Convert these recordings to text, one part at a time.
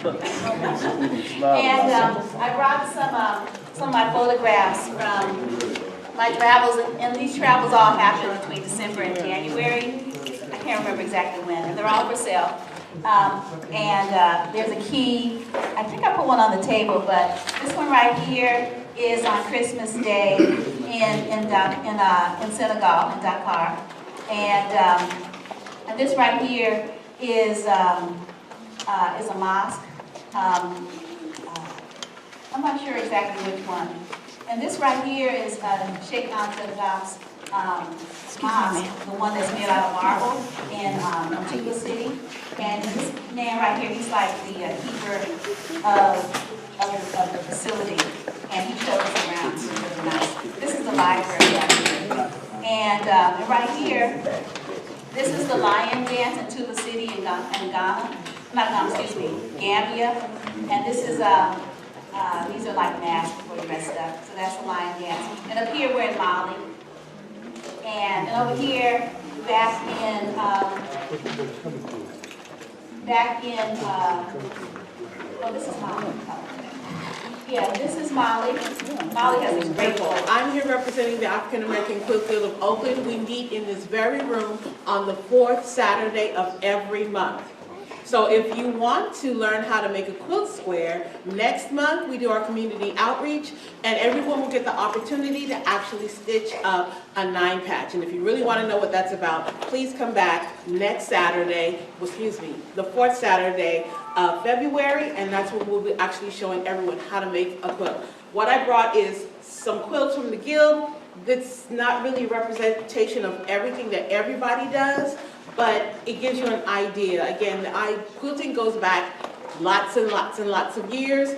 And I brought some of my photographs from my travels, and these travels all happened between December and January. I can't remember exactly when, and they're all for sale. There's a key. I think I put one on the table, but this one right here is on Christmas Day in Senegal, in Dakar, and this right here is a mosque. I'm not sure exactly which one. And this right here is Sheikh Al-Zadaf's mosque, the one that's made out of marble in Antigua City. And this man right here, he's like the keeper of the facility, and he shows us around. It's really nice. This is the library right here. And right here, this is the lion dance in Tuba City in Ghana. Not Ghana, excuse me, Gambia. And this is these are like masks before you dressed up. So that's the lion dance. And up here we're in Mali. And over here, back in oh, this is Mali. Yeah, this is Mali. Mali has these great bowls. I'm here representing the African American Quilt Guild of Oakland. We meet in this very room on the 4th Saturday of every month. So if you want to learn how to make a quilt square, next month we do our community outreach, and everyone will get the opportunity to actually stitch up a 9 patch. And if you really want to know what that's about, please come back next Saturday, the 4th Saturday of February, and that's when we'll be actually showing everyone how to make a quilt. What I brought is some quilts from the Guild. It's not really a representation of everything that everybody does, but it gives you an idea. Again, quilting goes back lots and lots and lots of years.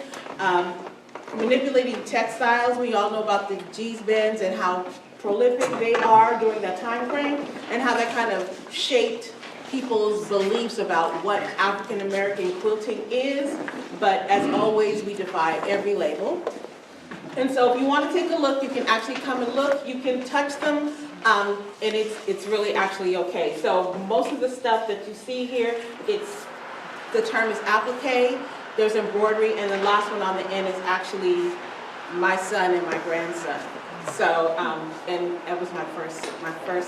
Manipulating textiles, we all know about the G's bends and how prolific they are during that time frame, and how that kind of shaped people's beliefs about what African American quilting is. But as always, we defy every label. And so if you want to take a look, you can actually come and look. You can touch them. And it's really actually okay. So most of the stuff that you see here, the term is applique, there's embroidery, and the last one on the end is actually my son and my grandson. So, and that was my first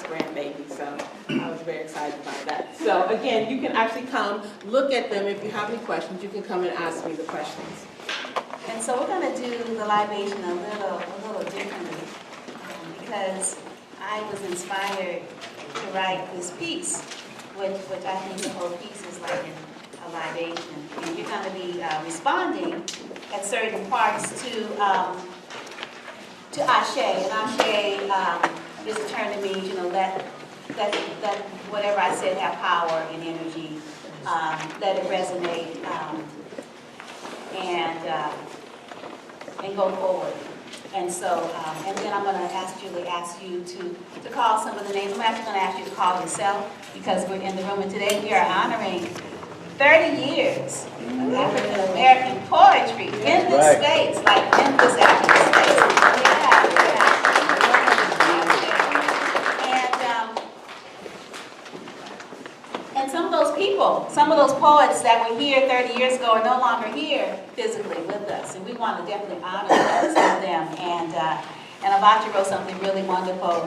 grandbaby, so I was very excited by that. So again, you can actually come, look at them. If you have any questions, you can come and ask me the questions. And so we're going to do the libation a little differently, because I was inspired to write this piece, which I think the whole piece is like a libation. And you're going to be responding at certain parts to Ashe. And Ashe is a term that means, let whatever I said have power and energy, let it resonate, and go forward. And so, and then I'm going to ask you to call some of the names. I'm actually going to ask you to call yourself, because we're in the room, and today we are honoring 30 years of African American poetry in this space, like in this African space. And some of those people, some of those poets that were here 30 years ago are no longer here physically with us, and we want to definitely honor them. And Avachi wrote something really wonderful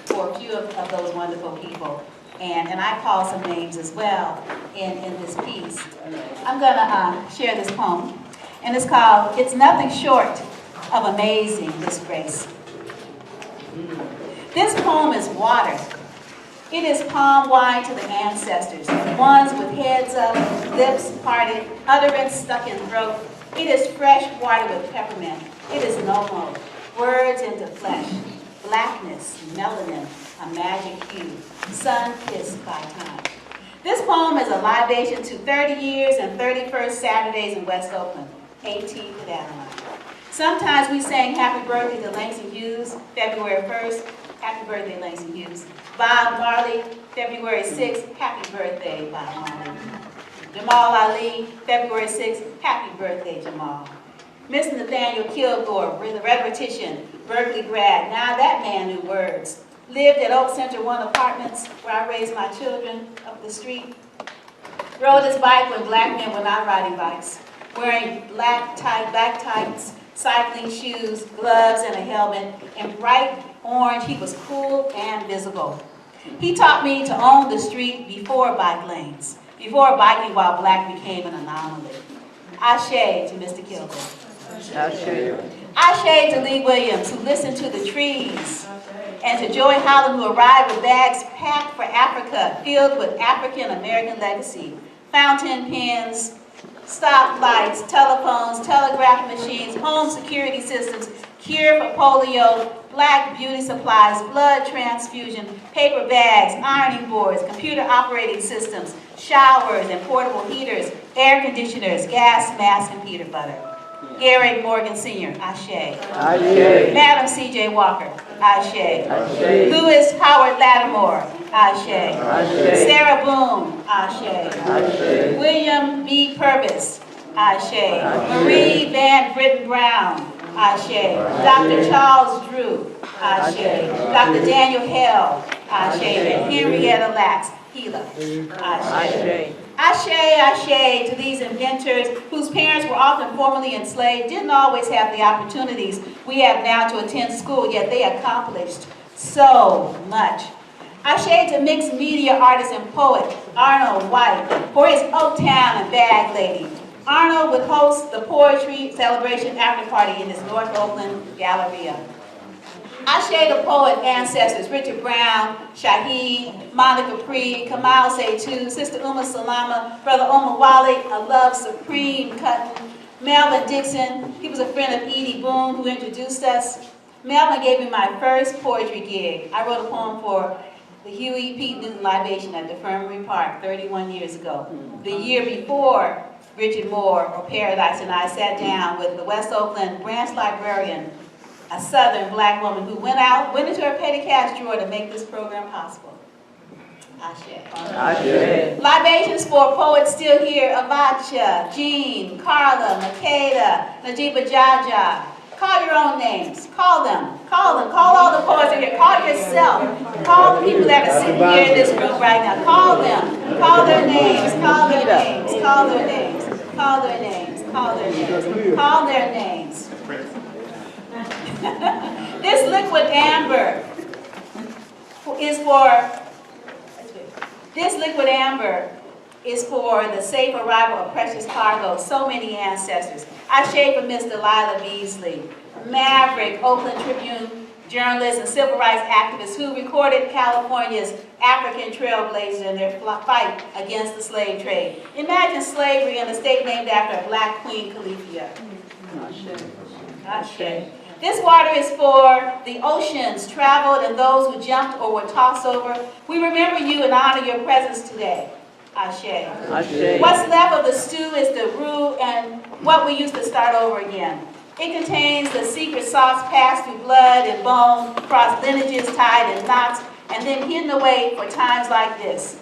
for a few of those wonderful people. And I call some names as well in this piece. I'm going to share this poem, and it's called "It's Nothing Short of Amazing, This Grace." This poem is water. It is palm wine to the ancestors, ones with heads up, lips parted, utterance stuck in throat. It is fresh water with peppermint. It is nomo, words into flesh, blackness, melanin, a magic hue, sun-kissed by time. This poem is a libation to 30 years and 31st Saturdays in West Oakland, 18th at Adeline. Sometimes we sang happy birthday to Langston Hughes, February 1st, happy birthday Langston Hughes. Bob Marley, February 6th, happy birthday Bob Marley. Jamal Ali, February 6th, happy birthday Jamal. Mr. Nathaniel Kilgore, the rhetorician, Berkeley grad, now that man knew words. Lived at Oak Center 1 Apartments, where I raised my children up the street. Rode his bike when black men were not riding bikes. wearing black tights, cycling shoes, gloves, and a helmet. In bright orange, he was cool and visible. He taught me to own the street before bike lanes, before biking while black became an anomaly. Ashe to Mr. Kilgore. Ashe to Lee Williams, who listened to the trees, and to Joey Holland, who arrived with bags packed for Africa, filled with African-American legacy. Fountain pens, stoplights, telephones, telegraph machines, home security systems, cure for polio, black beauty supplies, blood transfusion, paper bags, ironing boards, computer operating systems, showers and portable heaters, air conditioners, gas masks, and peanut butter. Gary Morgan Sr., Ashe. Ashe. Madam C.J. Walker, Ashe. Ashe. Louis Howard Lattimore, Ashe. Ashe. Sarah Boone, Ashe. Ashe. William B. Purvis, Ashe. Marie Van Britten Brown, Ashe. Dr. Charles Drew, Ashe. Dr. Daniel Hell, Ashe. And Henrietta Lacks, Gila, Ashe. Ashe, ashe to these inventors whose parents were often formerly enslaved, didn't always have the opportunities we have now to attend school, yet they accomplished so much. Ashe to mixed media artist and poet Arnold White for his Oaktown and Bag Lady. Arnold would host the poetry celebration after party in his North Oakland Galleria. Ashe the poet ancestors, Richard Brown, Shaheed, Monica Pree, Kamal Seytu, Sister Uma Salama, Brother Omar Wale, a love supreme Cutton, Melvin Dixon, he was a friend of Edie Boone who introduced us. Melvin gave me my first poetry gig. I wrote a poem for the Huey P. Newton Libation at Defirmary Park 31 years ago. The year before, Richard Moore, or Paradise, and I sat down with the West Oakland branch librarian, a Southern black woman who went into her petty cash drawer to make this program possible. Ashe. Ashe. Libations for poets still here: Avacha, Jean, Carla, Makeda, Najiba Jaja. Call your own names. Call them. Call them. Call all the poets in here. Call yourself. Call the people that are sitting here in this room right now. Call them. Call their names. Call their names. Call their names. Call their names. Call their names. Call their names. This liquid amber is for the safe arrival of precious cargo. So many ancestors. Ashe for Miss Delilah Beasley, maverick Oakland Tribune journalist and civil rights activists who recorded California's African trailblazers in their fight against the slave trade. Imagine slavery in a state named after a black queen, Califia. Ashe. This water is for the oceans traveled and those who jumped or were tossed over. We remember you and honor your presence today. Ashe. Ashe. What's left of the stew is the roux and what we used to start over again. It contains the secret sauce passed through blood and bone, across lineages tied in knots, and then hidden away for times like this.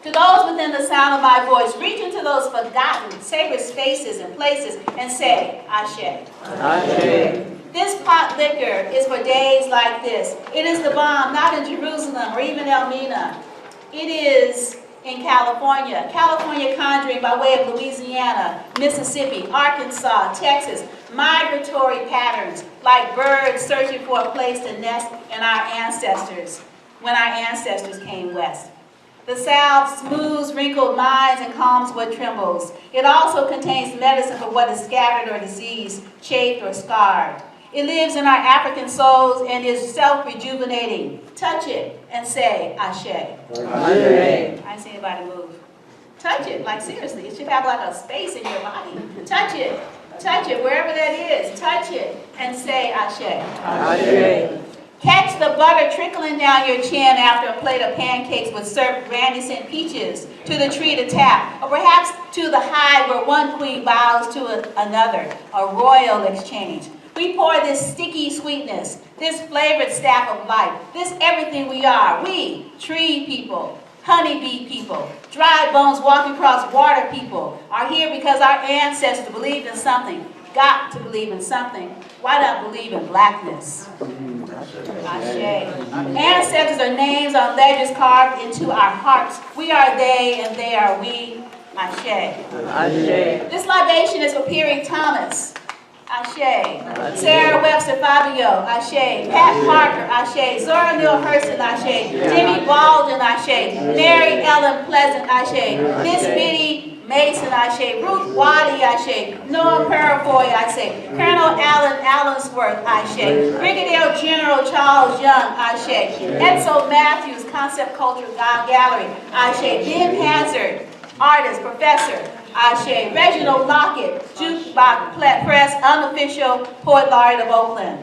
To those within the sound of my voice, reach into those forgotten, sacred spaces and places and say, Ashe. Ashe. This pot liquor is for days like this. It is the bomb, not in Jerusalem or even Elmina. It is in California. California conjuring by way of Louisiana, Mississippi, Arkansas, Texas. Migratory patterns like birds searching for a place to nest in our ancestors when our ancestors came west. The South smooths wrinkled minds and calms what trembles. It also contains medicine for what is scattered or diseased, chafed or scarred. It lives in our African souls and is self-rejuvenating. Touch it and say, Ashe. Ashe. I ain't seen anybody move. Touch it, like seriously. It should have like a space in your body. Touch it. Touch it, wherever that is. Touch it and say, Ashe. Ashe. Catch the butter trickling down your chin after a plate of pancakes with served brandy sent peaches to the tree to tap, or perhaps to the hive where one queen bows to another, a royal exchange. We pour this sticky sweetness, this flavored staff of life, this everything we are. We, tree people, honeybee people, dry bones walking across water people, are here because our ancestors believed in something, got to believe in something. Why not believe in blackness? Ashe. Ancestors are names on ledges carved into our hearts. We are they and they are we. Ashe. Ashe. This libation is for Perry Thomas. Ashe. Sarah Webster Fabio. Ashe. Pat Parker. Ashe. Zora Neale Hurston. Ashe. Jimmy Baldwin. Ashe. Mary Ellen Pleasant. Ashe. Miss Biddy Mason. Ashe. Ruth Waddy. Ashe. Noah Parafoy. Ashe. Colonel Allen Allensworth. Ashe. Brigadier General Charles Young. Ashe. Edsel Matthews, Concept Culture Gallery. Ashe. Ben Hazard, artist, professor. Ashe. Reginald Lockett, Jukebox Press, unofficial poet laureate of Oakland.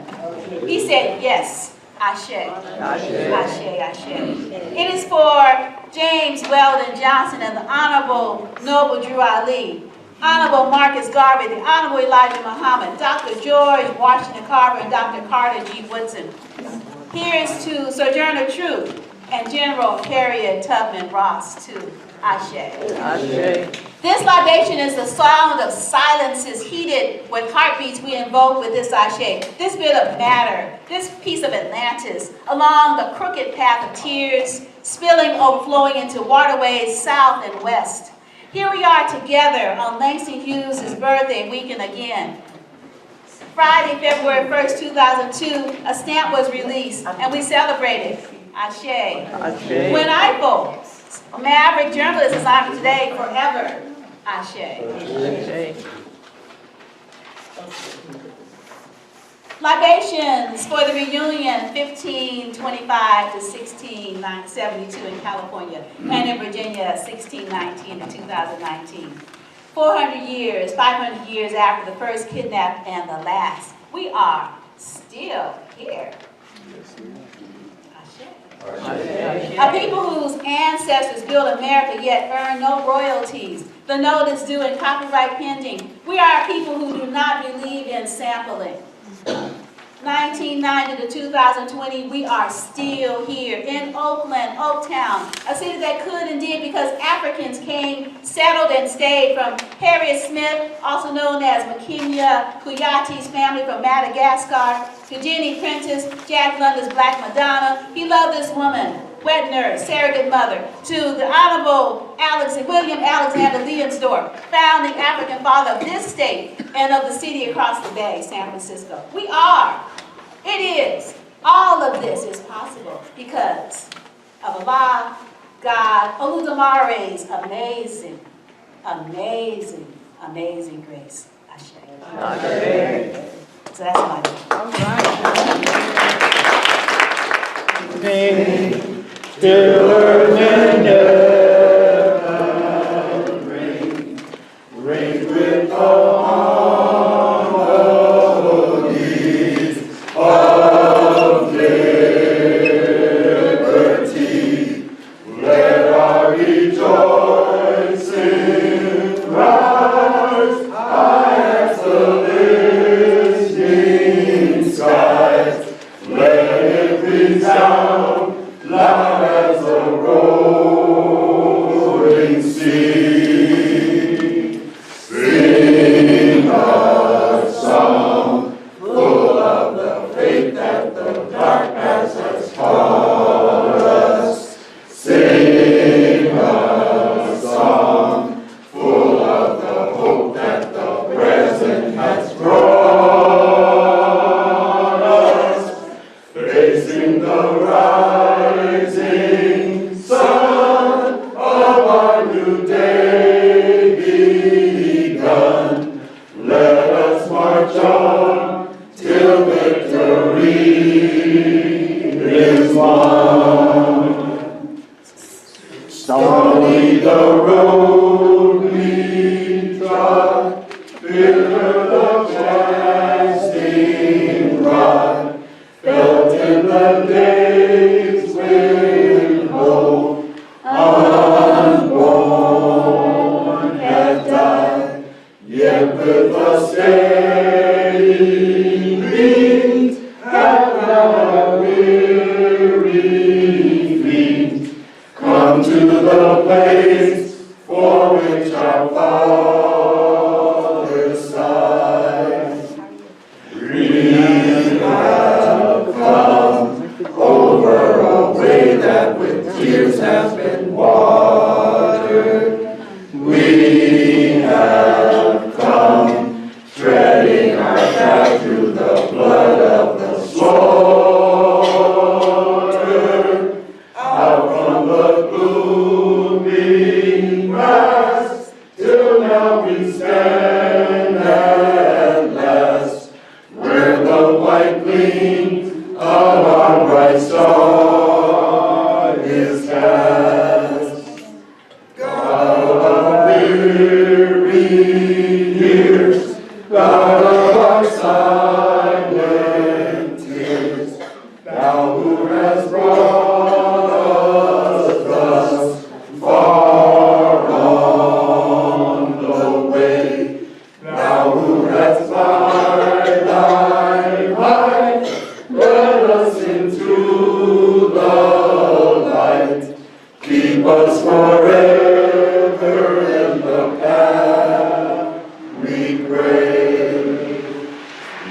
He said yes. Ashe. Ashe. Ashe. It is for James Weldon Johnson and the Honorable Noble Drew Ali, Honorable Marcus Garvey, the Honorable Elijah Muhammad, Dr. George Washington Carver, and Dr. Carter G. Woodson. Here is to Sojourner Truth and General Harriet Tubman Ross too. Ashe. Ashe. This libation is the sound of silences heated with heartbeats we invoke with this ashe. This bit of matter, this piece of Atlantis, along the crooked path of tears, spilling, overflowing into waterways south and west. Here we are together on Langston Hughes' birthday weekend again. Friday, February 1st, 2002, a stamp was released and we celebrated. Ashe. Ashe. When I vote, a maverick journalist is honored today forever. Ashe. Ashe. Libations for the reunion 1525 to 1672 in California and in Virginia 1619 to 2019. 400 years, 500 years after the first kidnap and the last, we are still here. A people whose ancestors built America yet earn no royalties. The notice due and copyright pending. We are a people who do not believe in sampling. 1990 to 2020, we are still here in Oakland, Oaktown, a city that could and did because Africans came, settled, and stayed from Harriet Smith, also known as Makenia Kuyati's family from Madagascar, to Jenny Prentice, Jack London's Black Madonna. He loved this woman, wet nurse, surrogate mother, to the Honorable William Alexander Leonsdorf, founding African father of this state and of the city across the bay, San Francisco. We are. It is. All of this is possible because of Allah, God, Oludumare's amazing, amazing, amazing grace. Ashe. Ashe. So that's my Rain, stiller than ever, rain with the harmonies of liberty. Let our rejoicing rise high as the listening skies. Let it resound loud as the rolling sea. Sing a song full of the faith that the dark past has taught us. Sing a song full of the hope that the present has brought us. Facing the rising sun of our new day begun, let us march on till victory is won. Stony the road we trod, bitter the casting rod, felt in the days when hope unborn had died, yet with a steady our silent tears. Thou who hast brought us thus far on the way, thou who hast by thy light led us into the light, keep us forever in the path we pray.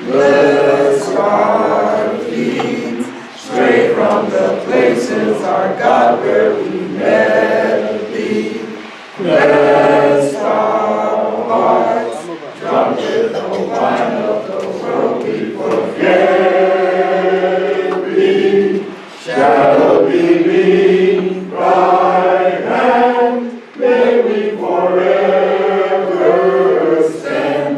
Bless our feet, stray from the places, our God, where we met thee. Bless our hearts, drunk with the wine of the world, we forget thee. Shadow beneath thy hand, may we forever stand,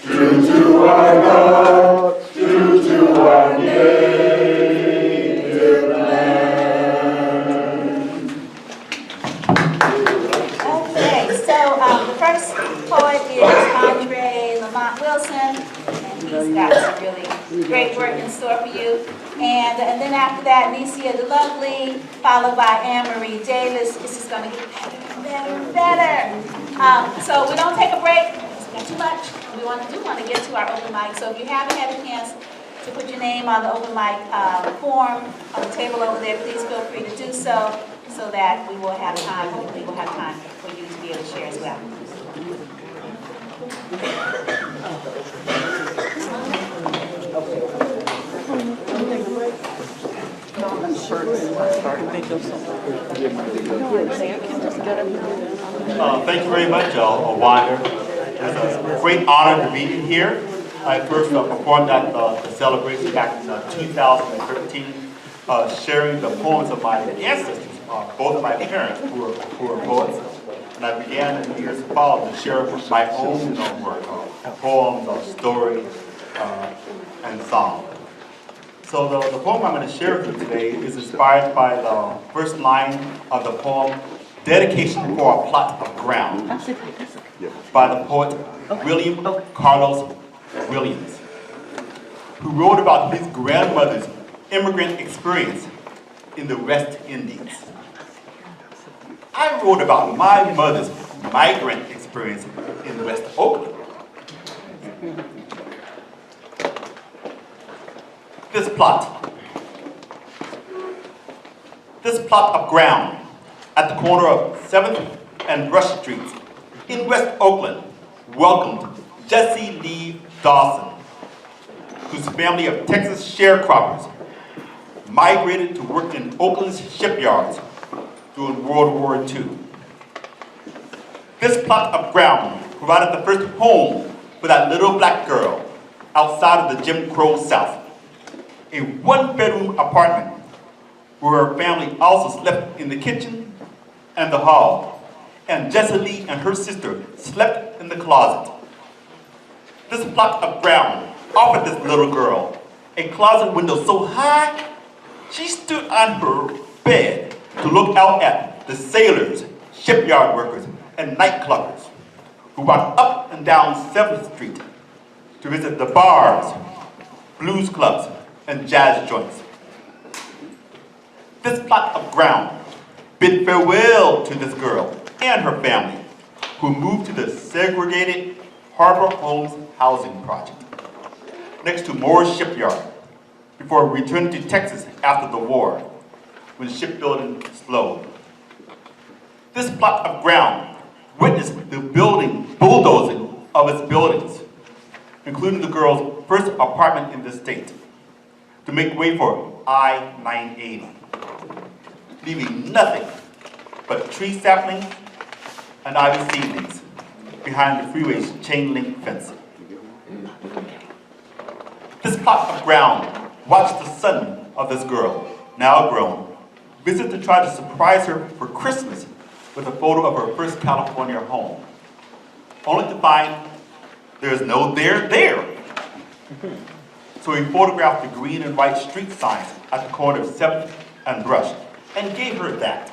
true to our God, true to our native land. Okay, so the first poet is Andre Lamont Wilson, and he's got some really great work in store for you. And then after that, Nicia the Lovely, followed by Anne-Marie Davis. This is going to get better and better and better. So we don't take a break. It's not too much. We want to get to our open mic. So if you haven't had a chance to put your name on the open mic form on the table over there, please feel free to do so, so that we will have time, hopefully we'll have time for you to be able to share as well. Thank you very much, Wanda. It's a great honor to be here. I first performed at the celebration back in 2013, sharing the poems of my ancestors, both of my parents who were poets. And I began in the years to follow to share my own work, poems, stories, and songs. So the poem I'm going to share with you today is inspired by the first line of the poem, Dedication for a Plot of Ground, by the poet William Carlos Williams, who wrote about his grandmother's immigrant experience in the West Indies. I wrote about my mother's migrant experience in West Oakland. This plot of ground at the corner of 7th and Rush Streets in West Oakland welcomed Jesse Lee Dawson, whose family of Texas sharecroppers migrated to work in Oakland's shipyards during World War II. This plot of ground provided the first home for that little black girl outside of the Jim Crow South. A one-bedroom apartment where her family also slept in the kitchen and the hall, and Jessie Lee and her sister slept in the closet. This plot of ground offered this little girl a closet window so high, she stood on her bed to look out at the sailors, shipyard workers, and nightclubbers who walked up and down 7th Street to visit the bars, blues clubs, and jazz joints. This plot of ground bid farewell to this girl and her family, who moved to the segregated Harbor Homes housing project next to Moore's Shipyard before returning to Texas after the war, when shipbuilding slowed. This plot of ground witnessed the bulldozing of its buildings, including the girl's first apartment in the state, to make way for I-980, leaving nothing but tree saplings and ivy seedlings behind the freeway's chain link fence. This plot of ground watched the son of this girl, now grown, visit to try to surprise her for Christmas with a photo of her first California home, only to find there's no there there. So he photographed the green and white street signs at the corner of 7th and Brush and gave her that.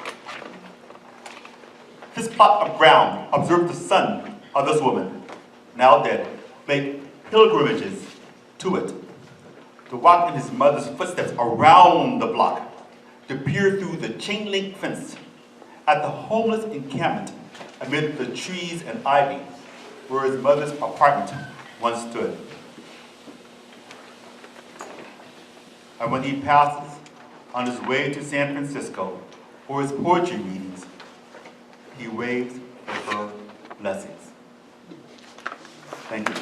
This plot of ground observed the son of this woman, now dead, make pilgrimages to it, to walk in his mother's footsteps around the block, to peer through the chain-link fence at the homeless encampment amid the trees and ivy where his mother's apartment once stood. And when he passes on his way to San Francisco for his poetry readings, he waves for her blessings. Thank you.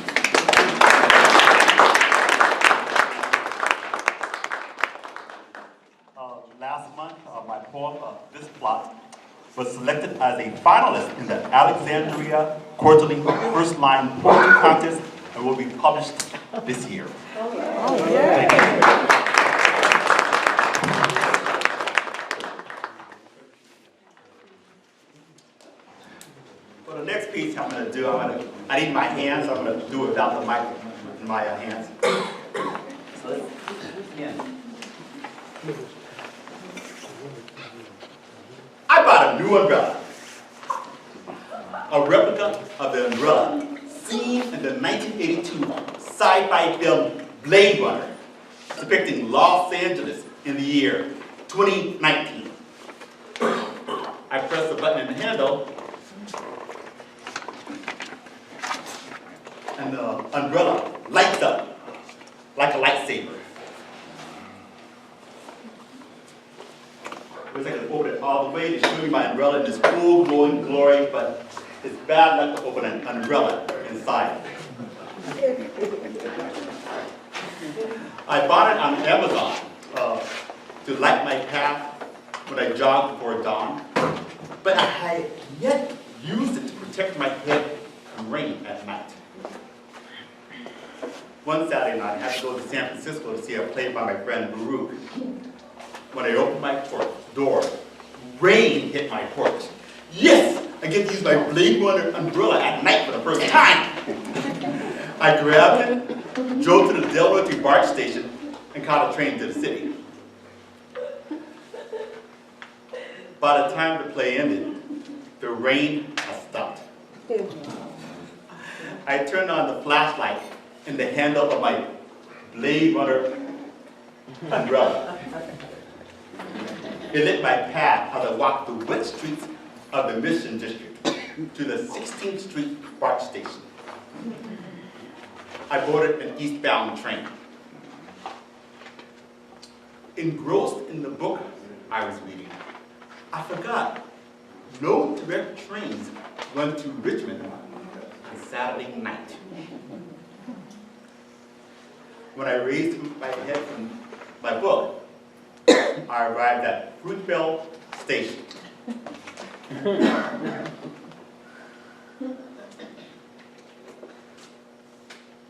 Last month, my poem, This Plot, was selected as a finalist in the Alexandria Quarterly First Line Poetry Contest and will be published this year. Thank you. For the next piece I'm going to do, I need my hands, so I'm going to do it without the mic in my hands. So let's begin. I bought a new umbrella, a replica of the umbrella seen in the 1982 sci-fi film Blade Runner, depicting Los Angeles in the year 2019. I press the button in the handle, and the umbrella lights up like a lightsaber. I wish I could open it all the way to show you my umbrella in its full glowing glory, but it's bad luck to open an umbrella inside. I bought it on Amazon to light my path when I jog before dawn, but I had yet used it to protect my head from rain at night. One Saturday night, I had to go to San Francisco to see a play by my friend Baruch. When I opened my door, rain hit my porch. Yes, I get to use my Blade Runner umbrella at night for the first time. I grabbed it, drove to the Delaware to BART station, and caught a train to the city. By the time the play ended, the rain had stopped. I turned on the flashlight in the handle of my Blade Runner umbrella. It lit my path as I walked the wet streets of the Mission District to the 16th Street BART station. I boarded an eastbound train. Engrossed in the book I was reading, I forgot no direct trains run to Richmond on Saturday night. When I raised my head from my book, I arrived at Fruitvale Station.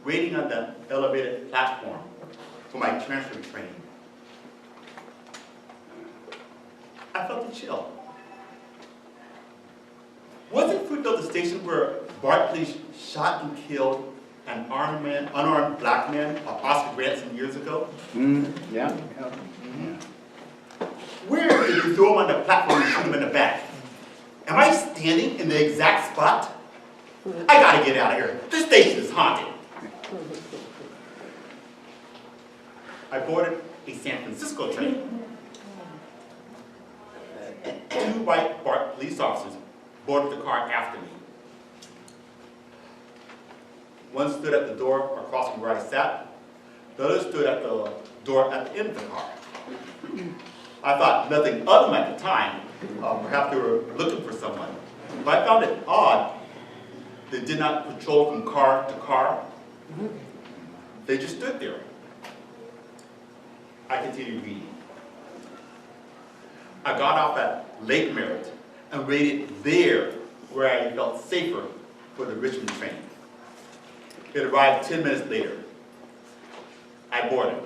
Waiting on the elevated platform for my transfer train, I felt a chill. Wasn't Fruitvale the station where BART police shot and killed an unarmed black man, Oscar Grandson, years ago? Yeah. Where did you throw him on the platform and shoot him in the back? Am I standing in the exact spot? I gotta get out of here. This station is haunted. I boarded a San Francisco train. Two white BART police officers boarded the car after me. One stood at the door across from where I sat. The other stood at the door at the end of the car. I thought nothing of them at the time. Perhaps they were looking for someone. But I found it odd they did not patrol from car to car. They just stood there. I continued reading. I got off at Lake Merritt and waited there where I felt safer for the Richmond train. It arrived 10 minutes later. I boarded.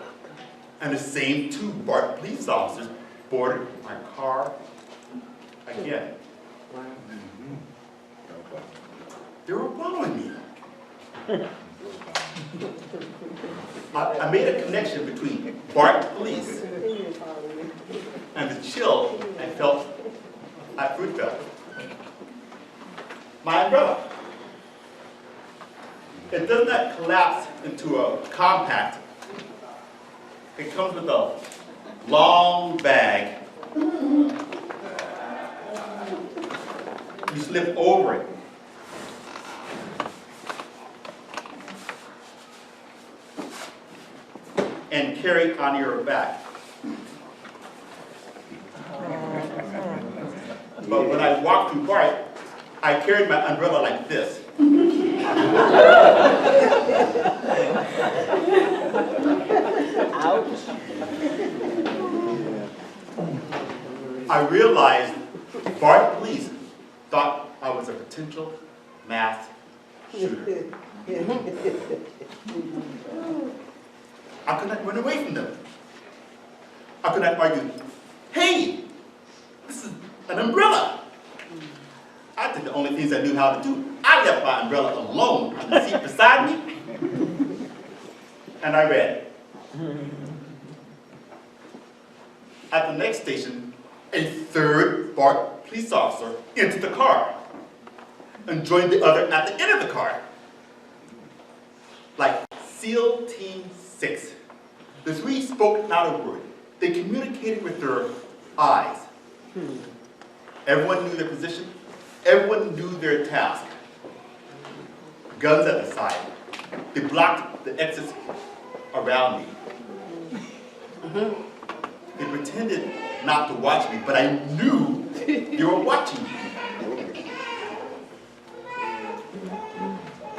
And the same two BART police officers boarded my car again. They were following me. I made a connection between BART police and the chill I felt at Fruitvale. My umbrella. It does not collapse into a compact. It comes with a long bag. You slip over it. And carry it on your back. But when I walked through BART, I carried my umbrella like this. Ouch. I realized BART police thought I was a potential mass shooter. I could not run away from them. I could not argue, hey, this is an umbrella. I did the only things I knew how to do. I left my umbrella alone on the seat beside me, and I read. At the next station, a third BART police officer entered the car and joined the other at the end of the car. Like SEAL Team 6. The three spoke not a word. They communicated with their eyes. Everyone knew their position. Everyone knew their task. Guns at the side. They blocked the exits around me. They pretended not to watch me, but I knew they were watching me.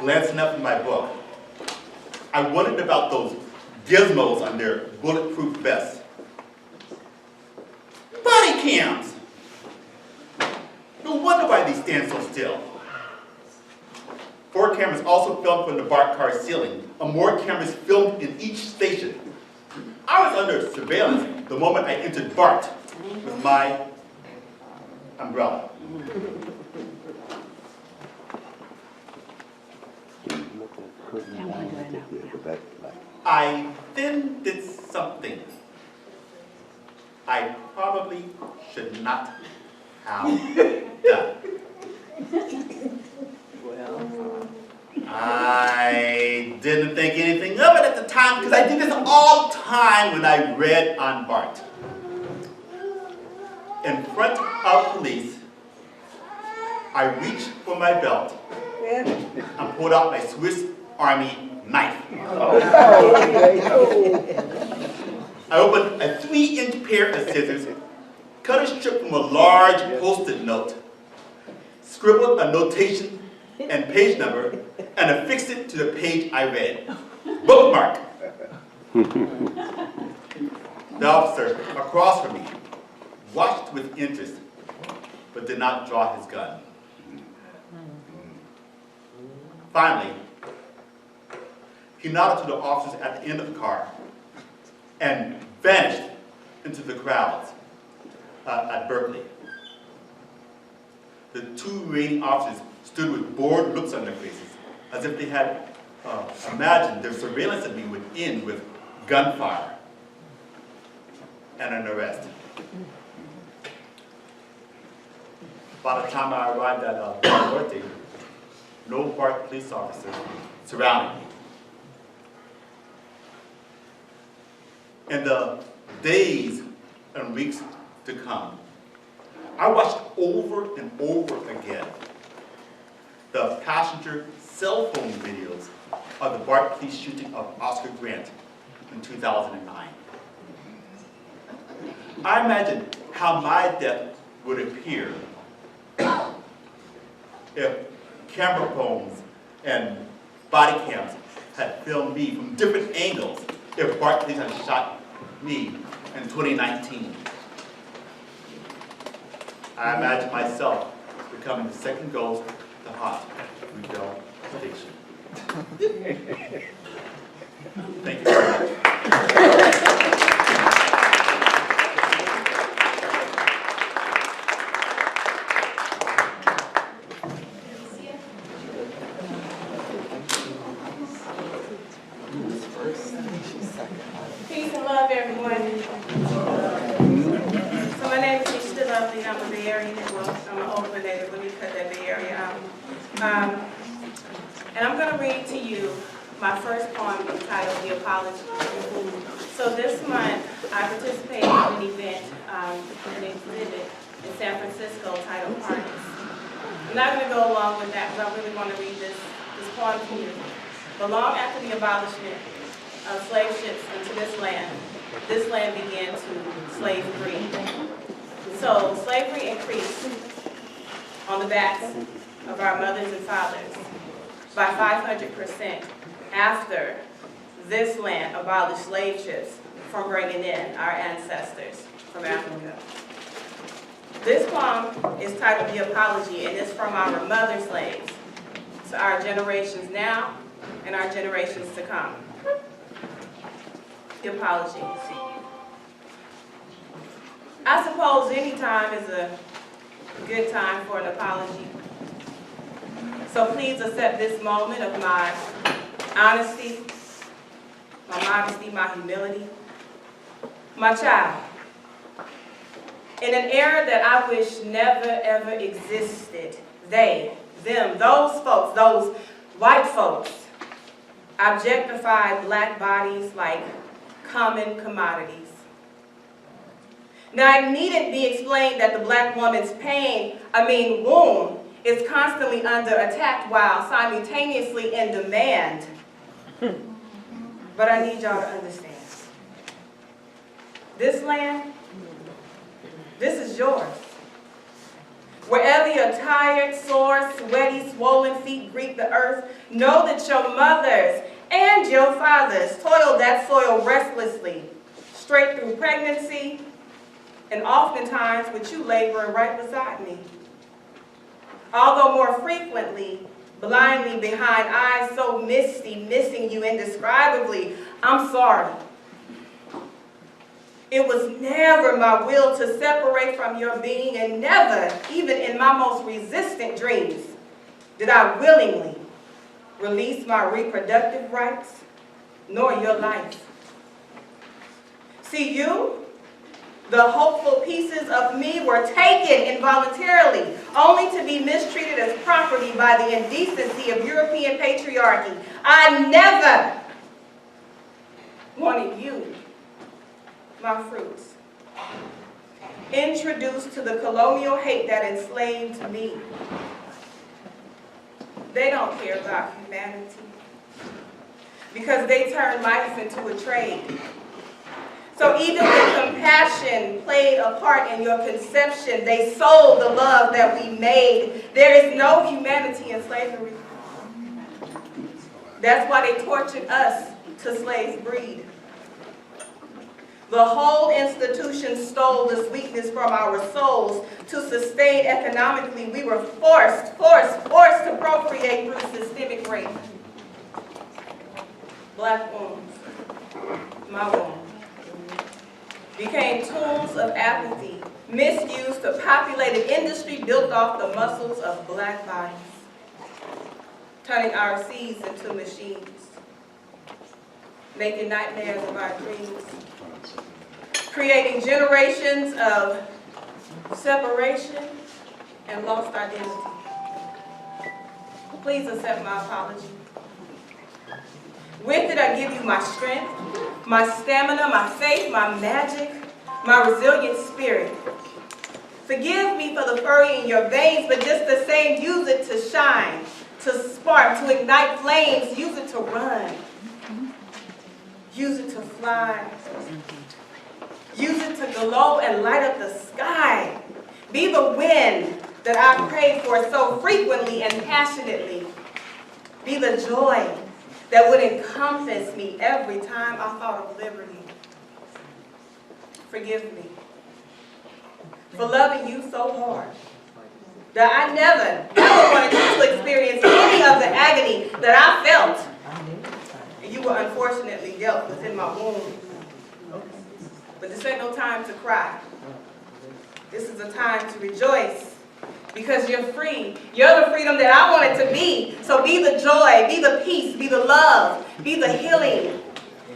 Glancing up in my book, I wondered about those gizmos on their bulletproof vests. Body cams! No wonder why they stand so still. 4 cameras also filmed from the BART car ceiling, and more cameras filmed in each station. I was under surveillance the moment I entered BART with my umbrella. I then did something I probably should not have done. Well, I didn't think anything of it at the time because I did this all the time when I read on BART. In front of police, I reached for my belt and pulled out my Swiss Army knife. I opened a 3-inch pair of scissors, cut a strip from a large Post-it note, scribbled a notation and page number, and affixed it to the page I read. Bookmark. The officer across from me watched with interest, but did not draw his gun. Finally, he nodded to the officers at the end of the car and vanished into the crowds at Berkeley. The 2 remaining officers stood with bored looks on their faces, as if they had imagined their surveillance of me would end with gunfire and an arrest. By the time I arrived at Norte, no BART police officers surrounded me. In the days and weeks to come, I watched over and over again the passenger cell phone videos of the BART police shooting of Oscar Grant in 2009. I imagined how my death would appear if camera phones and body cams had filmed me from different angles, if BART police had shot me in 2019. I imagine myself becoming the second ghost to haunt Rudell Station. Thank you very much. Peace and love, everyone. So my name is Nisha Lovely. I'm a Bay Area native. Well, I'm an Oakland native. Let me cut that Bay Area out. And I'm going to read to you my first poem entitled The Apology. So this month, I participated in an event, an exhibit in San Francisco titled Parties. I'm not going to go along with that because I really want to read this poem to you. But long after the abolishment of slave ships into this land began to slave free. So slavery increased on the backs of our mothers and fathers by 500% after this land abolished slave ships from bringing in our ancestors from Africa. This poem is titled The Apology, and it's from our mother slaves to our generations now and our generations to come. The Apology. I suppose any time is a good time for an apology. So please accept this moment of my honesty, my modesty, my humility. My child, in an era that I wish never ever existed, they, them, those folks, those white folks, objectified black bodies like common commodities. Now, it needn't be explained that the black woman's womb, is constantly under attack while simultaneously in demand. But I need y'all to understand. This land, this is yours. Wherever your tired, sore, sweaty, swollen feet greet the earth, know that your mothers and your fathers toiled that soil restlessly, straight through pregnancy, and oftentimes with you laboring right beside me. Although more frequently, blindly behind eyes so misty, missing you indescribably, I'm sorry. It was never my will to separate from your being, and never, even in my most resistant dreams, did I willingly release my reproductive rights, nor your life. See, you, the hopeful pieces of me, were taken involuntarily, only to be mistreated as property by the indecency of European patriarchy. I never wanted you, my fruits, introduced to the colonial hate that enslaved me. They don't care about humanity because they turn life into a trade. So even when compassion played a part in your conception, they sold the love that we made. There is no humanity in slavery. That's why they tortured us to slaves breed. The whole institution stole the sweetness from our souls. To sustain economically, we were forced to procreate through systemic rape. Black wombs, my womb, became tools of apathy, misused to populate an industry built off the muscles of black bodies, turning our seeds into machines, making nightmares of our dreams, creating generations of separation and lost identity. Please accept my apology. With it, I give you my strength, my stamina, my faith, my magic, my resilient spirit. Forgive me for the fury in your veins, but just the same, use it to shine, to spark, to ignite flames. Use it to run. Use it to fly. Use it to glow and light up the sky. Be the wind that I pray for so frequently and passionately. Be the joy that would encompass me every time I thought of liberty. Forgive me for loving you so hard that I never wanted you to experience any of the agony that I felt. And you were unfortunately dealt with in my womb. But this ain't no time to cry. This is a time to rejoice because you're free. You're the freedom that I wanted to be. So be the joy, be the peace, be the love, be the healing,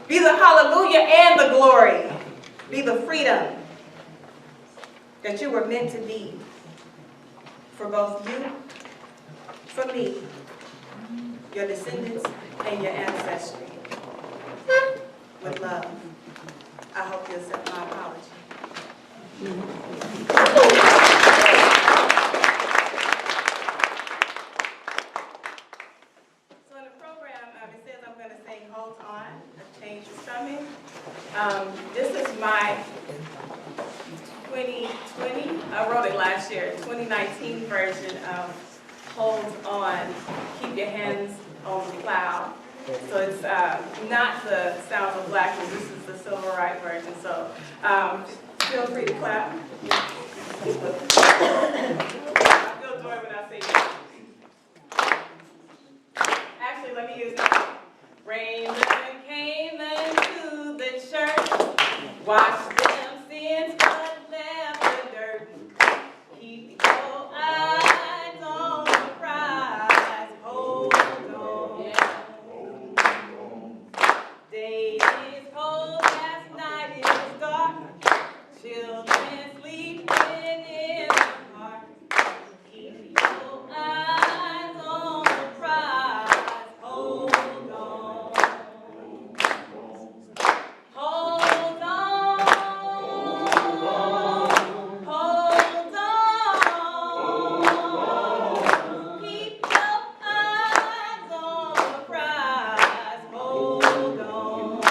be the hallelujah and the glory. Be the freedom that you were meant to be for both you, for me, your descendants, and your ancestry. With love, I hope you accept my apology. So in the program, it says I'm going to sing Hold On, A Change is Coming. This is my 2020, I wrote it last year, 2019 version of Hold On, Keep Your Hands on the Plow. So it's not the Sounds of Blackness, this is the Civil Rights version. So feel free to clap. I feel joy when I say that. Actually, let me use that. Rain came into the church, washed them sins, but left the dirt. Keep your eyes on the prize, hold on. Day is cold, last night is dark, children sleeping in the park. Keep your eyes on the prize, hold on. Hold on, hold on. Keep your eyes on the prize, hold on.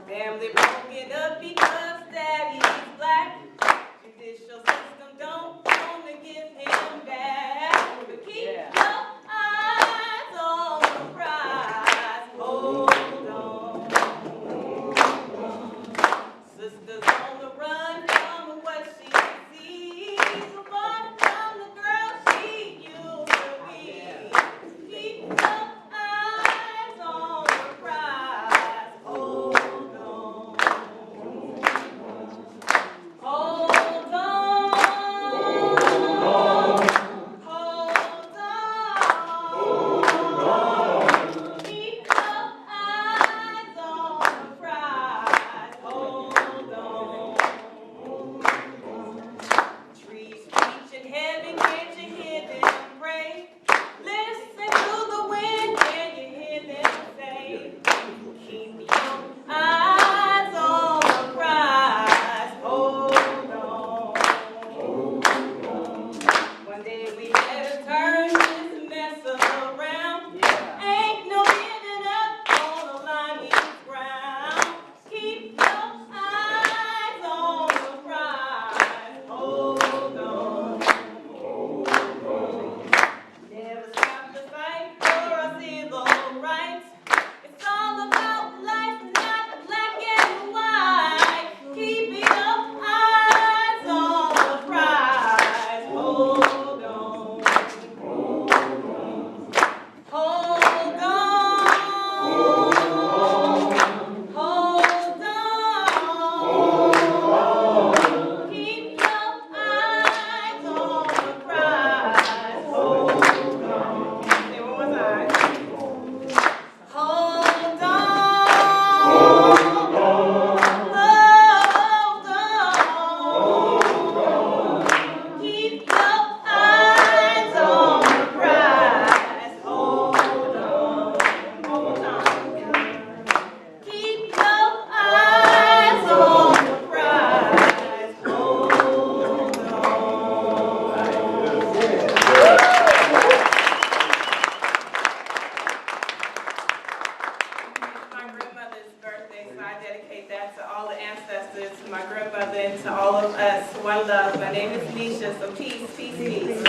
Family broken up because daddy's black. Judicial system don't want to give him back. But keep your eyes on the prize, hold on. Sisters on the run from what she sees, apart from the girl she used to be. Keep your eyes on the prize, hold on. Hold on. Hold on. Keep your eyes on the prize, hold on. Trees reaching heaven, can't you hear them pray? Listen to the wind, can you hear them say? Keep your eyes on the prize, hold on. One day we better turn this mess around. Ain't no giving up on the lying ground. Keep your eyes on the prize, hold on. Never stop the fight for our civil rights. It's all about life, not black and white. Keep your eyes on the prize, hold on. Hold on. Hold on. Keep your eyes on the prize, hold on. Say it one more time. Hold on. Hold on. Keep your eyes on the prize, hold on. One more time. Keep your eyes on the prize, hold on. My grandmother's birthday, so I dedicate that to all the ancestors, to my grandmother, and to all of us. One love. My name is Nisha, so peace, peace, peace.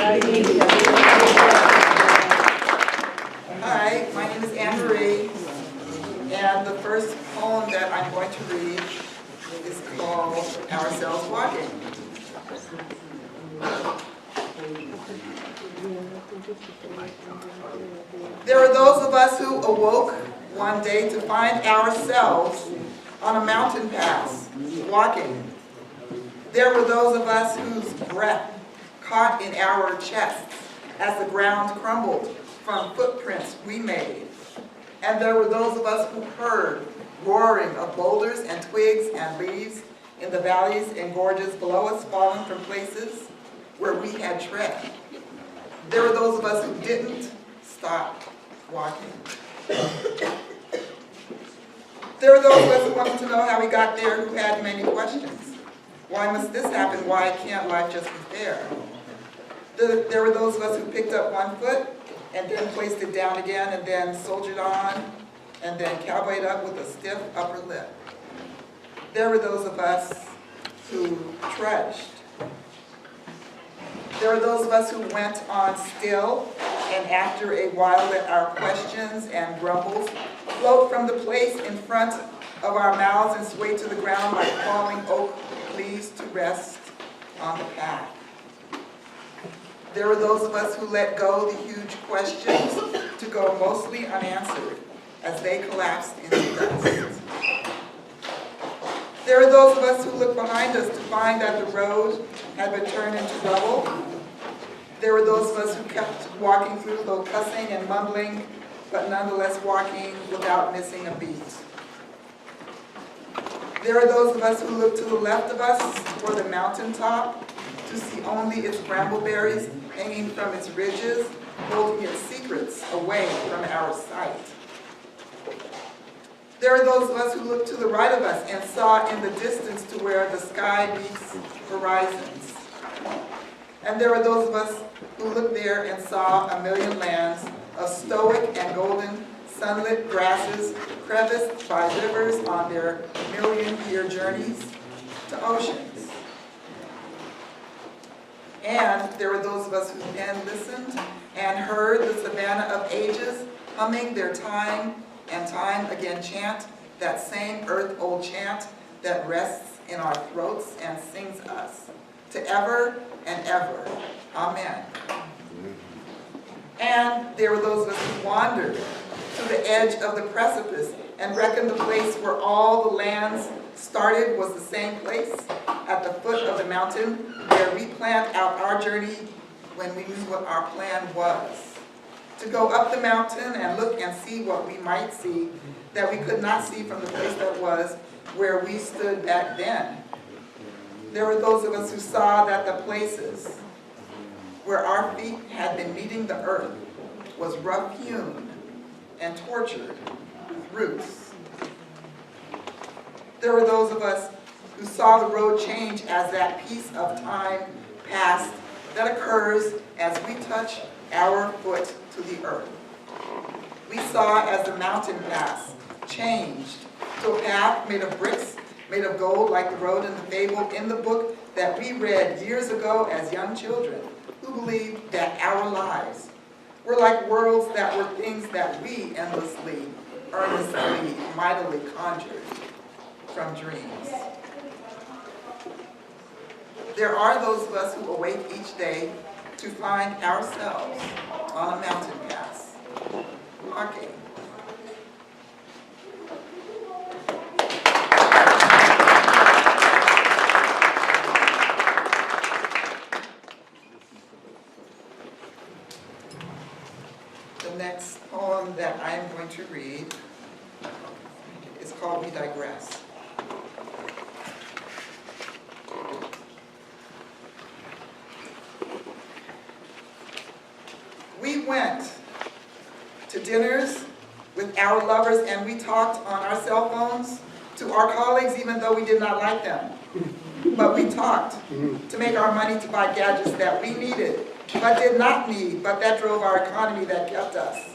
Hi, my name is Anne Marie, and the first poem that I'm going to read is called Ourselves Walking. There are those of us who awoke one day to find ourselves on a mountain pass, walking. There were those of us whose breath caught in our chests as the ground crumbled from footprints we made. And there were those of us who heard roaring of boulders and twigs and leaves in the valleys and gorges below us, falling from places where we had tread. There were those of us who didn't, stop walking. There were those of us who wanted to know how we got there who had many questions. Why must this happen? Why can't life just be fair? There were those of us who picked up one foot and then placed it down again and then soldiered on and then cowboyed up with a stiff upper lip. There were those of us who trudged. There were those of us who went on still, and after a while let our questions and grumbles float from the place in front of our mouths and sway to the ground like falling oak leaves to rest on the path. There were those of us who let go the huge questions to go mostly unanswered as they collapsed into dust. There were those of us who looked behind us to find that the road had been turned into rubble. There were those of us who kept walking through, though cussing and mumbling, but nonetheless walking without missing a beat. There are those of us who look to the left of us for the mountaintop to see only its brambleberries hanging from its ridges, holding its secrets away from our sight. There are those of us who look to the right of us and saw in the distance to where the sky meets horizons. And there are those of us who looked there and saw a million lands of stoic and golden sunlit grasses creviced by rivers on their million-year journeys to oceans. And there were those of us who then listened and heard the savannah of ages humming their time and time again chant, that same earth-old chant that rests in our throats and sings us to ever and ever. Amen. And there were those of us who wandered to the edge of the precipice and reckoned the place where all the lands started was the same place at the foot of the mountain where we planned out our journey when we knew what our plan was. To go up the mountain and look and see what we might see that we could not see from the place that was where we stood back then. There were those of us who saw that the places where our feet had been meeting the earth was rough-hewn and tortured with roots. There were those of us who saw the road change as that piece of time passed that occurs as we touch our foot to the earth. We saw as the mountain pass changed to a path made of bricks, made of gold like the road in the fable in the book that we read years ago as young children who believed that our lives were like worlds that were things that we endlessly, earnestly, mightily conjured from dreams. There are those of us who awake each day to find ourselves on a mountain pass, walking. The next poem that I am going to read is called We Digress. We went to dinners with our lovers and we talked on our cell phones to our colleagues even though we did not like them. But we talked to make our money to buy gadgets that we needed but did not need, but that drove our economy, that kept us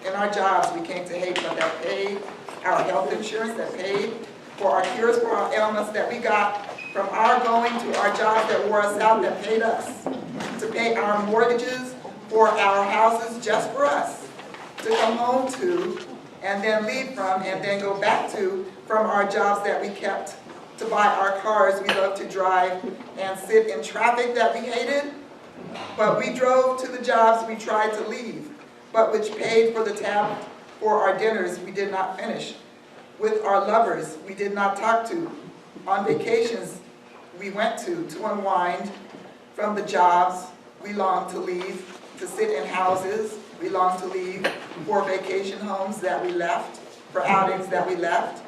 in our jobs we came to hate, but that paid our health insurance, that paid for our cures for our ailments that we got from our going to our jobs that wore us out, that paid us to pay our mortgages for our houses just for us to come home to and then leave from and then go back to from our jobs that we kept to buy our cars we love to drive and sit in traffic that we hated, but we drove to the jobs we tried to leave, but which paid for the tab for our dinners we did not finish, with our lovers we did not talk to, on vacations we went to unwind from the jobs we longed to leave, to sit in houses we longed to leave, for vacation homes that we left, for outings that we left,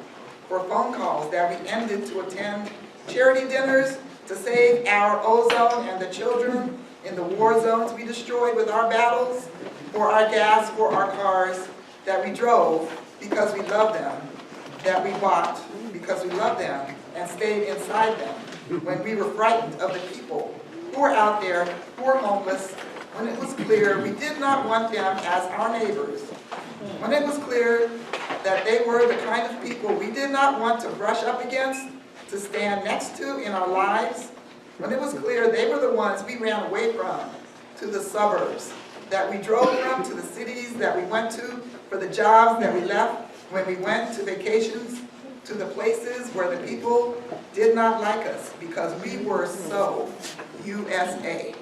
for phone calls that we ended to attend charity dinners to save our ozone and the children in the war zones we destroyed with our battles, for our gas, for our cars that we drove because we loved them, that we bought because we loved them and stayed inside them when we were frightened of the people who were out there, who were homeless, when it was clear we did not want them as our neighbors, when it was clear that they were the kind of people we did not want to brush up against, to stand next to in our lives, when it was clear they were the ones we ran away from, to the suburbs that we drove from, to the cities that we went to, for the jobs that we left when we went to vacations, to the places where the people did not like us because we were so USA.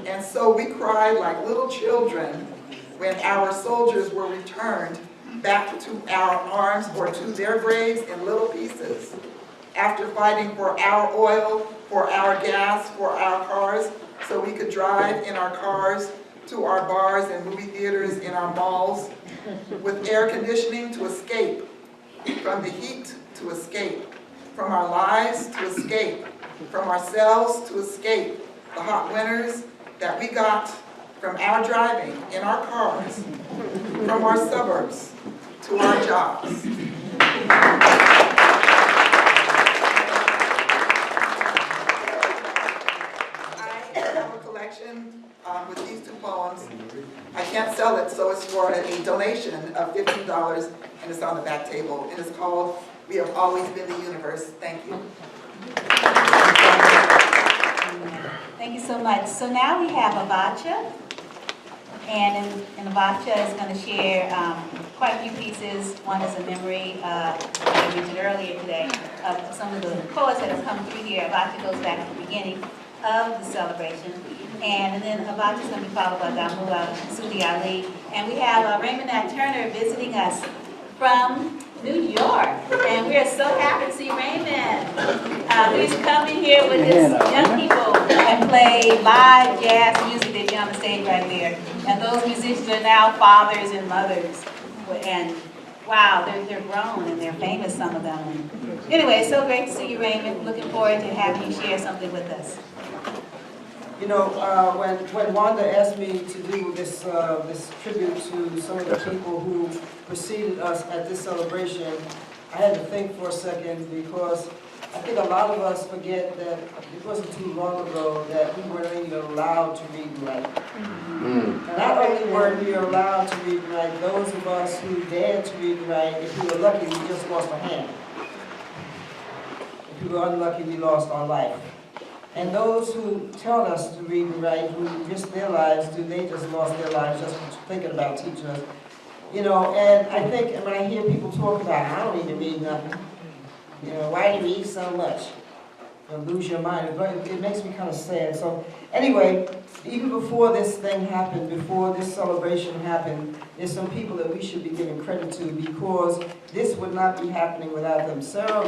And so we cried like little children when our soldiers were returned back to our arms or to their graves in little pieces. After fighting for our oil, for our gas, for our cars, so we could drive in our cars to our bars and movie theaters in our malls, with air conditioning to escape from the heat, to escape from our lives, to escape from ourselves, to escape the hot winters that we got from our driving in our cars, from our suburbs to our jobs. I have a collection with these two poems. I can't sell it, so it's for a donation of $15, and it's on the back table. And it's called "We Have Always Been the Universe." Thank you. Thank you so much. So now we have Avacha, and Avacha is going to share quite a few pieces. One is a memory, I mentioned earlier today, of some of the poets that have come through here. Avacha goes back to the beginning of the celebration. And then Avacha is going to be followed by Damula Sudi Ali. And we have Raymond Nat Turner visiting us from New York. And we are so happy to see Raymond. He's coming here with his young people and play live jazz music. They be on the stage right there. And those musicians are now fathers and mothers. And wow, they're grown and they're famous, some of them. Anyway, so great to see you, Raymond. Looking forward to having you share something with us. You know, when Wanda asked me to do this tribute to some of the people who preceded us at this celebration, I had to think for a second, because I think a lot of us forget that it wasn't too long ago that we weren't even allowed to read and write. And not only weren't we allowed to read and write, those of us who dared to read and write, if we were lucky, we just lost a hand. If we were unlucky, we lost our life. And those who taught us to read and write, who risked their lives, they just lost their lives just thinking about teaching us. You know, and I think when I hear people talk about, I don't need to read nothing. You know, why do you read so much? You'll lose your mind. It makes me kind of sad. So anyway, even before this thing happened, before this celebration happened, there's some people that we should be giving credit to, because this would not be happening without them. Sarah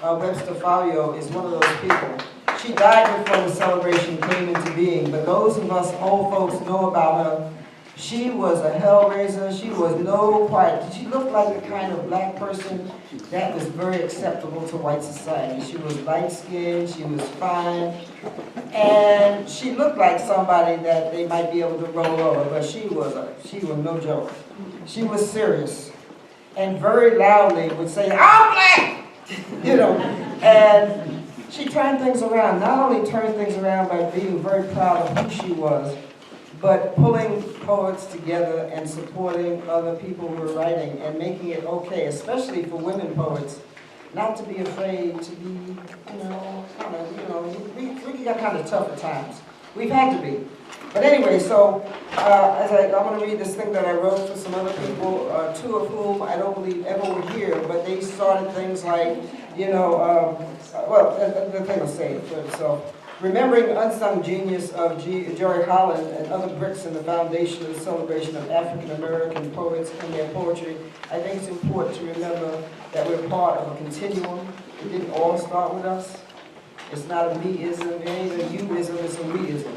Webster Fabio is one of those people. She died before the celebration came into being, but those of us old folks know about her. She was a hellraiser. She was no quiet. She looked like the kind of black person that was very acceptable to white society. She was light-skinned, she was fine, and she looked like somebody that they might be able to roll over, but she was no joke. She was serious, and very loudly would say, "I'm black!" You know, and she turned things around. Not only turned things around by being very proud of who she was, but pulling poets together and supporting other people who were writing and making it okay, especially for women poets, not to be afraid to be, we got kind of tough at times. We've had to be. But anyway, so I'm going to read this thing that I wrote for some other people, two of whom I don't believe ever were here, but they started things like, the thing will say it for itself. Remembering the unsung genius of Jory Holland and other bricks in the foundation of the celebration of African American poets and their poetry, I think it's important to remember that we're part of a continuum. It didn't all start with us. It's not a me-ism, it ain't a you-ism, it's a we-ism.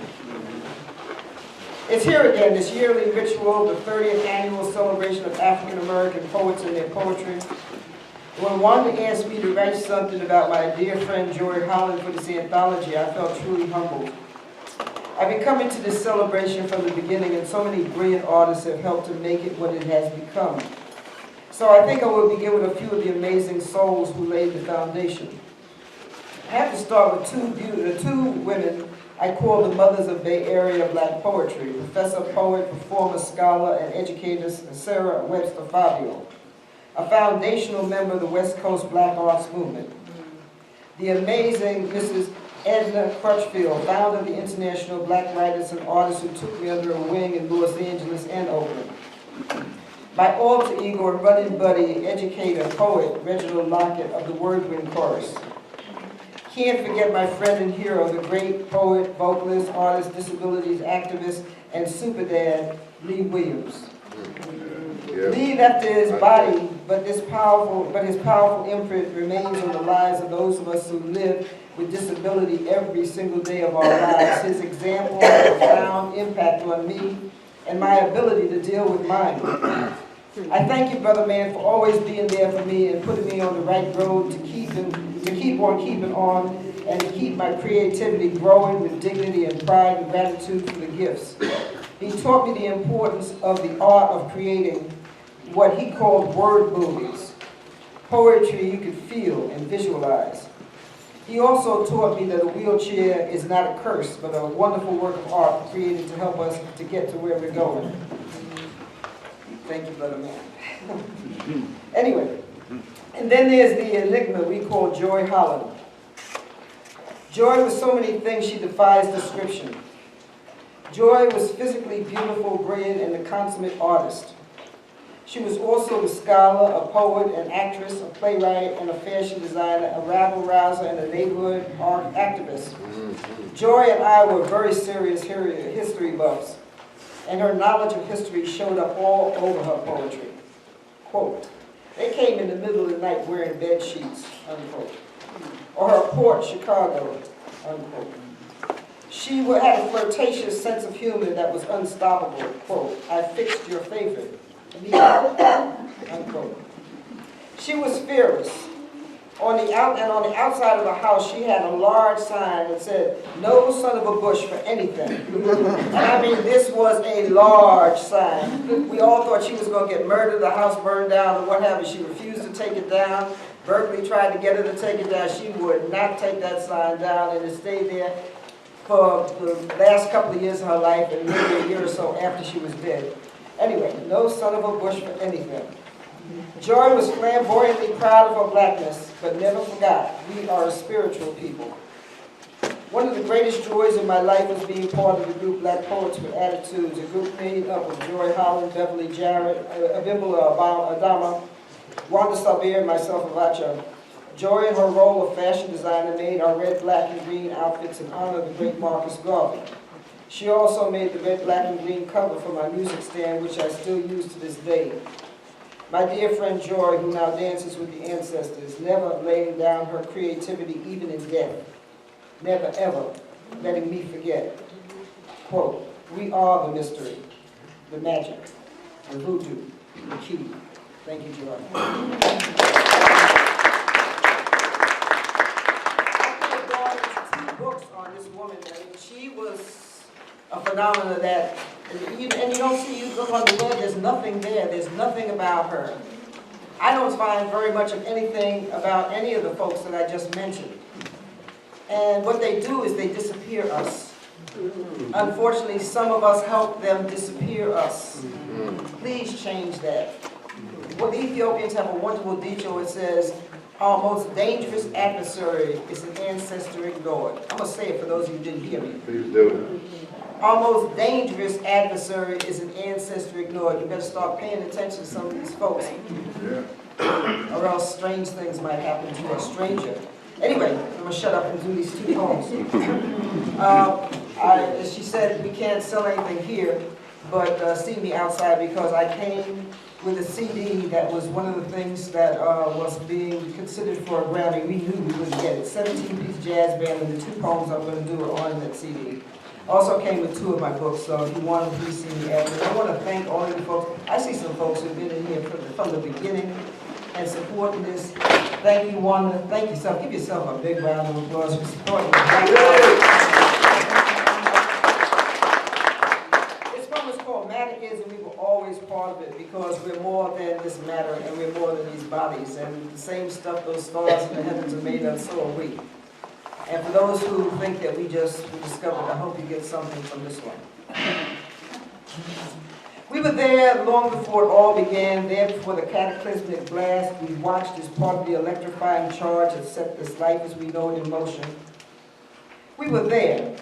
It's here again, this yearly ritual, the 30th annual celebration of African American poets and their poetry. When Wanda asked me to write something about my dear friend Jory Holland for this anthology, I felt truly humbled. I've been coming to this celebration from the beginning, and so many brilliant artists have helped to make it what it has become. So I think I will begin with a few of the amazing souls who laid the foundation. I have to start with two women I call the mothers of Bay Area Black poetry, professor, poet, performer, scholar, and educator Sarah Webster Fabio, a foundational member of the West Coast Black Arts Movement. The amazing Mrs. Edna Crutchfield, founder of the International Black Writers and Artists, who took me under her wing in Los Angeles and Oakland. My alter ego and running buddy, educator, poet, Reginald Lockett of the Wordwind Chorus. Can't forget my friend and hero, the great poet, vocalist, artist, disabilities activist, and super dad, Lee Williams. Lee left his body, but his powerful imprint remains on the lives of those of us who live with disability every single day of our lives. His example had a profound impact on me and my ability to deal with mine. I thank you, brother man, for always being there for me and putting me on the right road to keep on keeping on, and to keep my creativity growing with dignity and pride and gratitude for the gifts. He taught me the importance of the art of creating what he called word movies, poetry you could feel and visualize. He also taught me that a wheelchair is not a curse, but a wonderful work of art created to help us to get to where we're going. Thank you, brother man. Anyway, and then there's the enigma we call Joy Holland. Joy was so many things she defies description. Joy was physically beautiful, brilliant, and a consummate artist. She was also a scholar, a poet, an actress, a playwright, and a fashion designer, a rabble-rouser, and a neighborhood art activist. Joy and I were very serious history buffs, and her knowledge of history showed up all over her poetry. Quote, "They came in the middle of the night wearing bed sheets," unquote. Or her port, Chicago, unquote. She had a flirtatious sense of humor that was unstoppable. Quote, "I fixed your favorite, me," unquote. She was fearless. On the outside of the house, she had a large sign that said, "No son of a bush for anything." And I mean, this was a large sign. We all thought she was going to get murdered, the house burned down, or what have you. She refused to take it down. Berkeley tried to get her to take it down. She would not take that sign down, and it stayed there for the last couple of years of her life, and maybe a year or so after she was dead. Anyway, no son of a bush for anything. Joy was flamboyantly proud of her blackness, but never forgot we are a spiritual people. One of the greatest joys of my life was being part of the group Black Poets with Attitudes, a group made up of Joy Holland, Beverly Jarrett, Abimbola Adama, Wanda Sabir, and myself, Avacha. Joy, in her role of fashion designer, made our red, black, and green outfits in honor of the great Marcus Garvey. She also made the red, black, and green cover for my music stand, which I still use to this day. My dear friend Joy, who now dances with the ancestors, never laying down her creativity even in death. Never, ever letting me forget. Quote, "We are the mystery, the magic, the voodoo, the key." Thank you, Joy. I could go into 2 books on this woman. I mean, she was a phenomenon that, and you don't see, you look on the web, there's nothing there. There's nothing about her. I don't find very much of anything about any of the folks that I just mentioned. And what they do is they disappear us. Unfortunately, some of us help them disappear us. Please change that. Well, the Ethiopians have a wonderful detail. It says, "Our most dangerous adversary is an ancestor ignored." I'm going to say it for those of you who didn't hear me. Please do. Our most dangerous adversary is an ancestor ignored. You better start paying attention to some of these folks, or else strange things might happen to a stranger. Anyway, I'm going to shut up and do these 2 poems. As she said, we can't sell anything here, but see me outside, because I came with a CD that was one of the things that was being considered for a Grammy. We knew we wouldn't get it. 17-piece jazz band, and the 2 poems I'm going to do are on that CD. Also came with 2 of my books, so if you want to please see me after. I want to thank all of you folks. I see some folks who've been in here from the beginning and supporting this. Thank you, Wanda. Thank yourself. Give yourself a big round of applause for supporting me. just matter, and we're more than these bodies. And the same stuff those stars in the heavens are made of, so are we. And for those who think that we discovered, I hope you get something from this one. We were there long before it all began, there before the cataclysmic blast. We watched as part of the electrifying charge that set this life as we know it in motion. We were there,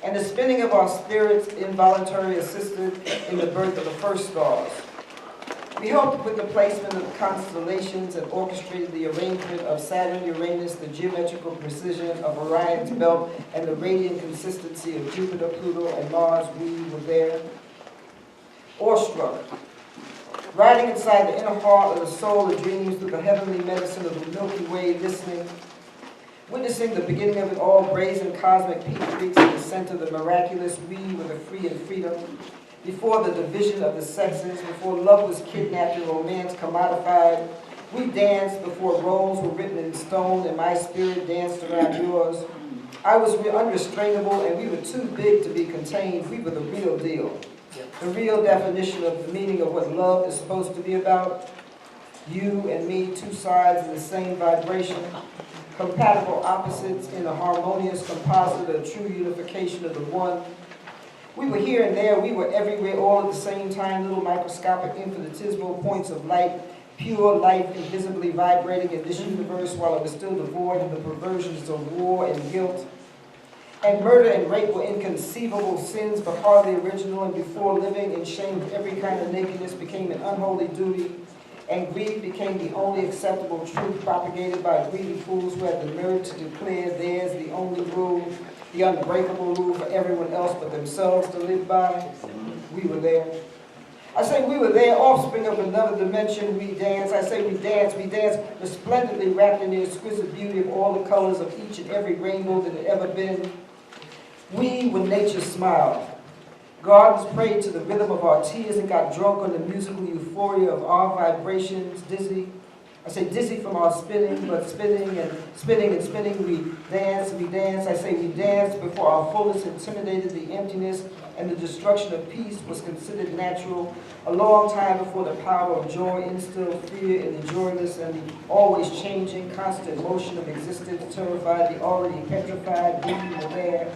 and the spinning of our spirits involuntarily assisted in the birth of the first stars. We helped with the placement of the constellations and orchestrated the arrangement of Saturn, Uranus, the geometrical precision of Orion's belt, and the radiant consistency of Jupiter, Pluto, and Mars. We were there, awestruck, riding inside the inner heart of the soul of dreams through the heavenly medicine of the Milky Way, listening, witnessing the beginning of it all, brazen cosmic peak freaks in the center of the miraculous. We were the free and freedom. Before the division of the sexes, before love was kidnapped and romance commodified, we danced before roles were written in stone and my spirit danced around yours. I was unrestrainable and we were too big to be contained. We were the real deal. The real definition of the meaning of what love is supposed to be about. You and me, two sides in the same vibration, compatible opposites in a harmonious composite, a true unification of the one. We were here and there, we were everywhere, all at the same time, little microscopic infinitesimal points of light, pure life invisibly vibrating in this universe while it was still devoid of the perversions of war and guilt. And murder and rape were inconceivable sins, but hardly original, and before living in shame of every kind of nakedness became an unholy duty, and greed became the only acceptable truth propagated by greedy fools who had the nerve to declare theirs the only rule, the unbreakable rule for everyone else but themselves to live by. We were there. I say we were there, offspring of another dimension. We dance. I say we dance, resplendently wrapped in the exquisite beauty of all the colors of each and every rainbow that had ever been. We, when nature smiled, gardens prayed to the rhythm of our tears and got drunk on the musical euphoria of our vibrations, dizzy. I say dizzy from our spinning, but spinning and spinning and spinning, we dance, I say we danced before our fullest intimidated the emptiness and the destruction of peace was considered natural, a long time before the power of joy instilled fear in the joyless and the always changing, constant motion of existence terrified the already petrified. We were there.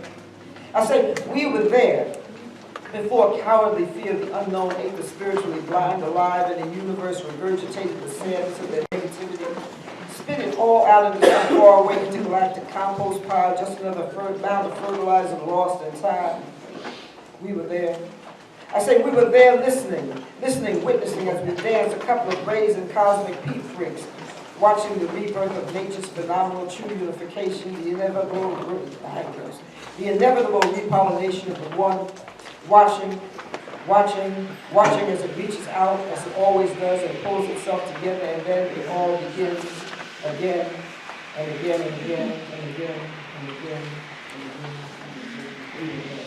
I say we were there before cowardly fear of the unknown ate the spiritually blind alive and the universe regurgitated the sadness of their negativity, spit it all out into some faraway intergalactic compost pile, just another mound of fertilizer lost in time. We were there. I say we were there listening, witnessing as we danced a couple of brazen cosmic peak freaks, watching the rebirth of nature's phenomenal true unification, the inevitable repollination of the one, watching as it reaches out, as it always does, and pulls itself together, and then it all begins again and again and again and again and again and again.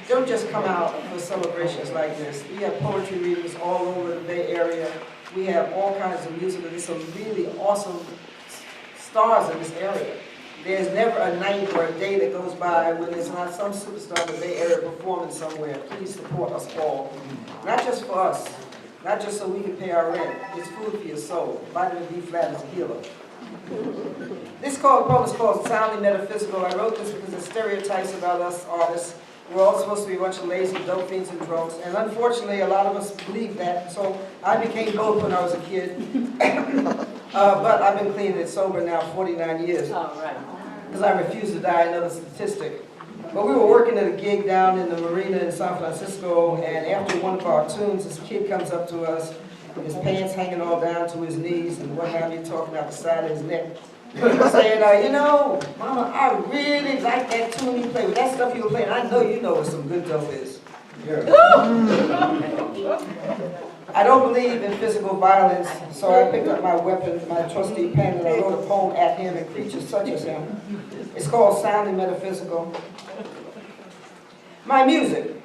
Don't just come out for celebrations like this. We have poetry readings all over the Bay Area. We have all kinds of music. There's some really awesome stars in this area. There's never a night or a day that goes by when there's not some superstar in the Bay Area performing somewhere. Please support us all. Not just for us, not just so we can pay our rent. It's food for your soul. Vitamin D flat is a healer. This poem is called Soundly Metaphysical. I wrote this because it stereotypes about us artists. We're all supposed to be a bunch of lazy dope fiends and drunks, and unfortunately a lot of us believe that, so I became both when I was a kid. But I've been clean and sober now 49 years, because I refuse to die, another statistic. But we were working at a gig down in the marina in San Francisco, and after one of our tunes, this kid comes up to us, his pants hanging all down to his knees, and what have you, talking out the side of his neck. Saying, you know, Mama, I really like that tune you play. With that stuff you were playing, I know you know what some good dope is. Yeah. I don't believe in physical violence, so I picked up my weapon, my trusty pen, and I wrote a poem at him and creatures such as him. It's called Soundly Metaphysical. My music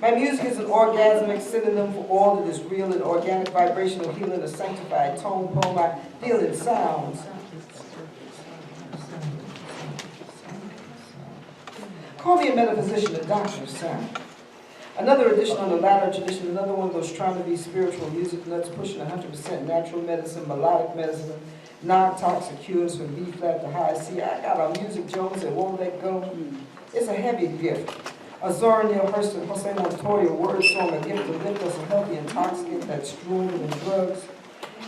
is an orgasmic synonym for all that is real and organic vibrational healing, a sanctified tone poem. I deal in sounds. Call me a metaphysician, a doctor of sound. Another addition on the latter tradition, another one of those trying to be spiritual music nuts, pushing 100% natural medicine, melodic medicine, non-toxic cures from B flat to high C. I got a music Jones that won't let go. It's a heavy gift. A Zora Neale Hurston, Jose Montoya word song, a gift to lift us, a healthy intoxicant that's stronger than drugs.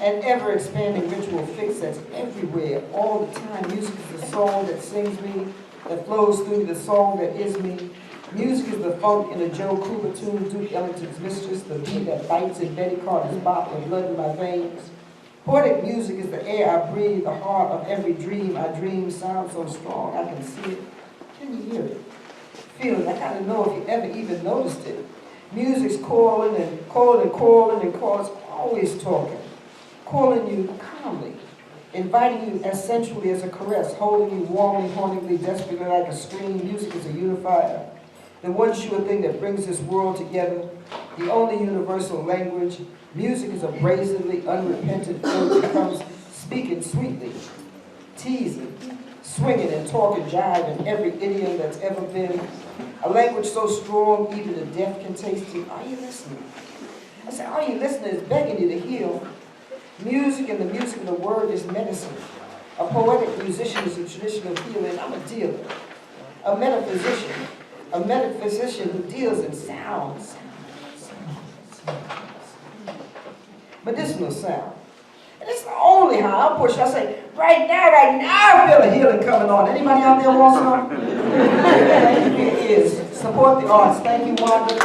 An ever-expanding ritual fix that's everywhere, all the time. Music is the song that sings me, that flows through me, the song that is me. Music is the funk in a Joe Cooper tune, Duke Ellington's Mistress, the beat that bites in Betty Carter's bop, the blood in my veins. Poetic music is the air I breathe, the heart of every dream I dream, sounds so strong I can see it. Can you hear it? Feel it. I gotta know if you ever even noticed it. Music's calling and calling and calling and calling, it's always talking. Calling you calmly, inviting you as sensually as a caress, holding you warmly, hauntingly, desperately like a scream. Music is a unifier, the one sure thing that brings this world together, the only universal language. Music is a brazenly unrepentant force that comes speaking sweetly, teasing, swinging and talking jive in every idiom that's ever been. A language so strong even the deaf can taste it. Are you listening? I said, are you listening? Is begging you to heal. Music and the music of the word is medicine. A poetic musician is a tradition of healing. I'm a dealer. A metaphysician who deals in sounds. Medicinal sound. And it's only how I push. I say, right now, I feel a healing coming on. Anybody out there want some? It is. Support the arts. Thank you, Wanda.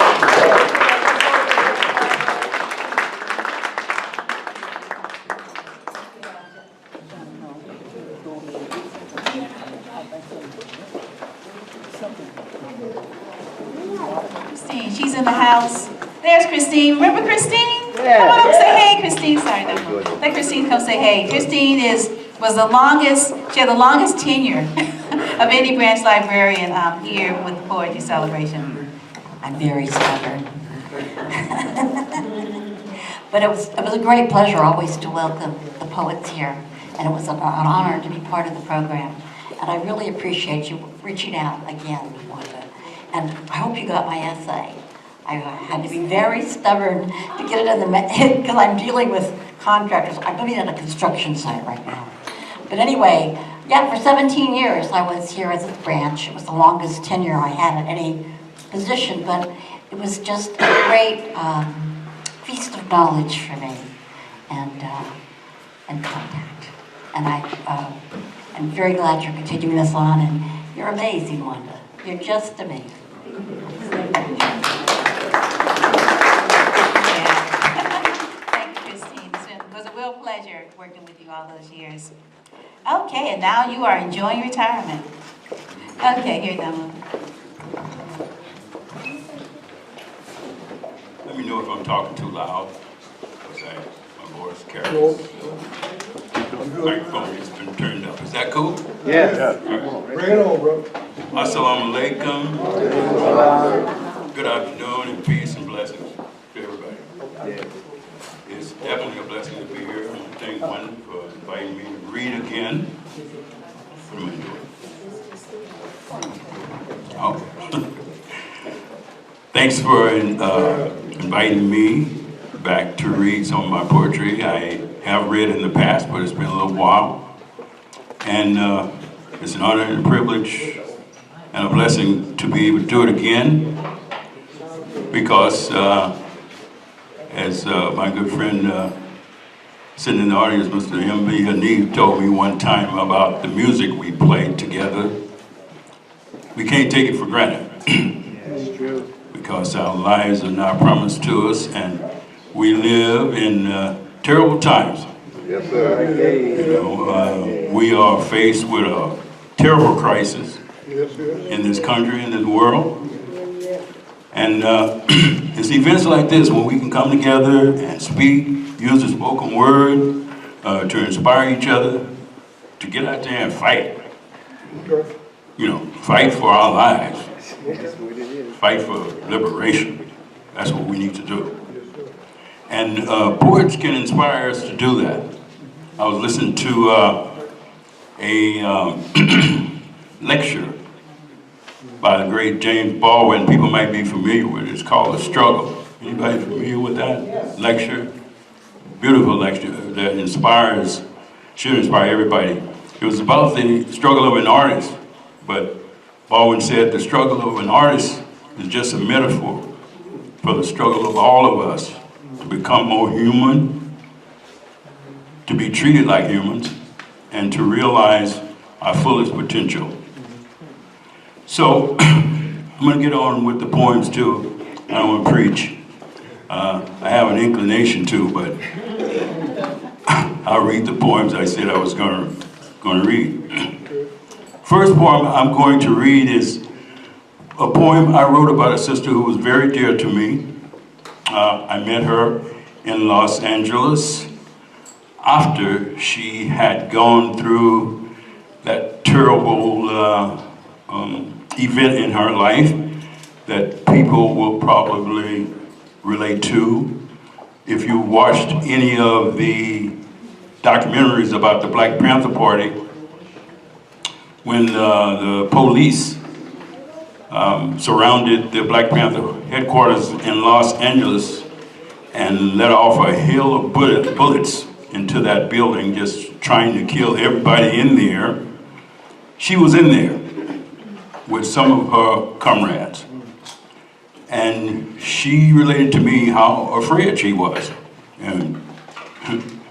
Christine, she's in the house. There's Christine. Remember Christine? Come on up, say hey, Christine. Sorry, no. Let Christine come say hey. Christine was the longest, she had the longest tenure of any branch librarian here with the Poetry Celebration. I'm very stubborn. But it was a great pleasure always to welcome the poets here. And it was an honor to be part of the program. And I really appreciate you reaching out again, Wanda. And I hope you got my essay. I had to be very stubborn to get it in the, because I'm dealing with contractors. I'm living at a construction site right now. But anyway, yeah, for 17 years I was here as a branch. It was the longest tenure I had at any position, but it was just a great feast of knowledge for me and contact. And I'm very glad you're continuing this on, and you're amazing, Wanda. You're just amazing. Thank you, Christine. It was a real pleasure working with you all those years. Okay, and now you are enjoying retirement. Okay, here you go. Let me know if I'm talking too loud, because my voice carries. The microphone has been turned up. Is that cool? Yes. Bring it on, bro. Assalamu alaikum. Good afternoon and peace and blessings to everybody. It's definitely a blessing to be here. I want to thank one for inviting me to read again. What am I doing? Oh. Thanks for inviting me back to read some of my poetry. I have read in the past, but it's been a little while. And it's an honor and a privilege and a blessing to be able to do it again, because as my good friend sitting in the audience, Mr. M.B. Hanif, told me one time about the music we played together. We can't take it for granted. That's true. Because our lives are not promised to us, and we live in terrible times. Yes, sir. You know, we are faced with a terrible crisis in this country, in this world. And it's events like this when we can come together and speak, use the spoken word to inspire each other, to get out there and fight. Okay. You know, fight for our lives. Fight for liberation. That's what we need to do. And poets can inspire us to do that. I was listening to a lecture by the great James Baldwin. People might be familiar with it. It's called The Struggle. Anybody familiar with that lecture? Beautiful lecture that should inspire everybody. It was about the struggle of an artist, but Baldwin said the struggle of an artist is just a metaphor for the struggle of all of us to become more human, to be treated like humans, and to realize our fullest potential. So, I'm going to get on with the poems too. I don't want to preach. I have an inclination to, but I'll read the poems I said I was going to read. First poem I'm going to read is a poem I wrote about a sister who was very dear to me. I met her in Los Angeles after she had gone through that terrible event in her life that people will probably relate to. If you watched any of the documentaries about the Black Panther Party, when the police surrounded the Black Panther headquarters in Los Angeles and let off a hail of bullets into that building, just trying to kill everybody in there, she was in there with some of her comrades. And she related to me how afraid she was. And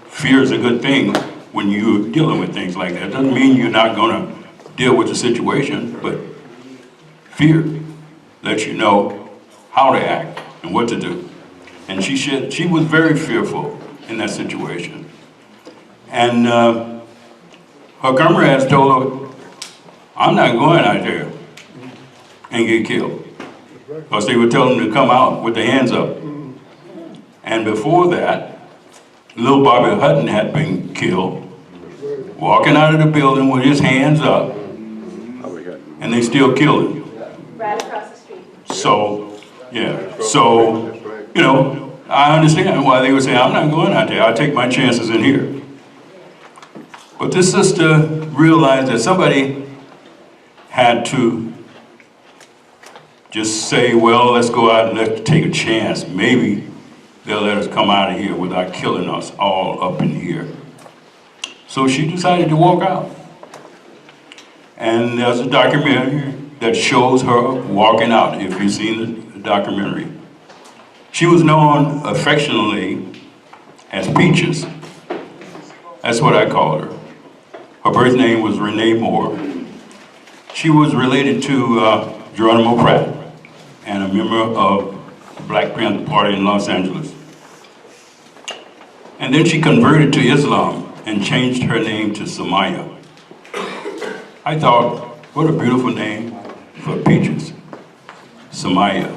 fear is a good thing when you're dealing with things like that. It doesn't mean you're not going to deal with the situation, but fear lets you know how to act and what to do. And she was very fearful in that situation. And her comrades told her, I'm not going out there and get killed. Because they were telling them to come out with their hands up. And before that, little Bobby Hutton had been killed, walking out of the building with his hands up, and they still killed him. Right across the street. So, yeah. So, you know, I understand why they would say, I'm not going out there. I'll take my chances in here. But this sister realized that somebody had to just say, well, let's go out and let's take a chance. Maybe they'll let us come out of here without killing us all up in here. So she decided to walk out. And there's a documentary that shows her walking out, if you've seen the documentary. She was known affectionately as Peaches. That's what I called her. Her birth name was Renee Moore. She was related to Geronimo Pratt, and a member of the Black Panther Party in Los Angeles. And then she converted to Islam and changed her name to Samaya. I thought, what a beautiful name for Peaches, Samaya.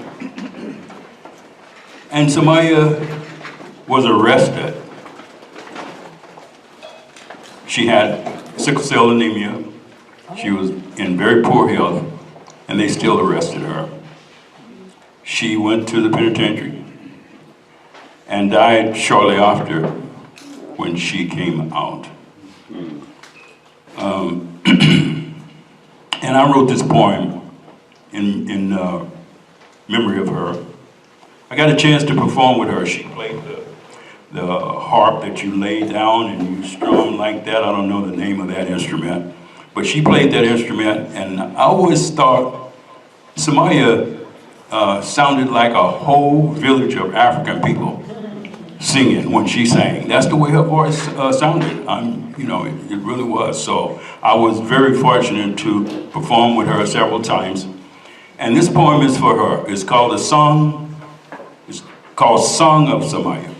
And Samaya was arrested. She had sickle cell anemia. She was in very poor health, and they still arrested her. She went to the penitentiary and died shortly after when she came out. And I wrote this poem in memory of her. I got a chance to perform with her. She played the harp that you lay down and you strum like that. I don't know the name of that instrument. But she played that instrument, and I always thought Samaya sounded like a whole village of African people singing when she sang. That's the way her voice sounded. You know, it really was. So I was very fortunate to perform with her several times. And this poem is for her. It's called Song of Samaya.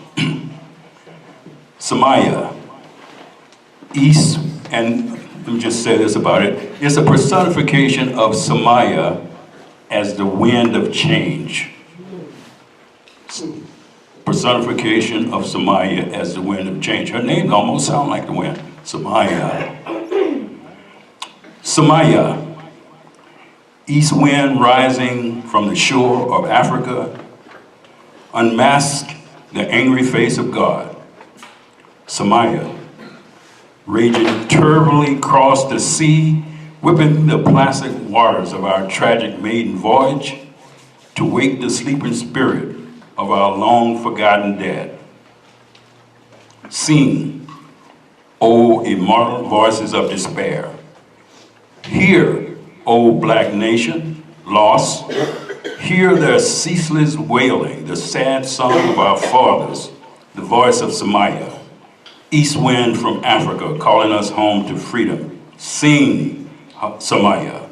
Samaya, East, and let me just say this about it. It's a personification of Samaya as the wind of change. Personification of Samaya as the wind of change. Her name almost sounds like the wind. Samaya. Samaya, east wind rising from the shore of Africa, unmask the angry face of God. Samaya, raging turbulently across the sea whipping the placid waters of our tragic maiden voyage to wake the sleeping spirit of our long-forgotten dead. Sing, O immortal voices of despair. Hear, O black nation, lost. Hear their ceaseless wailing, the sad song of our fathers, the voice of Samaya, east wind from Africa calling us home to freedom. Sing, Samaya.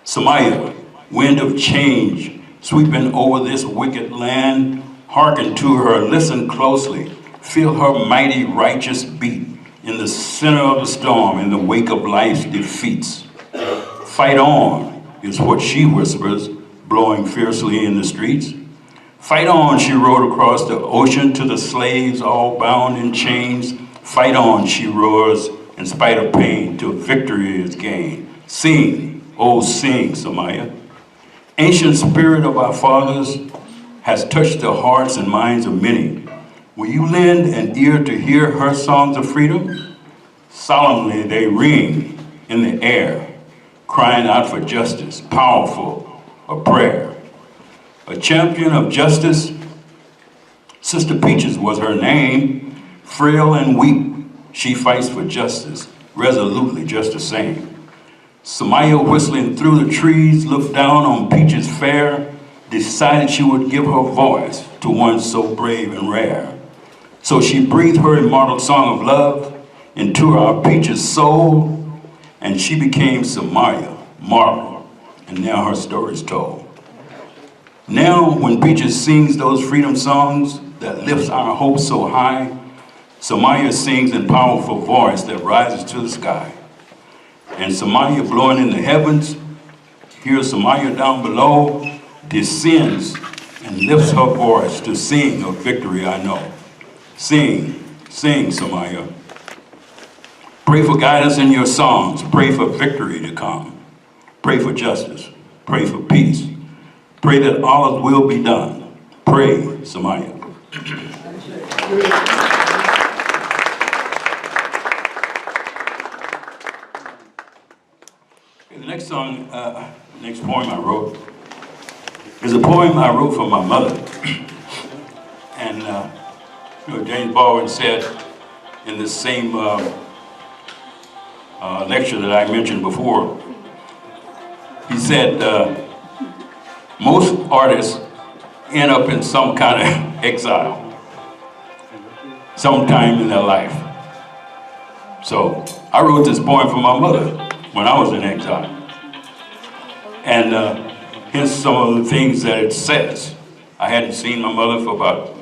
Samaya, wind of change, sweeping over this wicked land. Hearken to her, listen closely. Feel her mighty righteous beat in the center of the storm, in the wake of life's defeats. Fight on, is what she whispers, blowing fiercely in the streets. Fight on, she rode across the ocean to the slaves all bound in chains. Fight on, she roars, in spite of pain, till victory is gained. Sing, oh sing, Samaya. Ancient spirit of our fathers has touched the hearts and minds of many. Will you lend an ear to hear her songs of freedom? Solemnly they ring in the air, crying out for justice, powerful, a prayer. A champion of justice, Sister Peaches was her name. Frail and weak, she fights for justice, resolutely just the same. Samaya, whistling through the trees, looked down on Peaches fair, decided she would give her voice to one so brave and rare. So she breathed her immortal song of love into our Peaches' soul, and she became Samaya, martyr, and now her story's told. Now, when Peaches sings those freedom songs that lifts our hopes so high, Samaya sings in powerful voice that rises to the sky. And Samaya blowing in the heavens, hears Samaya down below, descends and lifts her voice to sing of victory I know. Sing, sing, Samaya. Pray for guidance in your songs. Pray for victory to come. Pray for justice. Pray for peace. Pray that Allah's will be done. Pray, Samaya. The next song, next poem I wrote, is a poem I wrote for my mother. And James Baldwin said in this same lecture that I mentioned before, he said, most artists end up in some kind of exile, sometime in their life. So I wrote this poem for my mother when I was in exile. And here's some of the things that it says. I hadn't seen my mother for about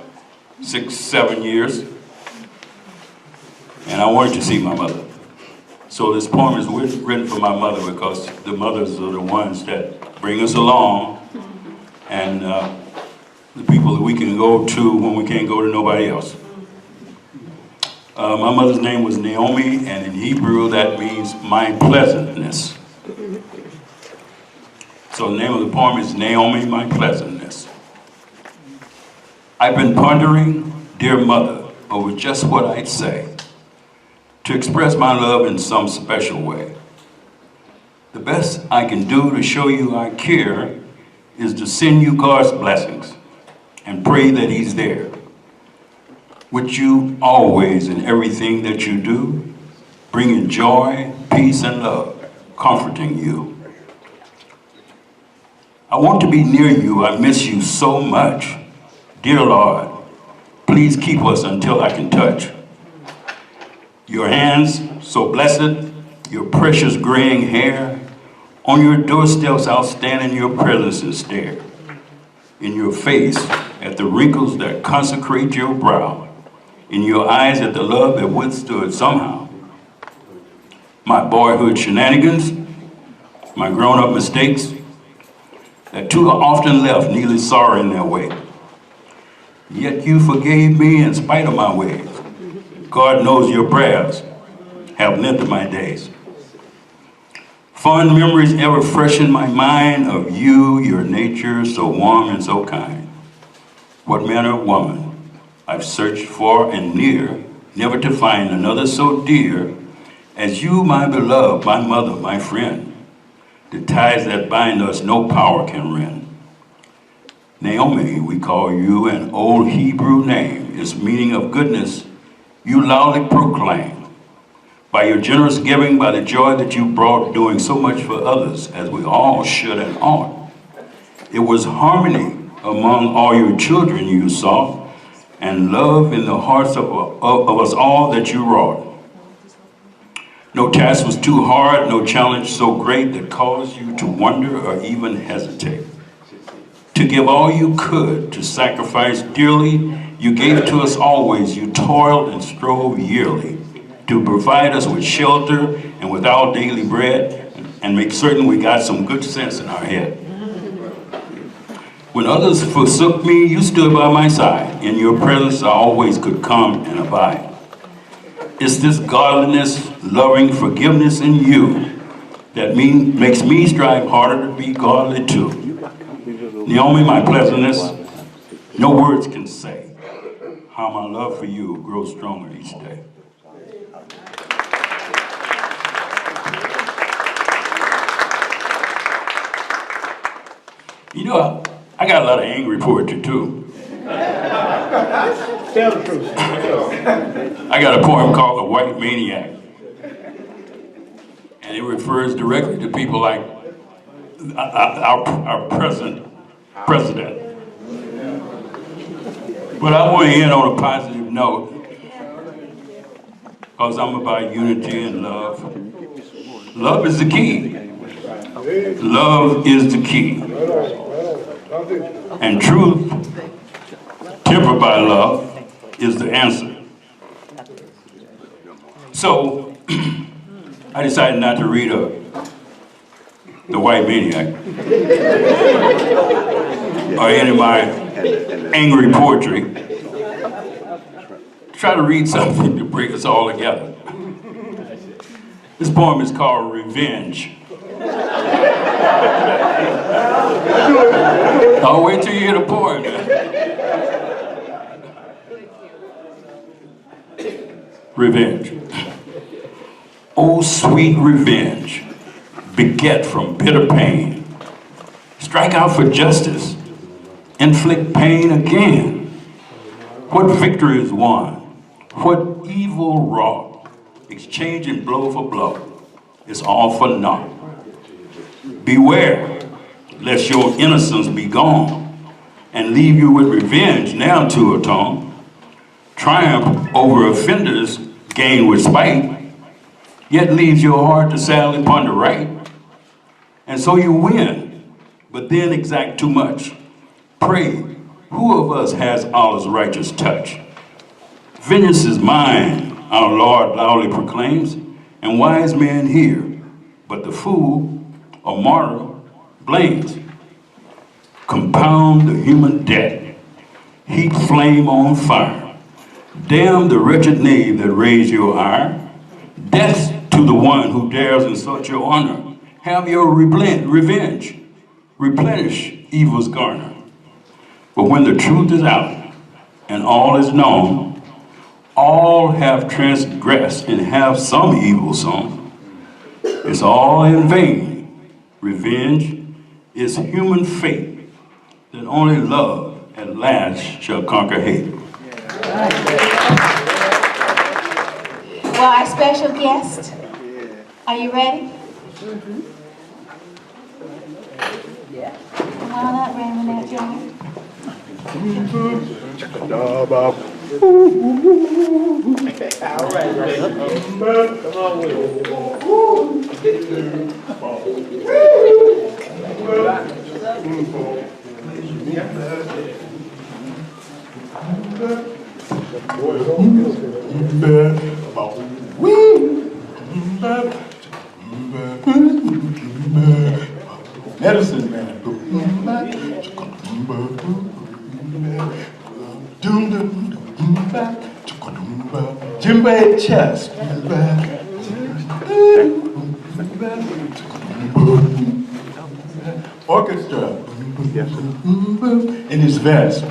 6, 7 years, and I wanted to see my mother. So this poem is written for my mother because the mothers are the ones that bring us along, and the people that we can go to when we can't go to nobody else. My mother's name was Naomi, and in Hebrew that means my pleasantness. So the name of the poem is Naomi, my pleasantness. I've been pondering, dear mother, over just what I'd say to express my love in some special way. The best I can do to show you I care is to send you God's blessings and pray that He's there with you always in everything that you do, bringing joy, peace, and love, comforting you. I want to be near you. I miss you so much. Dear Lord, please keep us until I can touch. Your hands, so blessed, your precious graying hair, on your doorsteps I'll stand in your presence and stare. In your face at the wrinkles that consecrate your brow, in your eyes at the love that withstood somehow. My boyhood shenanigans, my grown-up mistakes, that too often left needless sorrow in their way. Yet you forgave me in spite of my ways. God knows your prayers have lengthened my days. Fond memories ever fresh in my mind of you, your nature so warm and so kind. What man or woman I've searched for and near, never to find another so dear as you, my beloved, my mother, my friend. The ties that bind us no power can rend. Naomi, we call you an old Hebrew name. Its meaning of goodness you loudly proclaim. By your generous giving, by the joy that you brought doing so much for others, as we all should and ought. It was harmony among all your children you saw, and love in the hearts of us all that you wrought. No task was too hard, no challenge so great that caused you to wonder or even hesitate. To give all you could, to sacrifice dearly, you gave to us always. You toiled and strove yearly to provide us with shelter and with our daily bread, and make certain we got some good sense in our head. When others forsook me, you stood by my side. In your presence, I always could come and abide. It's this godliness, loving forgiveness in you that makes me strive harder to be godly too. Naomi, my pleasantness, no words can say how my love for you grows stronger each day. You know, I got a lot of angry poetry too. Tell the truth. I got a poem called The White Maniac. And it refers directly to people like our present president. But I want to end on a positive note, because I'm about unity and love. Love is the key. Love is the key. And truth, tempered by love, is the answer. So, I decided not to read The White Maniac or any of my angry poetry. Try to read something to bring us all together. This poem is called Revenge. I'll wait till you hear the poem. Revenge. Oh, sweet revenge, beget from bitter pain. Strike out for justice, inflict pain again. What victory is won? What evil wrought? Exchanging blow for blow, it's all for naught. Beware, lest your innocence be gone, and leave you with revenge now to atone. Triumph over offenders, gain with spite, yet leaves your heart to sadly ponder right. And so you win, but then exact too much. Pray, who of us has Allah's righteous touch? Vengeance is mine, our Lord loudly proclaims, and wise men hear, but the fool or martyr blames. Compound the human debt, heap flame on fire. Damn the wretched knave that raised your ire. Death to the one who dares insult your honor. Have your revenge. Replenish evil's garner. But when the truth is out and all is known, all have transgressed and have some evil sown. It's all in vain. Revenge is human fate that only love at last shall conquer hate. Well, our special guest, are you ready? Come on up, Raymond and John. All right. Come on Medicine man. Djembe chest. Orchestra. In his vest.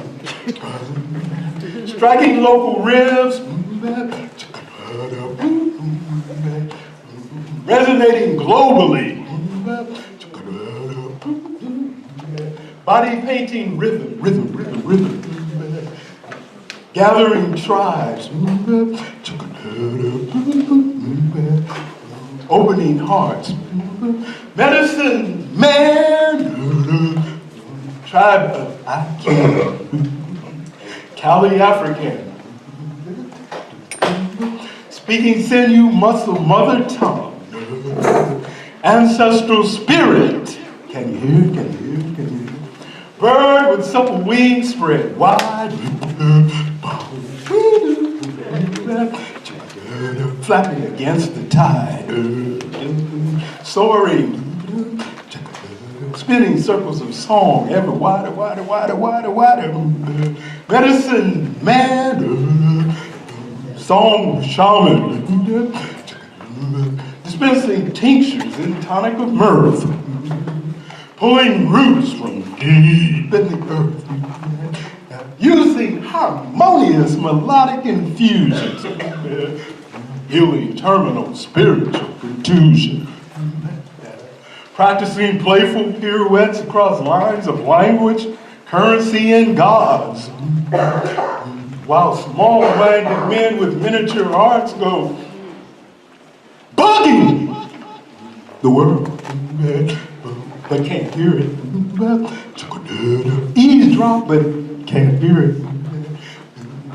Striking local ribs. Resonating globally. Body painting rhythm, rhythm, rhythm, rhythm. Gathering tribes. Opening hearts. Medicine man. Tribe of Akin. Cali African. Speaking sinew, muscle, mother tongue. Ancestral spirit. Can you hear? Can you hear? Can you hear? Bird with supple wings spread wide. Flapping against the tide. Soaring. Spinning circles of song, ever wider, wider, wider, wider, wider. Medicine man. Song shaman. Dispensing tinctures in tonic of mirth. Pulling roots from deep in the earth. Using harmonious melodic infusions. Healing terminal spiritual contusion. Practicing playful pirouettes across lines of language, currency, and gods. While small-minded men with miniature hearts go bugging the world, but can't hear it. Eavesdrop, but can't hear it.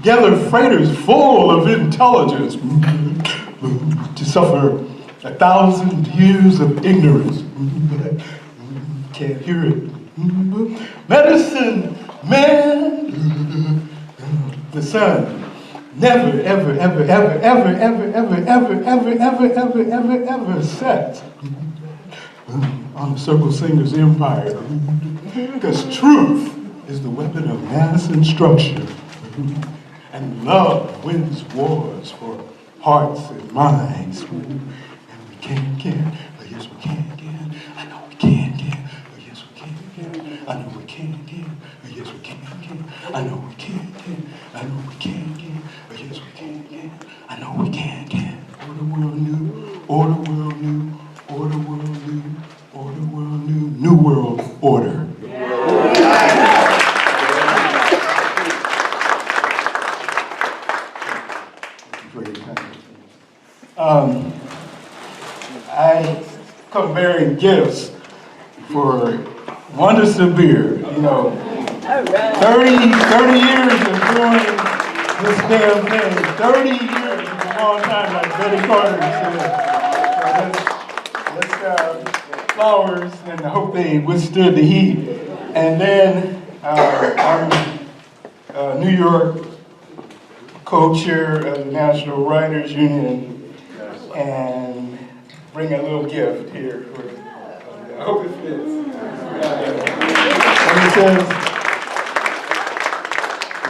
Gather freighters full of intelligence to suffer 1,000 years of ignorance. Can't hear it. Medicine man. The sun never, ever, ever, ever, ever, ever, ever, ever, ever, ever, ever, ever, ever sets on the Circle Singers empire. Because truth is the weapon of mass instruction. And love wins wars for hearts and minds. And we can, but yes we can. I know we can, but yes we can. I know we can, but yes we can. I know we can. I know we can, but yes we can. I know we can. Order world new, order world new, order world new, order world new, new world order. I come bearing gifts for Wanda Sabir, 30 years of doing this damn thing. 30 years is a long time, like Betty Carter said. Flowers, and I hope they withstood the heat. And then I'm New York co-chair of the National Writers Union, and bring a little gift here. I hope it fits. And it says,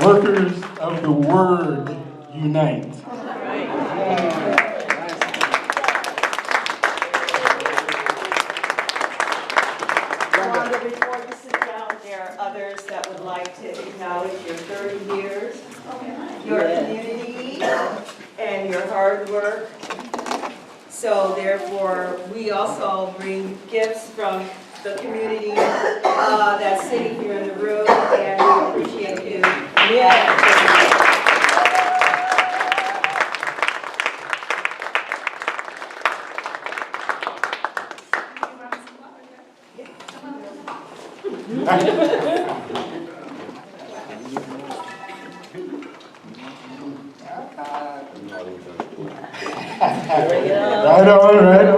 workers of the word unite. Wanda, before you sit down, there are others that would like to acknowledge your 30 years, your community, and your hard work. So therefore, we also bring gifts from the community that's sitting here in the room, and we appreciate you. Right on. All right.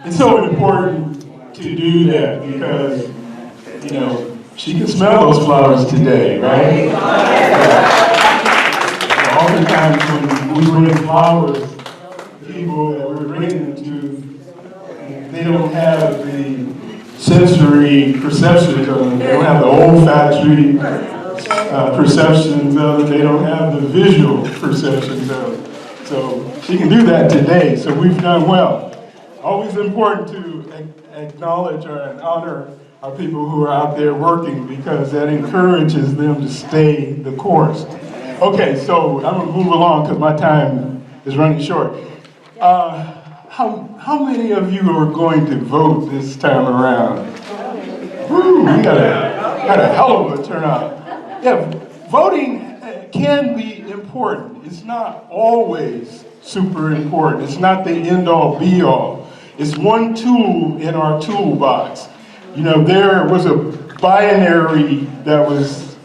It's so important to do that because, she can smell those flowers today, right? Oftentimes when we bring flowers, people that we're bringing them to, they don't have the sensory perceptions of them. They don't have the olfactory perceptions of it. They don't have the visual perceptions of it. So she can do that today, so we've done well. Always important to acknowledge and honor our people who are out there working because that encourages them to stay the course. Okay, so I'm gonna move along because my time is running short. How many of you are going to vote this time around? Woo, we got a hell of a turnout. Yeah, voting can be important. It's not always super important. It's not the end-all, be-all. It's one tool in our toolbox. You know, there was a binary that was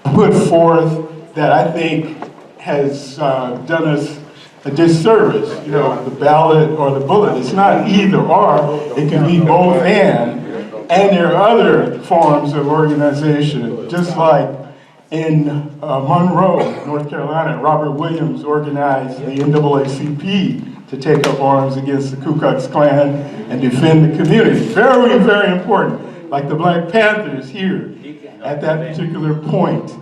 put forth that I think has done us a disservice. You know, the ballot or the bullet. It's not either or. It can be both and there are other forms of organization, just like in Monroe, North Carolina, Robert Williams organized the NAACP to take up arms against the Ku Klux Klan and defend the community. Very, very important, like the Black Panthers here at that particular point.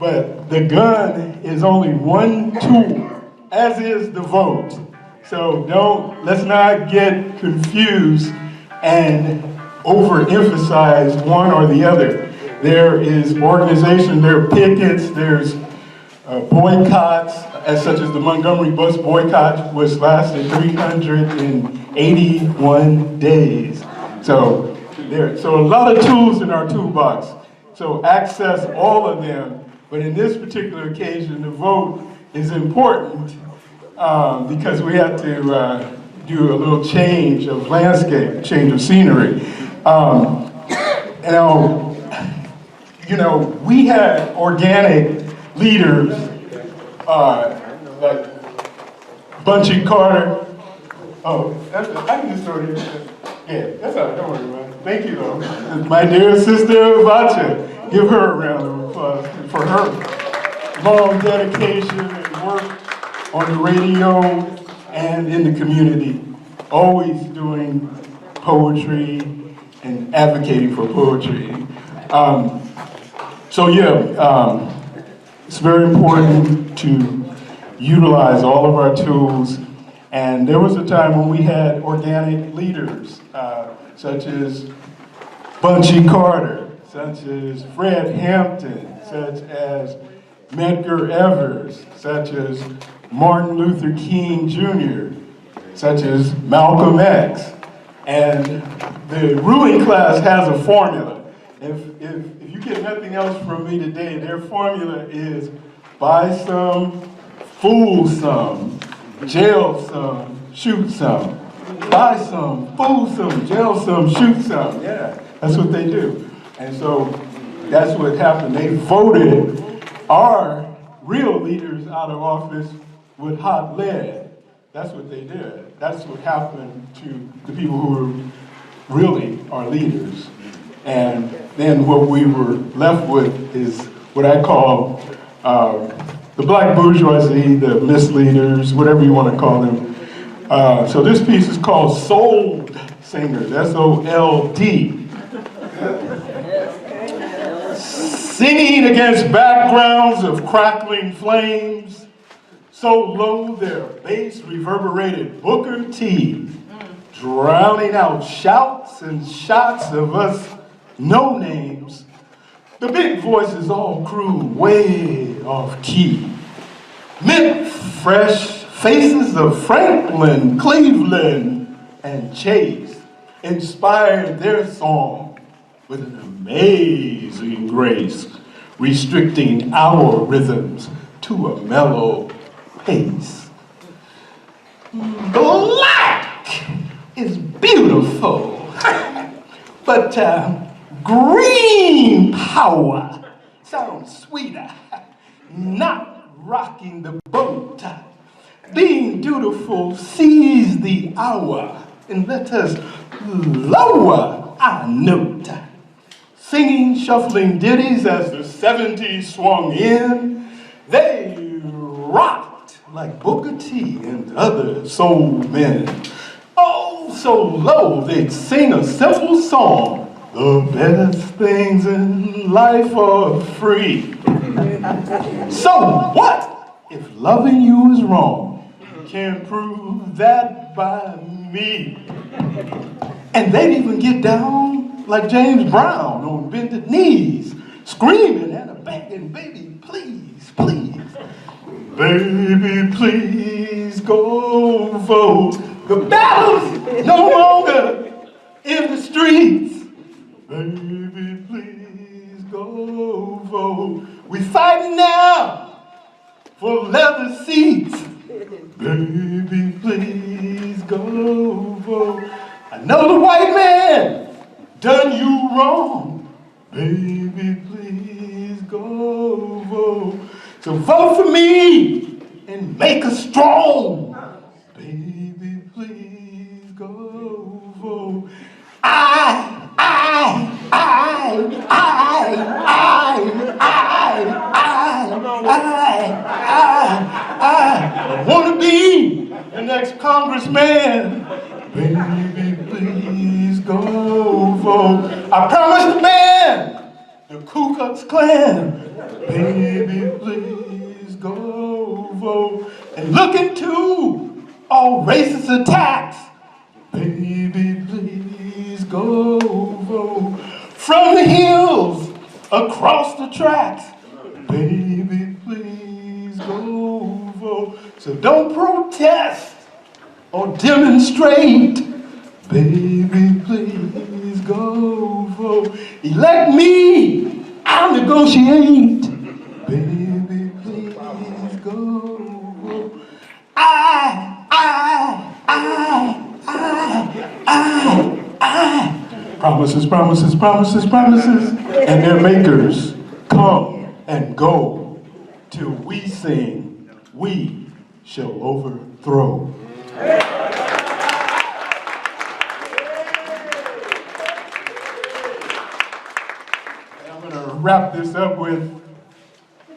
But the gun is only one tool, as is the vote. So let's not get confused and overemphasize one or the other. There is organization, there are pickets, there's boycotts, as such as the Montgomery bus boycott, which lasted 381 days. So a lot of tools in our toolbox. So access all of them, but in this particular occasion, the vote is important because we have to do a little change of landscape, change of scenery. You know, we had organic leaders like Bunchy Carter. Oh, I can just throw it in. Yeah, that's all right, don't worry about it. Thank you, though. My dear sister Vacha, give her a round of applause for her long dedication and work on the radio and in the community, always doing poetry and advocating for poetry. It's very important to utilize all of our tools. And there was a time when we had organic leaders, such as Bunchy Carter, such as Fred Hampton, such as Medgar Evers, such as Martin Luther King Jr., such as Malcolm X. And the ruling class has a formula. If you get nothing else from me today, their formula is buy some, fool some, jail some, shoot some. Buy some, fool some, jail some, shoot some. Yeah, that's what they do. And so that's what happened. They voted our real leaders out of office with hot lead. That's what they did. That's what happened to the people who were really our leaders. And then what we were left with is what I call the black bourgeoisie, the misleaders, whatever you want to call them. So this piece is called Sold Singers, S-O-L-D. Singing against backgrounds of crackling flames, so low their bass reverberated Booker T, drowning out shouts and shots of us no-names. The big voices all crew way off key. Mint fresh faces of Franklin, Cleveland, and Chase inspired their song with an amazing grace, restricting our rhythms to a mellow pace. Black is beautiful, but green power sounds sweeter, not rocking the boat. Being dutiful, seize the hour and let us lower our note. Singing, shuffling ditties as the 70s swung in, they rocked like Booker T and other soul men. Oh, so low they'd sing a simple song. The best things in life are free. So what if loving you is wrong? You can't prove that by me. And they'd even get down like James Brown on bended knees, screaming and begging, baby, please, please. Baby, please go vote. The battle's no longer in the streets. Baby, please go vote. We fighting now for leather seats. Baby, please go vote. I know the white man done you wrong. Baby, please go vote. So vote for me and make us strong. Baby, please go vote. I want to be the next congressman. Baby, please go vote. I promised the man the Ku Klux Klan. Baby, please go vote. And look into all racist attacks. Baby, please go vote. From the hills, across the tracks. Baby, please go vote. So don't protest or demonstrate. Baby, please go vote. Elect me, I'll negotiate. Baby, please go vote. Promises, promises, promises, promises, and their makers come and go till we sing, we shall overthrow. And I'm gonna wrap this up with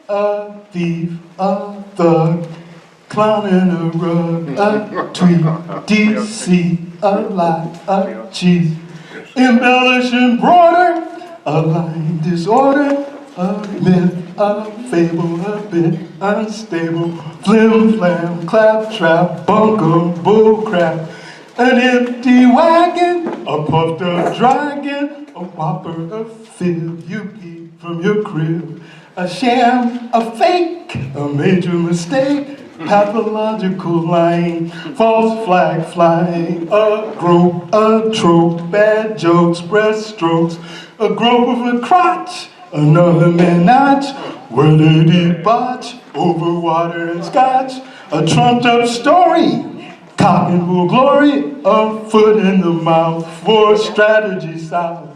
a thief, a thug, clown in a rug, a tweet, DC, a lie, a cheat, embellish and broader, a line disorder, a myth, a fable, a bit unstable, flim flam, clap trap, bunkum, bull crap, an empty wagon, a puffed up dragon, a whopper, a fib you eat from your crib, a sham, a fake, a major mistake, pathological lying, false flag flying, a grope, a trope, bad jokes, breaststrokes, a grope of a crotch, another menage, where they debauch, over water and scotch, a trumped up story, cock and bull glory, a foot in the mouth for strategy south,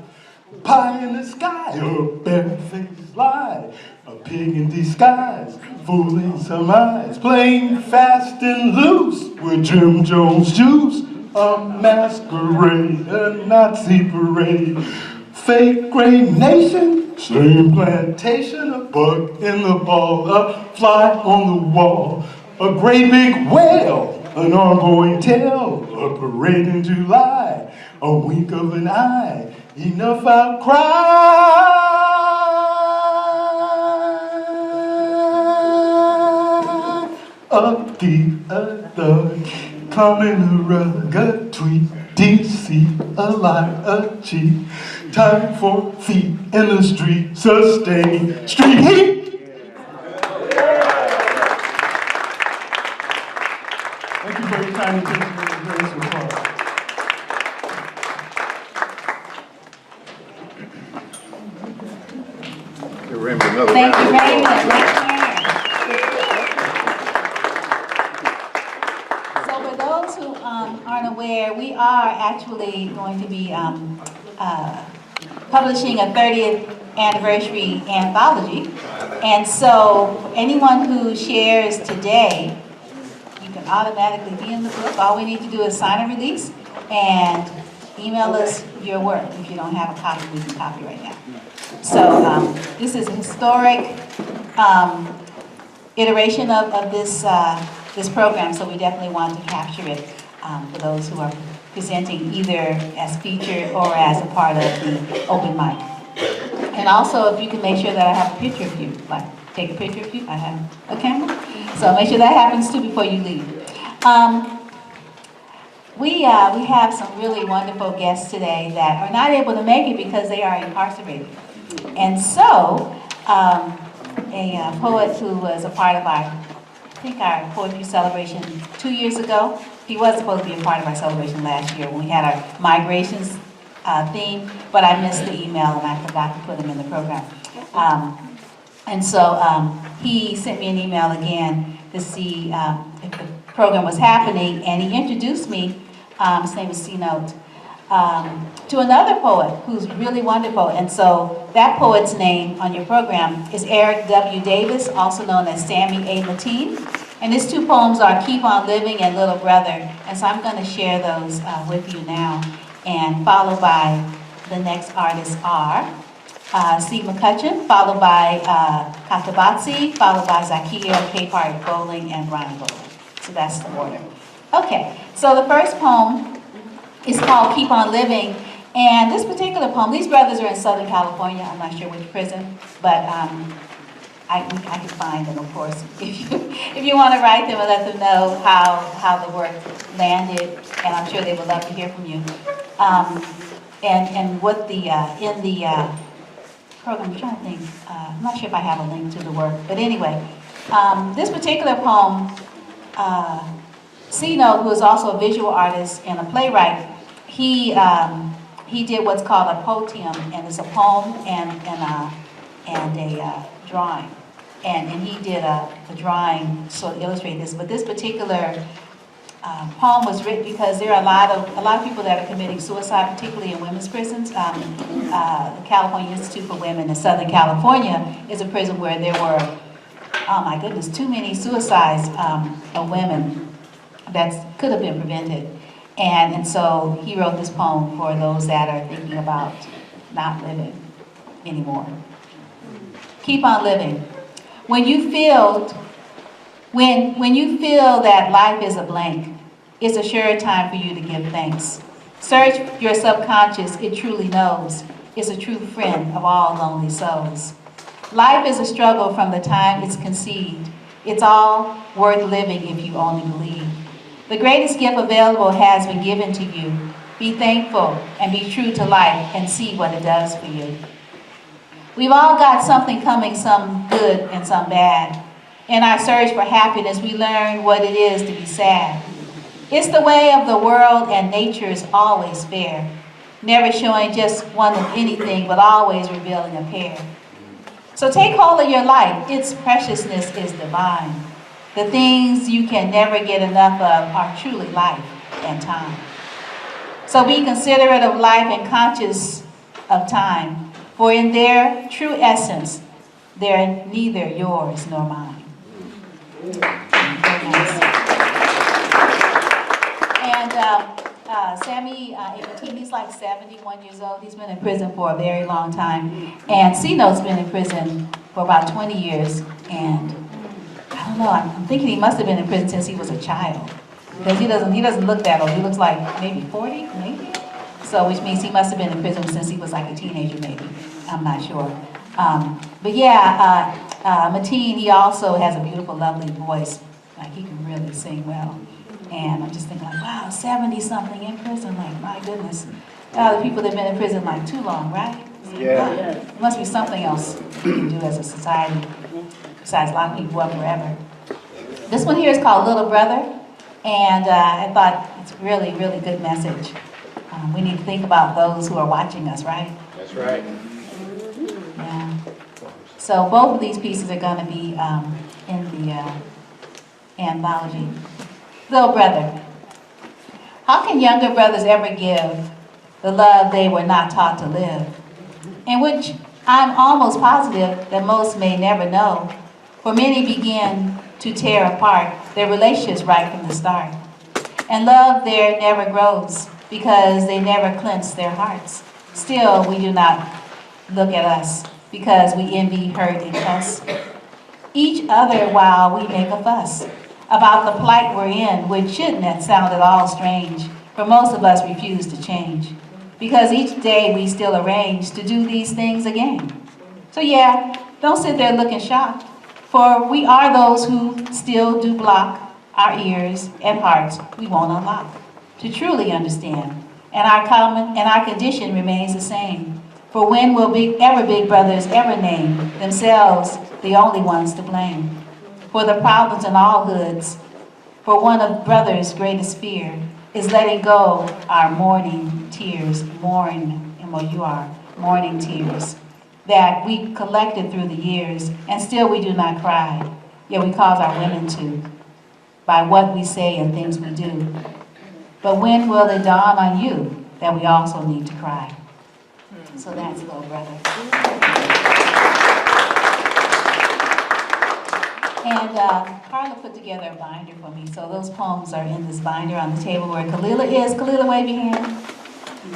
pie in the sky, a barefaced lie, a pig in disguise, fooling some eyes, playing fast and loose with Jim Jones juice, a masquerade, a Nazi parade, fake great nation, same plantation, a bug in the ball, a fly on the wall, a great big whale, an ongoing tale, a parade in July, a wink of an eye, enough outcry. A thief, a thug, clown in a rug, a tweet, DC, a lie, a cheat. Time for feet in the street, sustain street heat. Thank you for your kind attention and your grace support. Thank you, Raymond. So for those who aren't aware, we are actually going to be publishing a 30th anniversary anthology. And so anyone who shares today, you can automatically be in the book. All we need to do is sign a release and email us your work. If you don't have a copy, we can copy right now. So this is a historic iteration of this program, so we definitely want to capture it for those who are presenting either as featured or as a part of the open mic. And also, if you can make sure that I have a picture of you, like take a picture of you, I have a camera. So make sure that happens too before you leave. We have some really wonderful guests today that are not able to make it because they are incarcerated. And so, a poet who was a part of our poetry celebration 2 years ago. He was supposed to be a part of our celebration last year when we had our migrations theme, but I missed the email and I forgot to put him in the program. And so he sent me an email again to see if the program was happening, and he introduced me, his name is C-Note, to another poet who's really wonderful. And so that poet's name on your program is Eric W. Davis, also known as Sammy A. Mateen. And his two poems are Keep on Living and Little Brother. And so I'm going to share those with you now. And followed by the next artists are C. McCutcheon, followed by Katabatsi, followed by Zakia, Capehart Bowling, and Ryan Bowling. So that's the order. Okay, so the first poem is called Keep on Living. And this particular poem, these brothers are in Southern California. I'm not sure which prison, but I can find them, of course. If you want to write them and let them know how the work landed, and I'm sure they would love to hear from you. And what the, in the program, I'm trying to think, I'm not sure if I have a link to the work, but anyway, this particular poem, Sino, who is also a visual artist and a playwright, he did what's called a potium, and it's a poem and a drawing. And he did a drawing to sort of illustrate this. But this particular poem was written because there are a lot of people that are committing suicide, particularly in women's prisons. The California Institute for Women in Southern California is a prison where there were, oh my goodness, too many suicides of women that could have been prevented. And so he wrote this poem for those that are thinking about not living anymore. Keep on living. When you feel that life is a blank, it's a sure time for you to give thanks. Search your subconscious, it truly knows. It's a true friend of all lonely souls. Life is a struggle from the time it's conceived. It's all worth living if you only believe. The greatest gift available has been given to you. Be thankful and be true to life and see what it does for you. We've all got something coming, some good and some bad. In our search for happiness, we learn what it is to be sad. It's the way of the world, and nature is always fair, never showing just one of anything, but always revealing a pair. So take hold of your life. Its preciousness is divine. The things you can never get enough of are truly life and time. So be considerate of life and conscious of time, for in their true essence, they're neither yours nor mine. Very nice. And Sammy Adeline, he's like 71 years old. He's been in prison for a very long time. And C-Note's been in prison for about 20 years. And I don't know, I'm thinking he must have been in prison since he was a child. Because he doesn't look that old. He looks like maybe 40, maybe? So, which means he must have been in prison since he was like a teenager, maybe. I'm not sure. But yeah, Mateen, he also has a beautiful, lovely voice. Like, he can really sing well. And I'm just thinking like, wow, 70-something in prison, like, my goodness. The people that have been in prison like too long, right? Yeah. There must be something else we can do as a society besides lock people up forever. This one here is called Little Brother, and I thought it's a really, really good message. We need to think about those who are watching us, right? That's right. Yeah. So both of these pieces are going to be in the anthology. Little Brother. How can younger brothers ever give the love they were not taught to live? In which I'm almost positive that most may never know, for many begin to tear apart their relationships right from the start. And love there never grows because they never cleanse their hearts. Still, we do not look at us because we envy, hurt, and cuss each other while we make a fuss about the plight we're in, which shouldn't sound at all strange, for most of us refuse to change because each day we still arrange to do these things again. So yeah, don't sit there looking shocked, for we are those who still do block our ears and hearts we won't unlock to truly understand, and our condition remains the same. For when will big brothers ever name themselves the only ones to blame? For the problems in all hoods, for one of brothers' greatest fear is letting go our mourning tears, mourning tears that we collected through the years, and still we do not cry, yet we cause our women to, by what we say and things we do. But when will it dawn on you that we also need to cry? So that's Little Brother. And Carla put together a binder for me, so those poems are in this binder on the table where Kalila is. Kalila, wave your hand.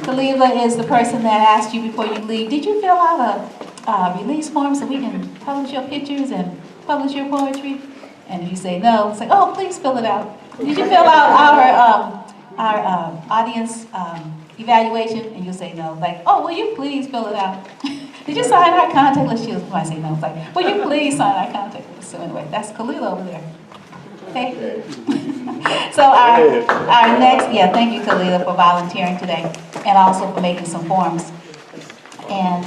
Kalila is the person that asked you before you leave, did you fill out a release form so we can publish your pictures and publish your poetry? And if you say no, say, oh, please fill it out. Did you fill out our audience evaluation? And you'll say no. Like, oh, will you please fill it out? Did you sign our contact list? She'll might say no. It's like, will you please sign our contact list? So anyway, that's Kalila over there. Okay. So our next, thank you, Kalila, for volunteering today and also for making some forms. And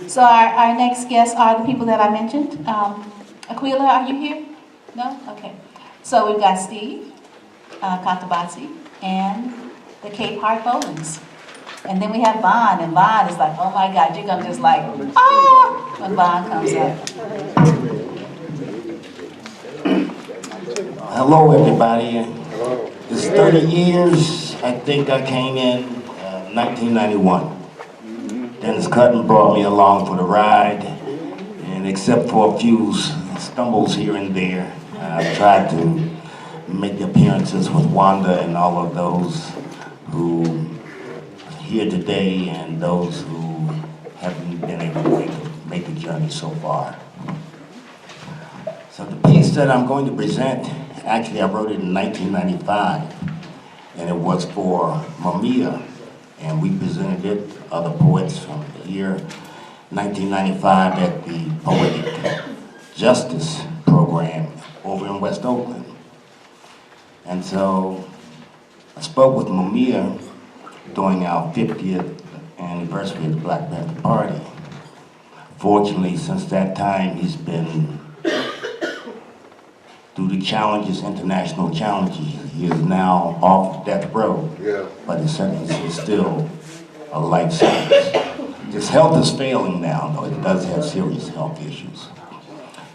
so our next guests are the people that I mentioned. Aquila, are you here? No? Okay. So we've got Steve Kantabasi and the Cape Heart Bowlings. And then we have Vaughn, and Vaughn is like, oh my God, you're gonna just like, ah, when Vaughn comes up. Hello, everybody. Hello. It's 30 years. I think I came in 1991. Dennis Cutton brought me along for the ride, and except for a few stumbles here and there, I tried to make appearances with Wanda and all of those who are here today and those who haven't been able to make the journey so far. So the piece that I'm going to present, actually I wrote it in 1995, and it was for Mamiya, and we presented it, other poets from the year 1995 at the Poetic Justice Program over in West Oakland. And so I spoke with Mamiya during our 50th anniversary of the Black Panther Party. Fortunately, since that time, he's been, through the challenges, international challenges, he is now off death row, but his sentence is still a life sentence. His health is failing now, though. He does have serious health issues.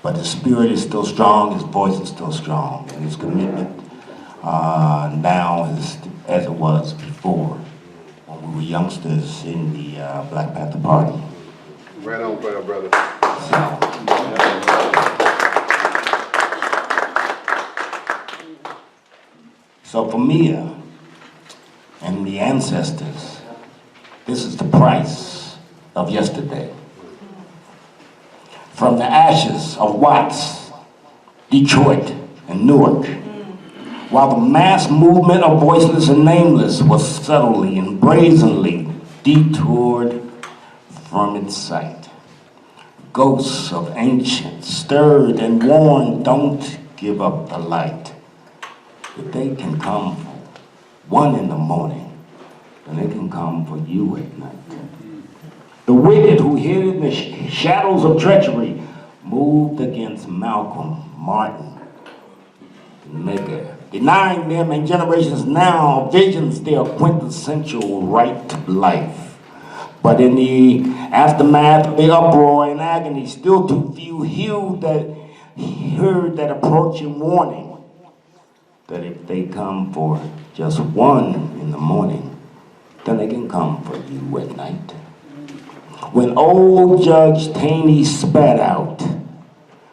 But his spirit is still strong, his voice is still strong, and his commitment now is as it was before, when we were youngsters in the Black Panther Party. Right on, brother. So for Mia and the ancestors, this is the price of yesterday. From the ashes of Watts, Detroit, and Newark, while the mass movement of voiceless and nameless was subtly and brazenly detoured from its sight. Ghosts of ancients stirred and warned, don't give up the light. If they can come for 1 in the morning, then they can come for you at night. The wicked who hid in the shadows of treachery moved against Malcolm, Martin, and Medgar, denying them and generations now visions their quintessential right to life. But in the aftermath of the uproar and agony, still too few heard that approaching warning, that if they come for just 1 in the morning, then they can come for you at night. When old Judge Taney spat out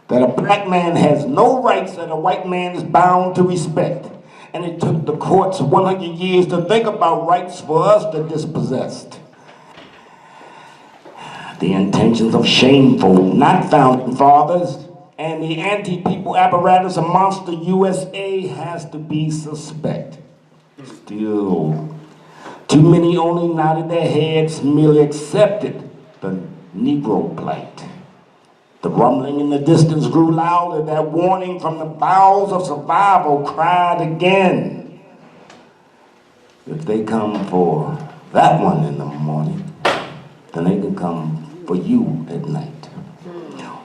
that a black man has no rights that a white man is bound to respect, and it took the courts 100 years to think about rights for us the dispossessed. The intentions of shameful, not founding fathers, and the anti-people apparatus of Monster USA has to be suspect. Still, too many only nodded their heads, merely accepted the Negro plight. The rumbling in the distance grew louder, that warning from the bowels of survival cried again. If they come for that 1 in the morning, then they can come for you at night.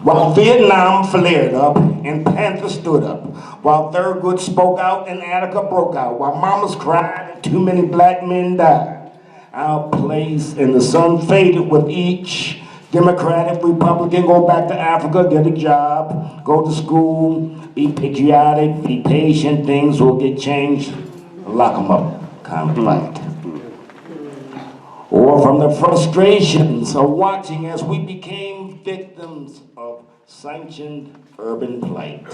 While Vietnam flared up and Panther stood up, while Thurgood spoke out and Attica broke out, while mamas cried and too many black men died, our place in the sun faded with each Democratic, Republican, go back to Africa, get a job, go to school, be patriotic, be patient, things will get changed, lock them up, kind of fight. Or from the frustrations of watching as we became victims of sanctioned urban plight.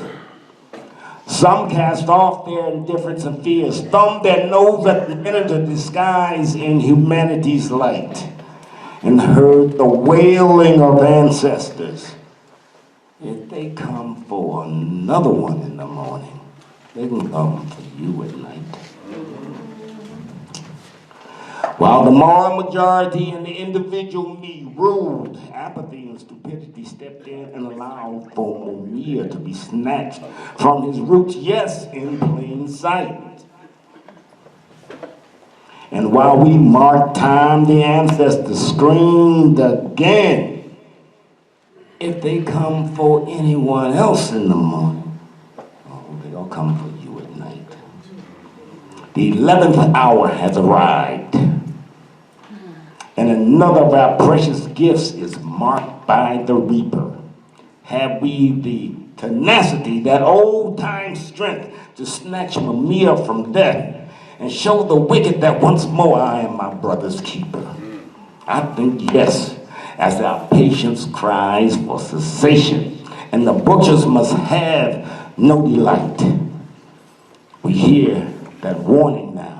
Some cast off their indifference and fears, thumbed their nose at the minute disguise in humanity's light, and heard the wailing of ancestors. If they come for another one in the morning, they can come for you at night. While the moral majority and the individual me ruled, apathy and stupidity stepped in and allowed for Mumia to be snatched from his roots, yes, in plain sight. And while we marked time, the ancestors screamed again. If they come for anyone else in the morning, oh, they'll come for you at night. The 11th hour has arrived. And another of our precious gifts is marked by the reaper. Have we the tenacity, that old-time strength to snatch Mumia from death and show the wicked that once more I am my brother's keeper? I think yes, as our patience cries for cessation and the butchers must have no delight. We hear that warning now.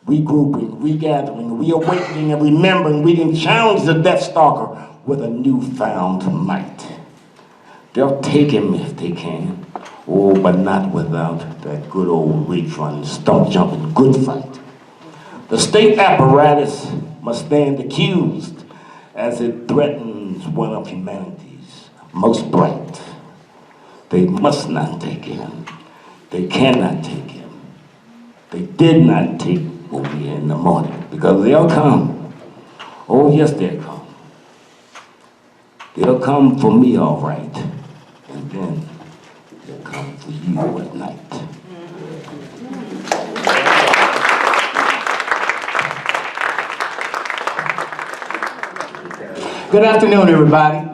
Regrouping, regathering, reawakening, and remembering we can challenge the Death Stalker with a newfound might. They'll take him if they can, oh, but not without that good old reach run, stump jumping, good fight. The state apparatus must stand accused as it threatens one of humanity's most bright. They must not take him. They cannot take him. They did not take Mumia in the morning, because they'll come. Oh, yes, they'll come. They'll come for me, all right. And then they'll come for you at night. Good afternoon, everybody.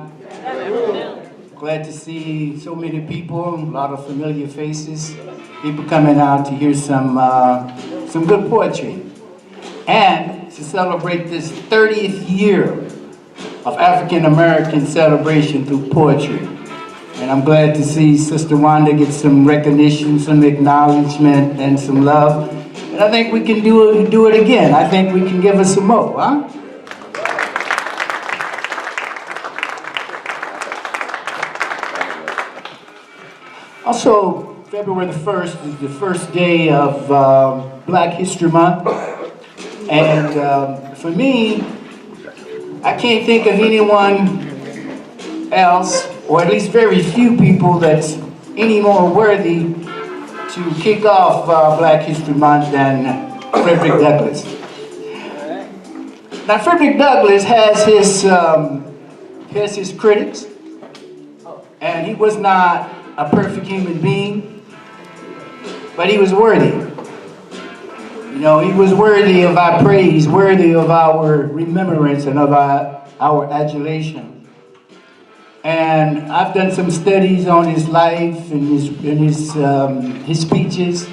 Glad to see so many people, a lot of familiar faces, people coming out to hear some good poetry. And to celebrate this 30th year of African American celebration through poetry. And I'm glad to see Sister Wanda get some recognition, some acknowledgement, and some love. And I think we can do it again. I think we can give us some more, huh? Also, February the 1st is the first day of Black History Month. And for me, I can't think of anyone else, or at least very few people, that's any more worthy to kick off Black History Month than Frederick Douglass. Now, Frederick Douglass has his critics, and he was not a perfect human being, but he was worthy. You know, he was worthy of our praise, worthy of our remembrance, and of our adulation. And I've done some studies on his life and his speeches,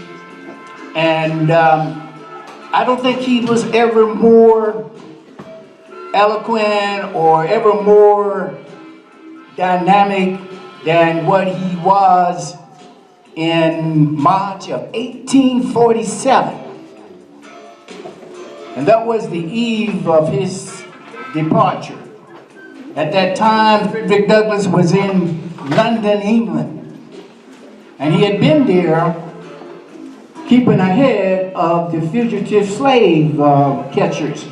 and I don't think he was ever more eloquent or ever more dynamic than what he was in March of 1847. And that was the eve of his departure. At that time, Frederick Douglass was in London, England. And he had been there keeping ahead of the fugitive slave catchers.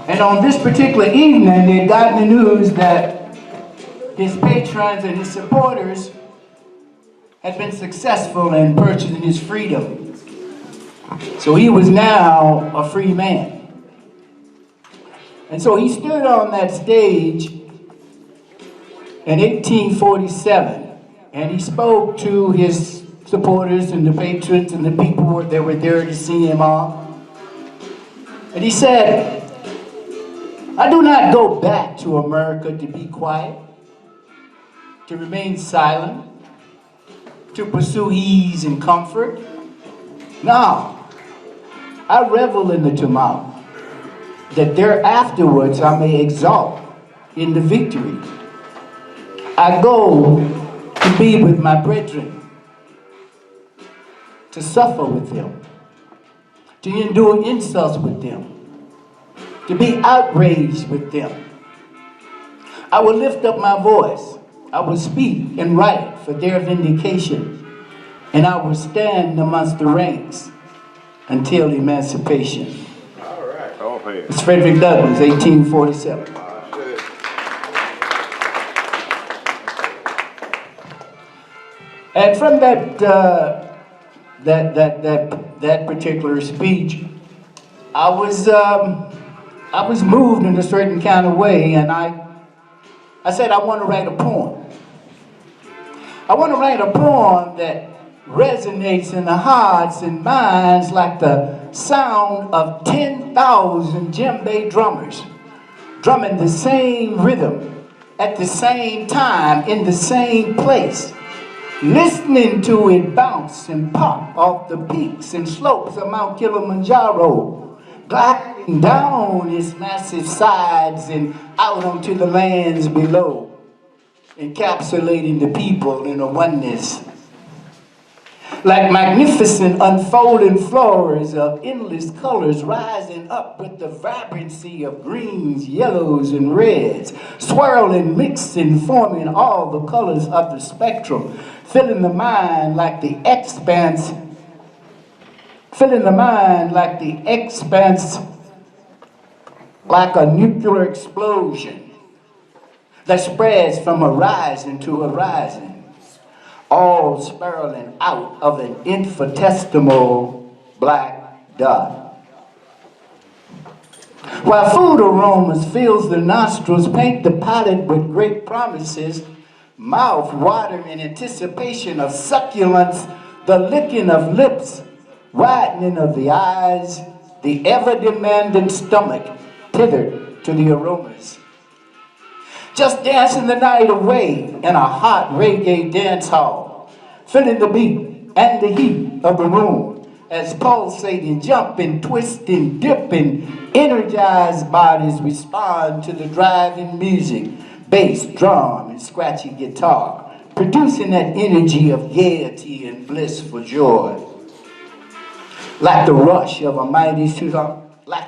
And on this particular evening, they had gotten the news that his patrons and his supporters had been successful in purchasing his freedom. So he was now a free man. And so he stood on that stage in 1847, and he spoke to his supporters and the patrons and the people that were there to see him off. And he said, I do not go back to America to be quiet, to remain silent, to pursue ease and comfort. No, I revel in the tumult, that there afterwards I may exalt in the victory. I go to be with my brethren, to suffer with them, to endure insults with them, to be outraged with them. I will lift up my voice. I will speak and write for their vindication, and I will stand amongst the ranks until emancipation. All right. It's Frederick Douglass, 1847. And from that particular speech, I was moved in a certain kind of way, and I said I want to write a poem. I want to write a poem that resonates in the hearts and minds like the sound of 10,000 djembe drummers drumming the same rhythm at the same time in the same place, listening to it bounce and pop off the peaks and slopes of Mount Kilimanjaro, gliding down its massive sides and out onto the lands below, encapsulating the people in a oneness. Like magnificent unfolding flowers of endless colors rising up with the vibrancy of greens, yellows, and reds, swirling, mixing, forming all the colors of the spectrum, filling the mind like the expanse, like a nuclear explosion that spreads from horizon to horizon, all spiraling out of an infinitesimal black dot. While food aromas fills the nostrils, paint the palate with great promises, mouth watering in anticipation of succulence, the licking of lips, widening of the eyes, the ever-demanding stomach tethered to the aromas. Just dancing the night away in a hot reggae dance hall, feeling the beat and the heat of the room as pulsating, jumping, twisting, dipping, energized bodies respond to the driving music, bass, drum, and scratchy guitar, producing that energy of gaiety and blissful joy. Like the rush of a mighty tsunami,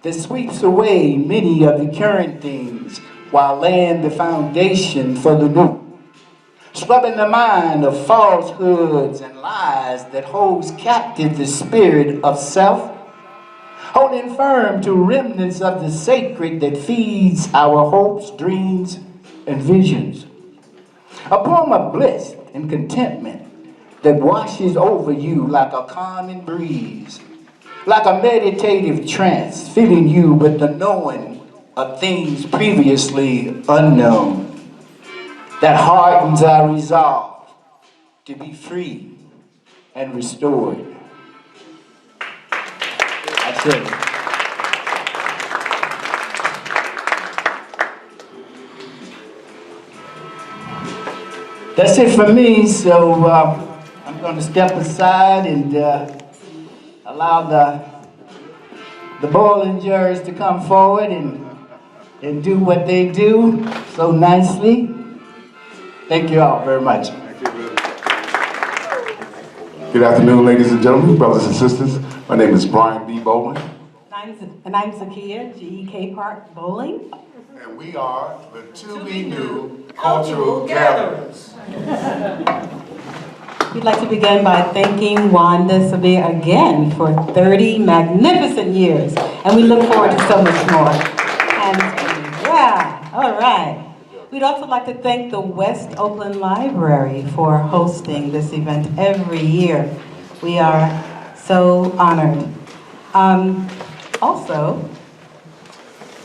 that sweeps away many of the current things while laying the foundation for the new. Scrubbing the mind of falsehoods and lies that holds captive the spirit of self. Holding firm to remnants of the sacred that feeds our hopes, dreams, and visions. A poem of bliss and contentment that washes over you like a calming breeze. Like a meditative trance, filling you with the knowing of things previously unknown, that hardens our resolve to be free and restored. That's it. That's it for me, so I'm going to step aside and allow the Bollingers to come forward and do what they do so nicely. Thank you all very much. Good afternoon, ladies and gentlemen, brothers and sisters. My name is Brian B. Bowling. And I'm Zakia, G.E.K. Park Bowling. And we are the To Be New Cultural Gatherers. We'd like to begin by thanking Wanda Sabir again for 30 magnificent years. And we look forward to so much more. And yeah, all right. We'd also like to thank the West Oakland Library for hosting this event every year. We are so honored. also,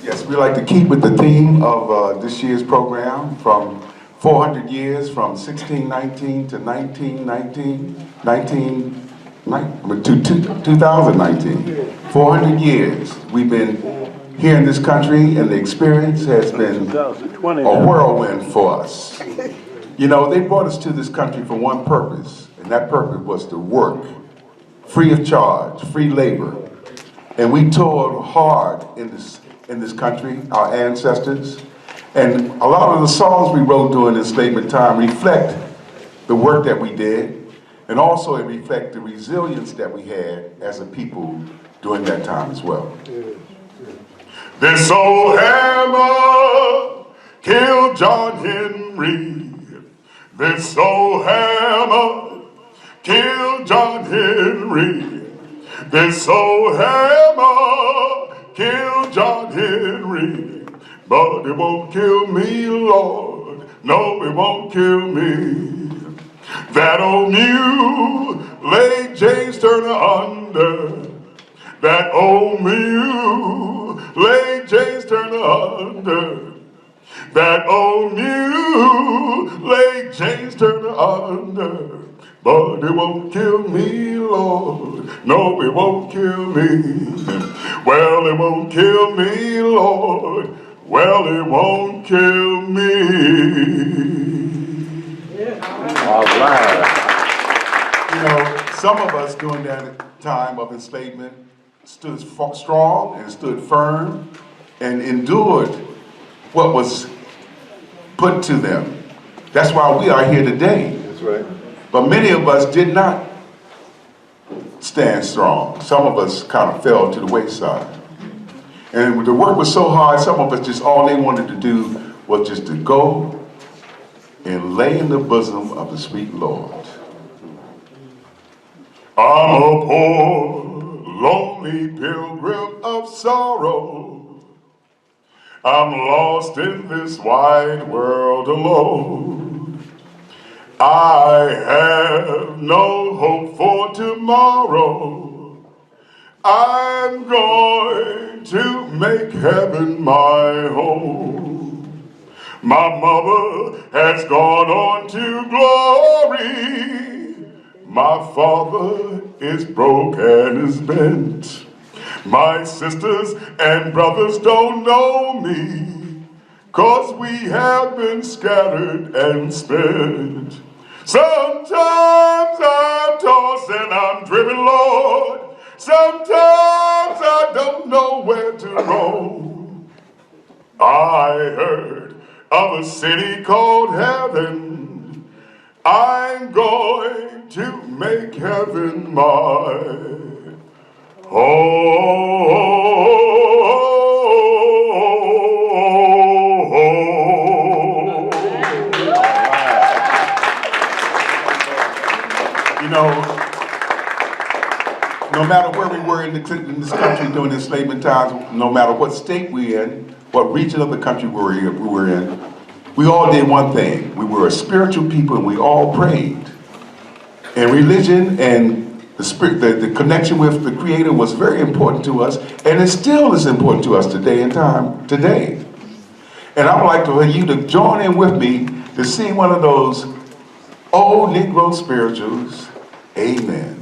Yes, we like to keep with the theme of this year's program from 400 years, from 1619 to 2019. 400 years we've been here in this country, and the experience has been a whirlwind for us. You know, they brought us to this country for one purpose, and that purpose was to work, free of charge, free labor. And we toiled hard in this country, our ancestors. And a lot of the songs we wrote during enslavement time reflect the work that we did, and also it reflects the resilience that we had as a people during that time as well. This old hammer killed John Henry. This old hammer killed John Henry. This old hammer killed John Henry. But it won't kill me, Lord. No, it won't kill me. That old mule laid James Turner under. That old mule laid James Turner under. That old mule laid James Turner under. But it won't kill me, Lord. No, it won't kill me. Well, it won't kill me, Lord. Well, it won't kill me. All right. You know, some of us during that time of enslavement stood strong and stood firm and endured what was put to them. That's why we are here today. That's right. But many of us did not stand strong. Some of us kind of fell to the wayside. And the work was so hard, some of us just all they wanted to do was just to go and lay in the bosom of the sweet Lord. I'm a poor, lonely pilgrim of sorrow. I'm lost in this wide world alone. I have no hope for tomorrow. I'm going to make heaven my home. My mother has gone on to glory. My father is broke and is bent. My sisters and brothers don't know me, 'cause we have been scattered and spent. Sometimes I'm tossed and I'm driven, Lord. Sometimes I don't know where to roam. I heard of a city called heaven. I'm going to make heaven my home. You know, no matter where we were in this country during enslavement times, no matter what state we were in, what region of the country we were in, we all did one thing. We were a spiritual people and we all prayed. And religion and the spirit, the connection with the Creator was very important to us, and it still is important to us today. And I would like for you to join in with me to sing one of those old Negro spirituals, Amen.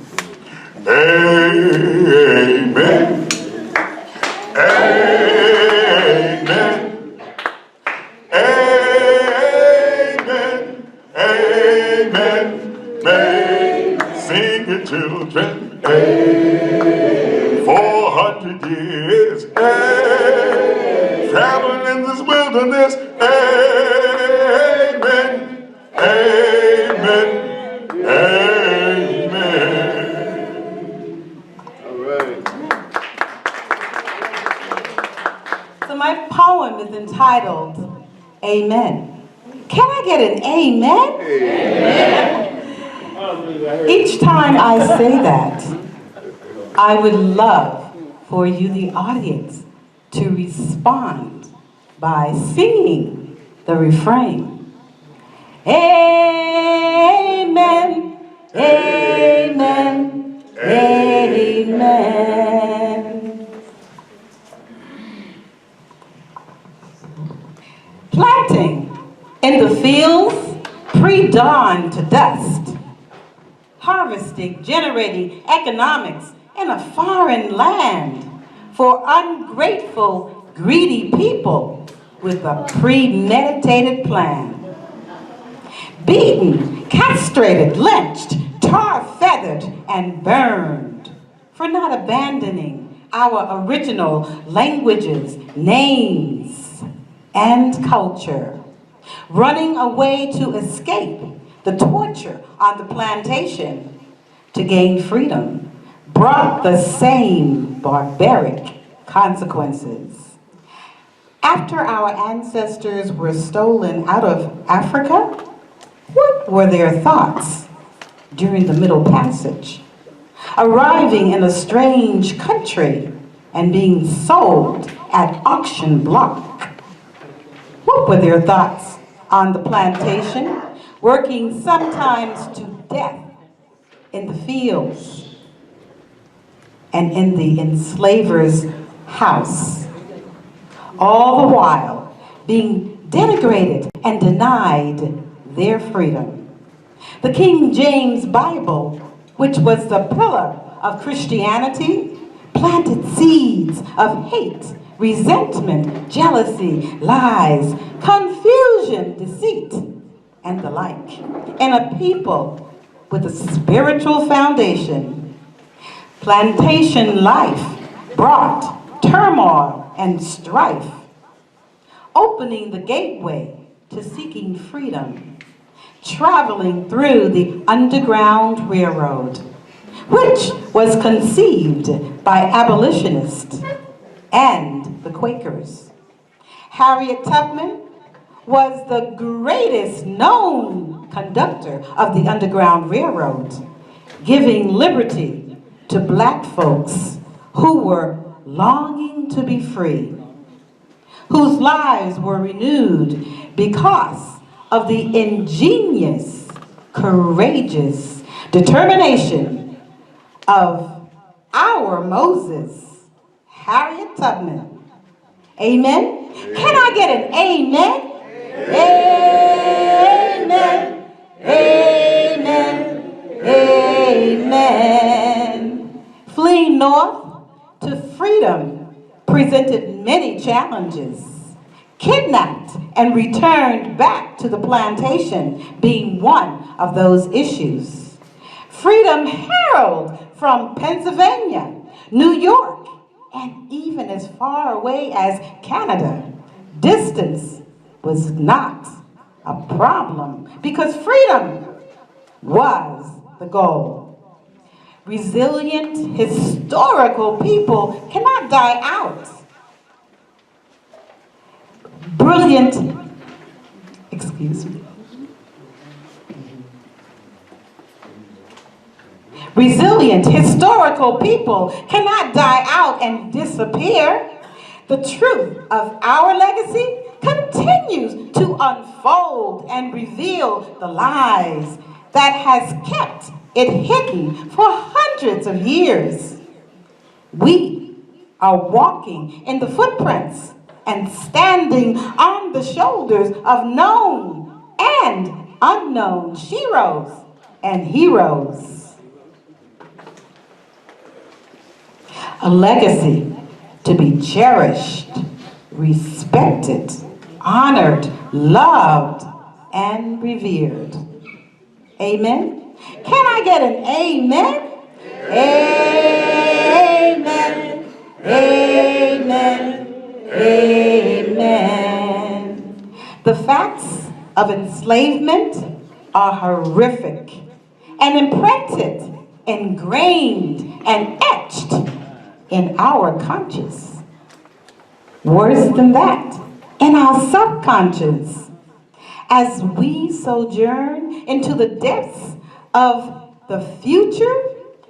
Amen. Amen. Amen. Amen. Amen. Sing it, children. 400 years. Traveling in this wilderness. Amen. Amen. so my poem is entitled Amen. Can I get an amen? Amen. Each time I say that, I would love for you, the audience, to respond by singing the refrain. Amen, amen, amen. Planting in the fields pre-dawn to dust. Harvesting, generating economics in a foreign land for ungrateful, greedy people with a premeditated plan. Beaten, castrated, lynched, tar-feathered, and burned for not abandoning our original languages, names, and culture. Running away to escape the torture on the plantation to gain freedom brought the same barbaric consequences. After our ancestors were stolen out of Africa, what were their thoughts during the Middle Passage? Arriving in a strange country and being sold at auction block. What were their thoughts on the plantation, working sometimes to death in the fields and in the enslaver's house, all the while being denigrated and denied their freedom? The King James Bible, which was the pillar of Christianity, planted seeds of hate, resentment, jealousy, lies, confusion, deceit, and the like, in a people with a spiritual foundation. Plantation life brought turmoil and strife, opening the gateway to seeking freedom, traveling through the Underground Railroad, which was conceived by abolitionists and the Quakers. Harriet Tubman was the greatest known conductor of the Underground Railroad, giving liberty to black folks who were longing to be free, whose lives were renewed because of the ingenious, courageous determination of our Moses, Harriet Tubman. Amen? Can I get an amen? Amen. Amen. Amen. Fleeing north to freedom presented many challenges. Kidnapped and returned back to the plantation being one of those issues. Freedom heralded from Pennsylvania, New York, and even as far away as Canada. Distance was not a problem because freedom was the goal. Resilient, historical people cannot die out. Brilliant, excuse me. Resilient, historical people cannot die out and disappear. The truth of our legacy continues to unfold and reveal the lies that has kept it hidden for hundreds of years. We are walking in the footprints and standing on the shoulders of known and unknown sheroes and heroes. A legacy to be cherished, respected, honored, loved, and revered. Amen? Can I get an amen? Amen. Amen. Amen. The facts of enslavement are horrific and imprinted, ingrained, and etched in our conscious. Worse than that, in our subconscious. As we sojourn into the depths of the future,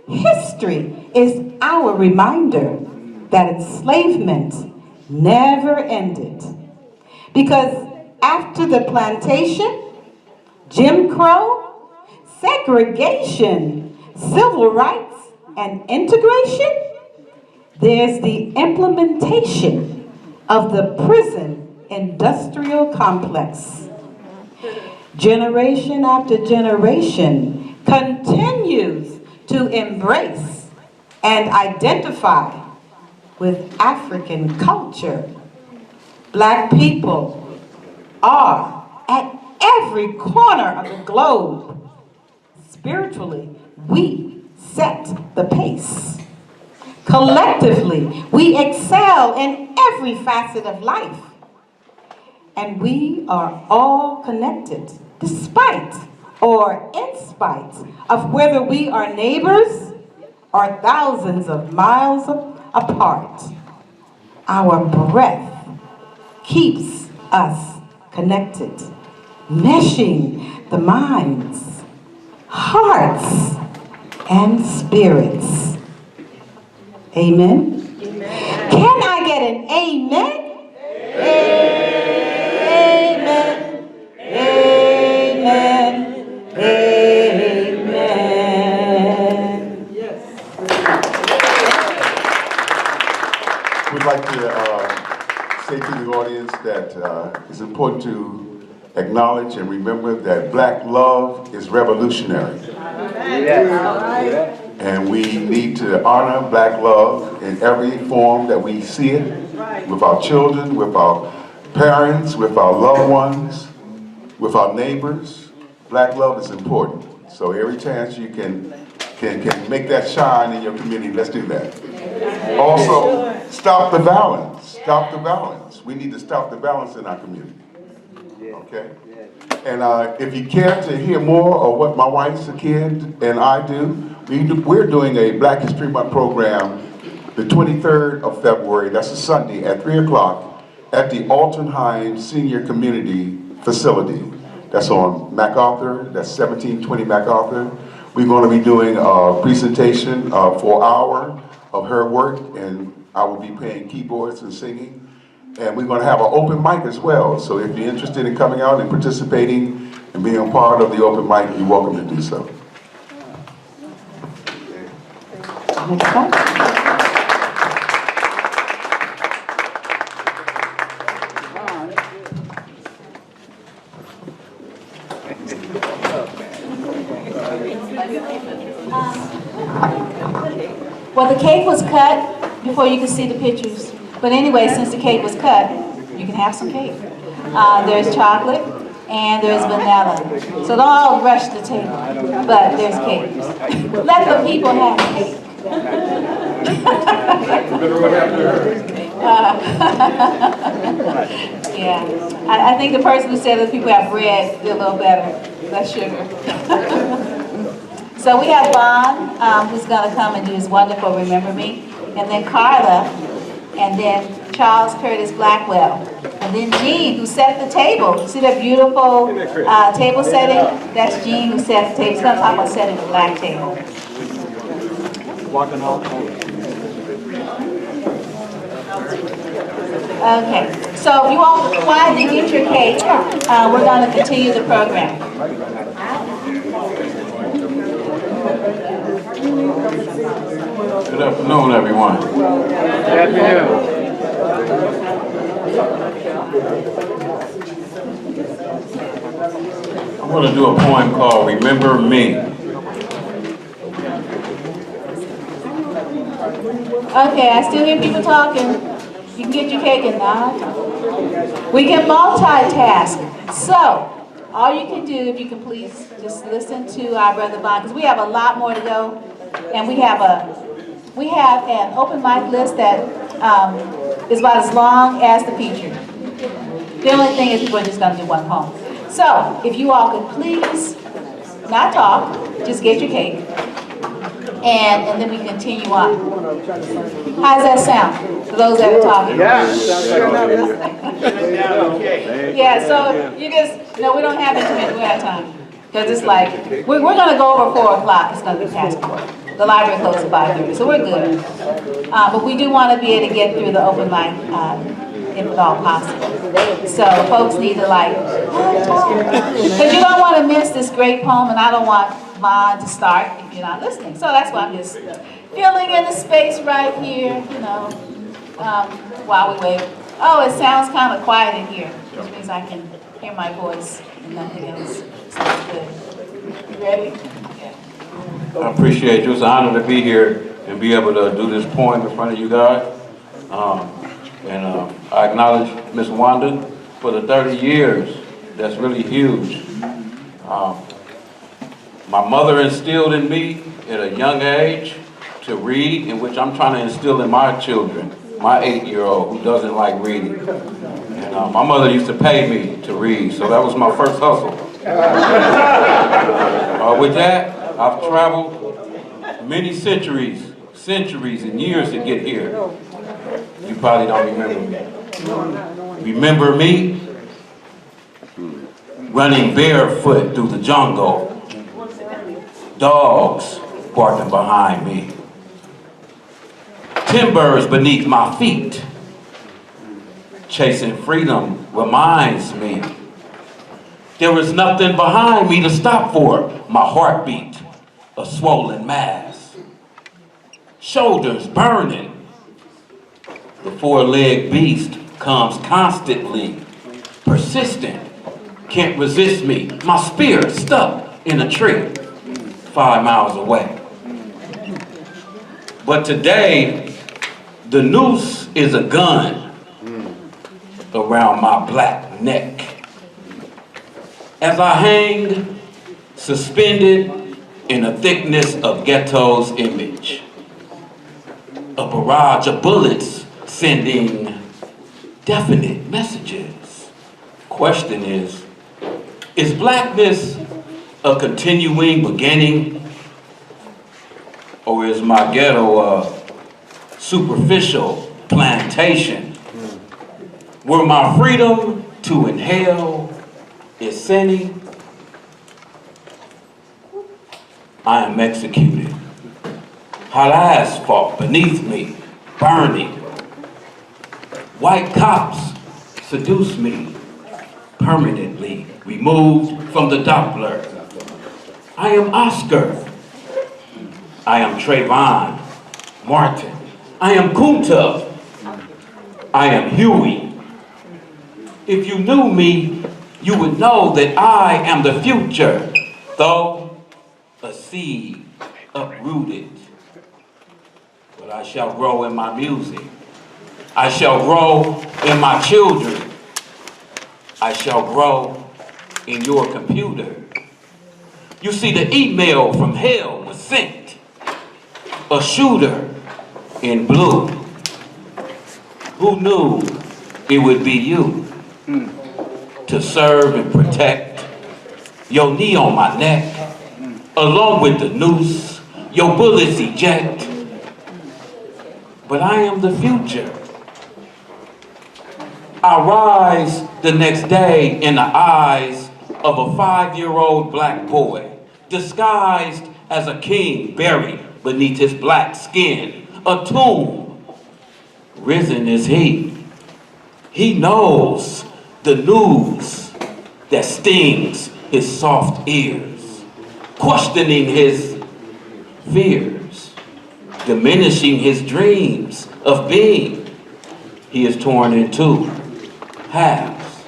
history is our reminder that enslavement never ended. Because after the plantation, Jim Crow, segregation, civil rights, and integration, there's the implementation of the Prison industrial complex. Generation after generation continues to embrace and identify with African culture. Black people are at every corner of the globe. Spiritually, we set the pace. Collectively, we excel in every facet of life. And we are all connected, despite or in spite of whether we are neighbors or thousands of miles apart. Our breath keeps us connected, meshing the minds, hearts, and spirits. Amen? Amen. Can I get an amen? Amen. Amen. Amen. Yes. We'd like to say to the audience that it's important to acknowledge and remember that Black love is revolutionary. And we need to honor Black love in every form that we see it, with our children, with our parents, with our loved ones, with our neighbors. Black love is important. So every chance you can make that shine in your community, let's do that. Also, stop the violence. Stop the violence. We need to stop the violence in our community. Okay? And if you care to hear more of what my wife's a kid and I do, we're doing a Black History Month program the 23rd of February, that's a Sunday, at 3 o'clock at the Altenheim Senior Community Facility. That's on MacArthur, that's 1720 MacArthur. We're going to be doing a presentation for an hour of her work, and I will be playing keyboards and singing. And we're going to have an open mic as well. So if you're interested in coming out and participating and being a part of the open mic, you're welcome to do so. Well, the cake was cut before you could see the pictures. But anyway, since the cake was cut, you can have some cake. There's chocolate and there's vanilla. So don't all rush the table, but there's cake. Let the people have cake. Yeah, I think the person who said that people have bread did a little better. Less sugar. So we have Vaughn, who's going to come and do his wonderful Remember Me, and then Carla, and then Charles Curtis Blackwell, and then Jean, who set the table. See that beautiful table setting? That's Jean who set the table. She's going to talk about setting the black table. Okay, so if you all quietly get your cake, we're going to continue the program. Good afternoon, everyone. Good afternoon. I'm going to do a poem called Remember Me. Okay, I still hear people talking. You can get your cake and nod. We can multitask. So, all you can do, if you can please just listen to our brother Vaughn, because we have a lot more to go, and we have an open mic list that is about as long as the feature. The only thing is people are just going to do one poem. So, if you all could please not talk, just get your cake, and then we continue on. How does that sound for those that are talking? Yeah, so you just, no, we don't have intermittent, we have time. Because it's like, we're going to go over 4 o'clock, it's going to be past 4. The library closes at 5:30, so we're good. But we do want to be able to get through the open mic if at all possible. So folks need to because you don't want to miss this great poem, and I don't want Vaughn to start if you're not listening. So that's why I'm just filling in the space right here, while we wait Oh, it sounds kind of quiet in here, which means I can hear my voice and nothing else. Sounds good. You ready? Yeah. I appreciate you. It's an honor to be here and be able to do this poem in front of you guys. I acknowledge Miss Wanda for the 30 years. That's really huge. My mother instilled in me at a young age to read, in which I'm trying to instill in my children, my 8-year-old who doesn't like reading. And my mother used to pay me to read, so that was my first hustle. With that, I've traveled many centuries and years to get here. You probably don't remember me. Remember me? Running barefoot through the jungle. Dogs barking behind me. Timbers beneath my feet. Chasing freedom reminds me there is nothing behind me to stop for. My heartbeat, a swollen mass. Shoulders burning. The four-legged beast comes constantly, persistent, can't resist me. My spear stuck in a tree 5 miles away. But today, the noose is a gun around my black neck. As I hang, suspended in the thickness of ghetto's image. A barrage of bullets sending definite messages. Question is blackness a continuing beginning? Or is my ghetto a superficial plantation? Were my freedom to inhale is sinning? I am executed. Hot asphalt beneath me, burning. White cops seduce me, permanently removed from the Doppler. I am Oscar. I am Trayvon Martin. I am Kunta. I am Huey. If you knew me, you would know that I am the future, though a seed uprooted. But I shall grow in my music. I shall grow in my children. I shall grow in your computer. You see, the email from hell was sent. A shooter in blue. Who knew it would be you to serve and protect? Your knee on my neck, along with the noose, your bullets eject. But I am the future. I rise the next day in the eyes of a 5-year-old black boy, disguised as a king buried beneath his black skin, a tomb. Risen is he. He knows the news that stings his soft ears, questioning his fears, diminishing his dreams of being. He is torn in two halves,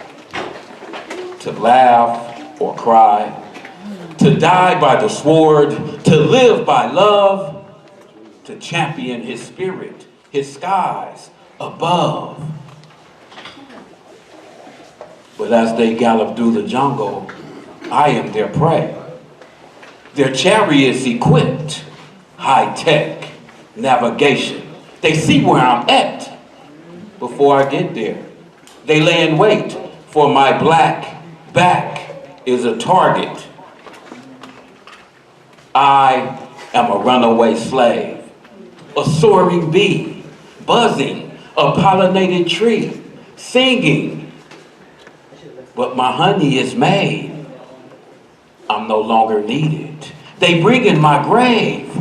to laugh or cry, to die by the sword, to live by love, to champion his spirit, his skies above. But as they gallop through the jungle, I am their prey. Their chariots equipped, high-tech navigation. They see where I'm at before I get there. They lay in wait, for my black back is a target. I am a runaway slave, a soaring bee, buzzing a pollinated tree, singing. But my honey is made. I'm no longer needed. They bring in my grave.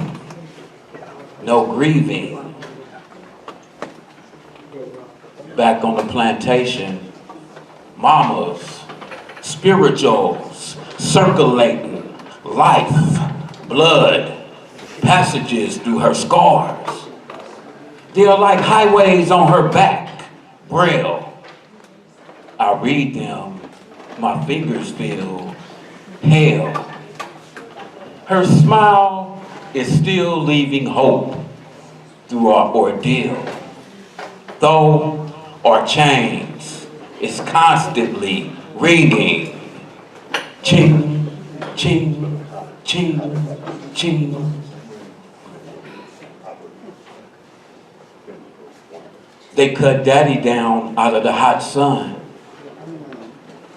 No grieving. Back on the plantation, mamas, spirituals, circulating, life, blood, passages through her scars. They are like highways on her back, Braille. I read them, my fingers feel pale. Her smile is still leaving hope through our ordeal. Though our chains is constantly ringing. Ching, ching, ching, ching. They cut Daddy down out of the hot sun.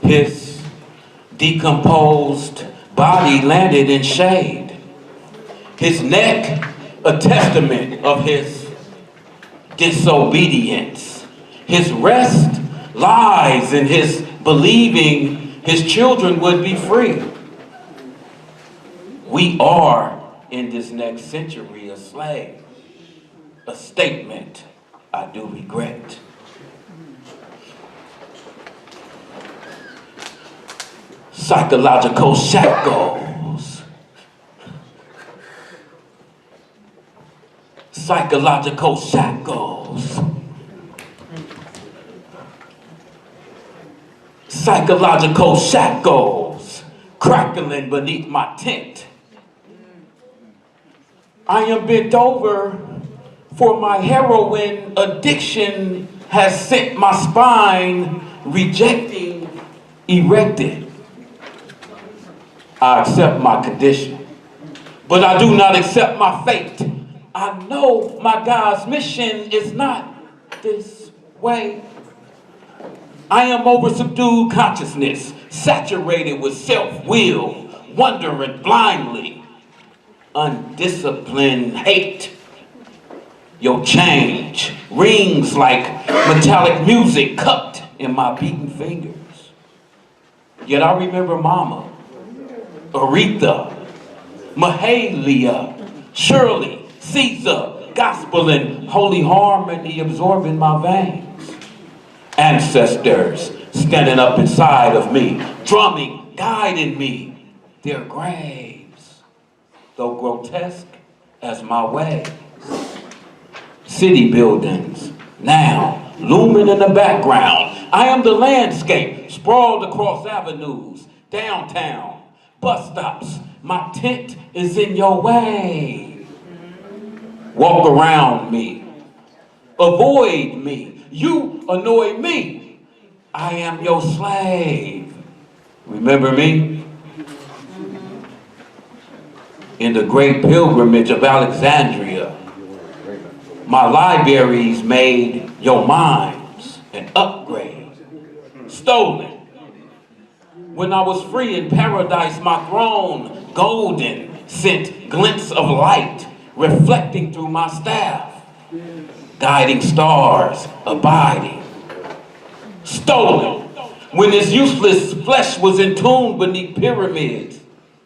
His decomposed body landed in shade. His neck, a testament of his disobedience. His rest lies in his believing his children would be free. We are, in this next century, a slave. A statement I do regret. Psychological shackles. Psychological shackles. Psychological shackles crackling beneath my tent. I am bent over, for my heroin addiction has sent my spine rejecting, erected. I accept my condition, but I do not accept my fate. I know my God's mission is not this way. I am over subdued consciousness, saturated with self-will, wandering blindly, undisciplined hate. Your change rings like metallic music cupped in my beaten fingers. Yet I remember Mama, Aretha, Mahalia, Shirley, Caesar, gospel and holy harmony absorbing my veins. Ancestors standing up inside of me, drumming, guiding me, their graves, though grotesque as my ways. City buildings, now looming in the background. I am the landscape, sprawled across avenues, downtown, bus stops. My tent is in your way. Walk around me, avoid me. You annoy me. I am your slave. Remember me? In the great pilgrimage of Alexandria, my libraries made your minds an upgrade. Stolen. When I was free in paradise, my throne, golden, sent glints of light reflecting through my staff. Guiding stars, abiding. Stolen. When this useless flesh was entombed beneath pyramids,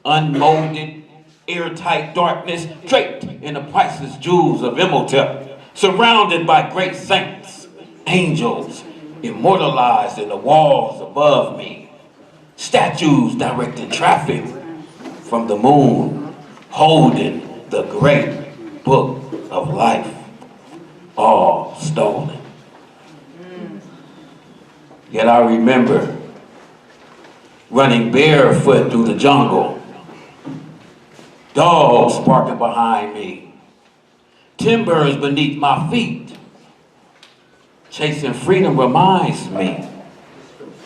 unmolded, airtight darkness, draped in the priceless jewels of Imhotep, surrounded by great saints, angels, immortalized in the walls above me, statues directing traffic from the moon, holding the great book of life. All stolen. Yet I remember running barefoot through the jungle, dogs barking behind me, timbers beneath my feet. Chasing freedom reminds me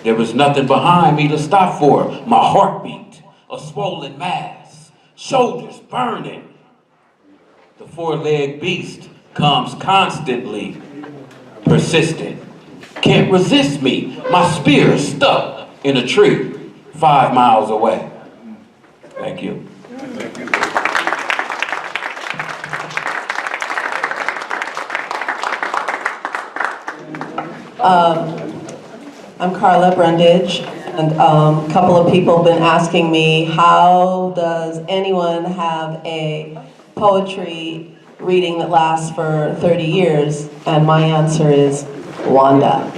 there was nothing behind me to stop for. My heartbeat, a swollen mass, shoulders burning. The four-legged beast comes constantly, persistent. Can't resist me. My spear stuck in a tree 5 miles away. Thank you. I'm Carla Brundage, and a couple of people have been asking me, how does anyone have a poetry reading that lasts for 30 years? And my answer is Wanda.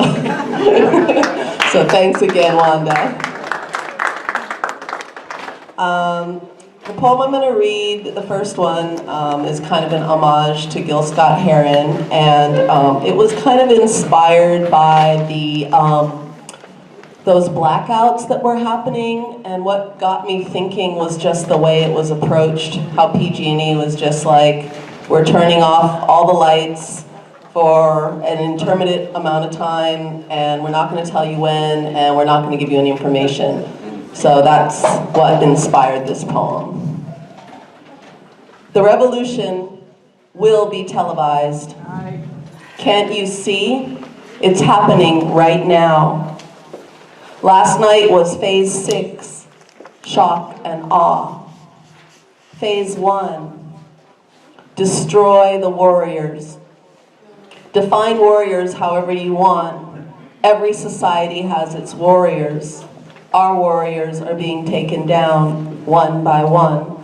So thanks again, Wanda. The poem I'm going to read, the first one, is kind of an homage to Gil Scott-Heron, and it was kind of inspired by the those blackouts that were happening, and what got me thinking was just the way it was approached, how PG&E was just like, we're turning off all the lights for an intermittent amount of time, and we're not going to tell you when, and we're not going to give you any information. So that's what inspired this poem. The revolution will be televised. Can't you see? It's happening right now. Last night was phase 6, shock and awe. Phase 1, destroy the warriors. Define warriors however you want. Every society has its warriors. Our warriors are being taken down one by one.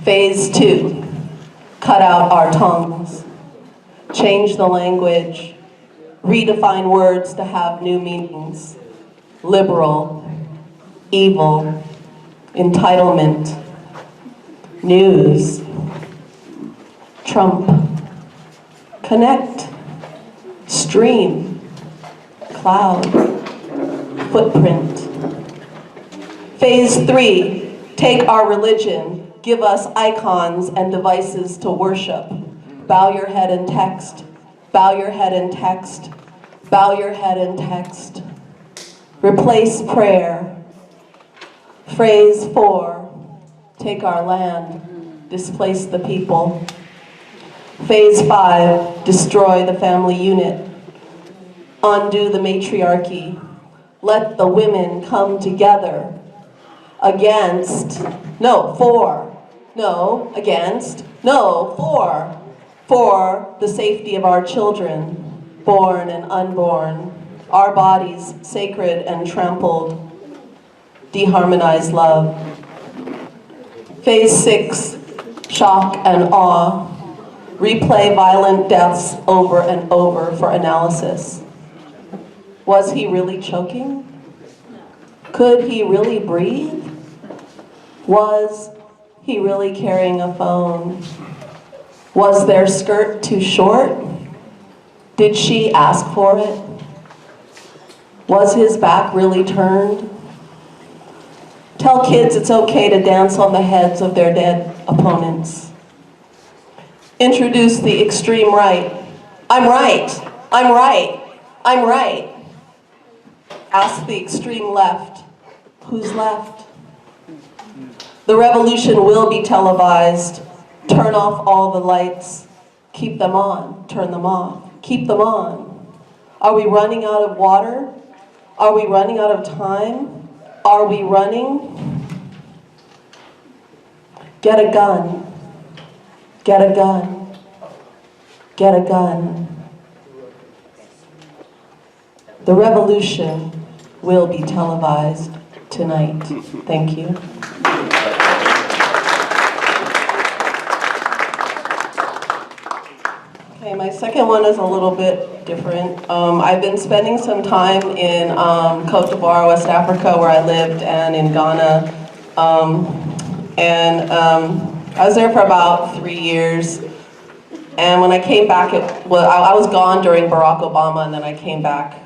Phase 2, cut out our tongues. Change the language. Redefine words to have new meanings. Liberal, evil, entitlement, news, Trump, connect, stream, cloud, footprint. Phase 3, take our religion, give us icons and devices to worship. Bow your head and text, bow your head and text, bow your head and text. Replace prayer. Phrase 4, take our land, displace the people. Phase 5, destroy the family unit. Undo the matriarchy. Let the women come together against, for the safety of our children, born and unborn, our bodies sacred and trampled, deharmonized love. Phase 6, shock and awe. Replay violent deaths over and over for analysis. Was he really choking? Could he really breathe? Was he really carrying a phone? Was their skirt too short? Did she ask for it? Was his back really turned? Tell kids it's okay to dance on the heads of their dead opponents. Introduce the extreme right. I'm right, I'm right, I'm right. Ask the extreme left, who's left? The revolution will be televised. Turn off all the lights. Keep them on, turn them off. Keep them on. Are we running out of water? Are we running out of time? Are we running? Get a gun. Get a gun. Get a gun. The revolution will be televised tonight. Thank you. Okay, my second one is a little bit different. I've been spending some time in Côte d'Ivoire, West Africa, where I lived, and in Ghana. I was there for about 3 years. And when I came back, I was gone during Barack Obama, and then I came back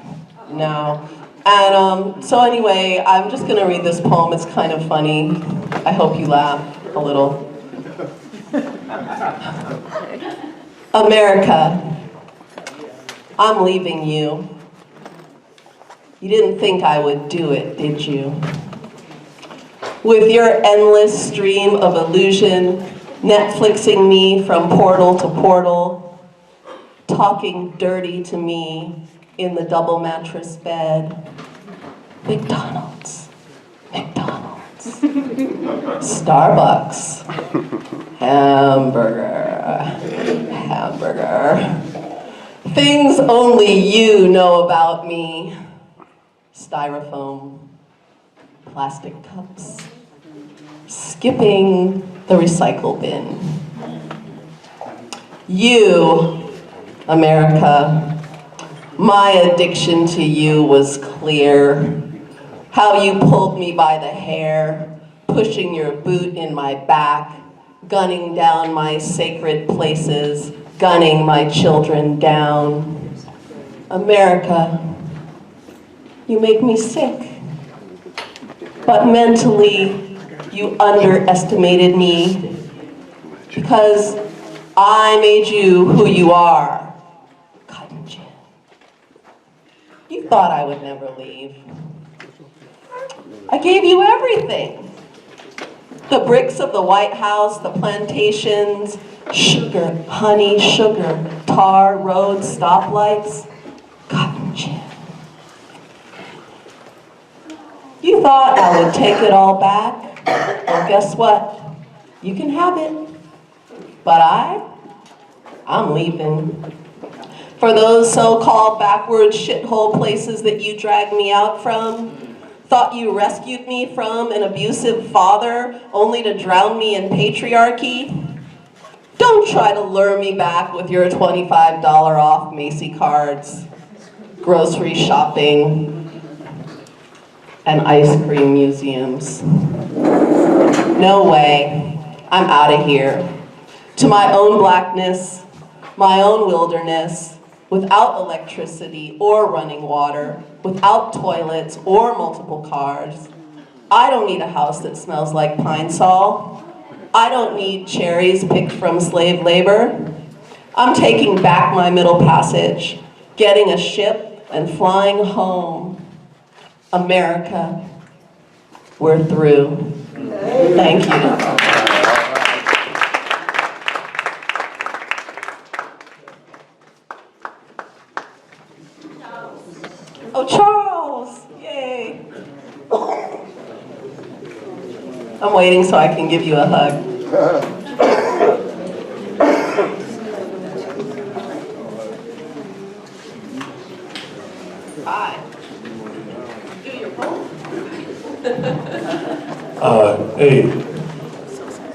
now. And so anyway, I'm just going to read this poem. It's kind of funny. I hope you laugh a little. America, I'm leaving you. You didn't think I would do it, did you? With your endless stream of illusion, Netflixing me from portal to portal, talking dirty to me in the double mattress bed. McDonald's, McDonald's, Starbucks, hamburger, hamburger. Things only you know about me. Styrofoam, plastic cups, skipping the recycle bin. You, America, my addiction to you was clear. How you pulled me by the hair, pushing your boot in my back, gunning down my sacred places, gunning my children down. America, you make me sick. But mentally, you underestimated me because I made you who you are. Cotton gin. You thought I would never leave. I gave you everything. The bricks of the White House, the plantations, sugar, honey, sugar, tar, roads, stoplights, cotton gin. You thought I would take it all back? Well, guess what? You can have it. But I'm leaving. For those so-called backward shithole places that you dragged me out from, thought you rescued me from an abusive father only to drown me in patriarchy? Don't try to lure me back with your $25 off Macy cards, grocery shopping, and ice cream museums. No way. I'm out of here. To my own blackness, my own wilderness, without electricity or running water, without toilets or multiple cars. I don't need a house that smells like pine sol. I don't need cherries picked from slave labor. I'm taking back my Middle Passage, getting a ship and flying home. America, we're through. Thank you. Oh, Charles! Yay! I'm waiting so I can give you a hug. Hi. Do your poem. Hey,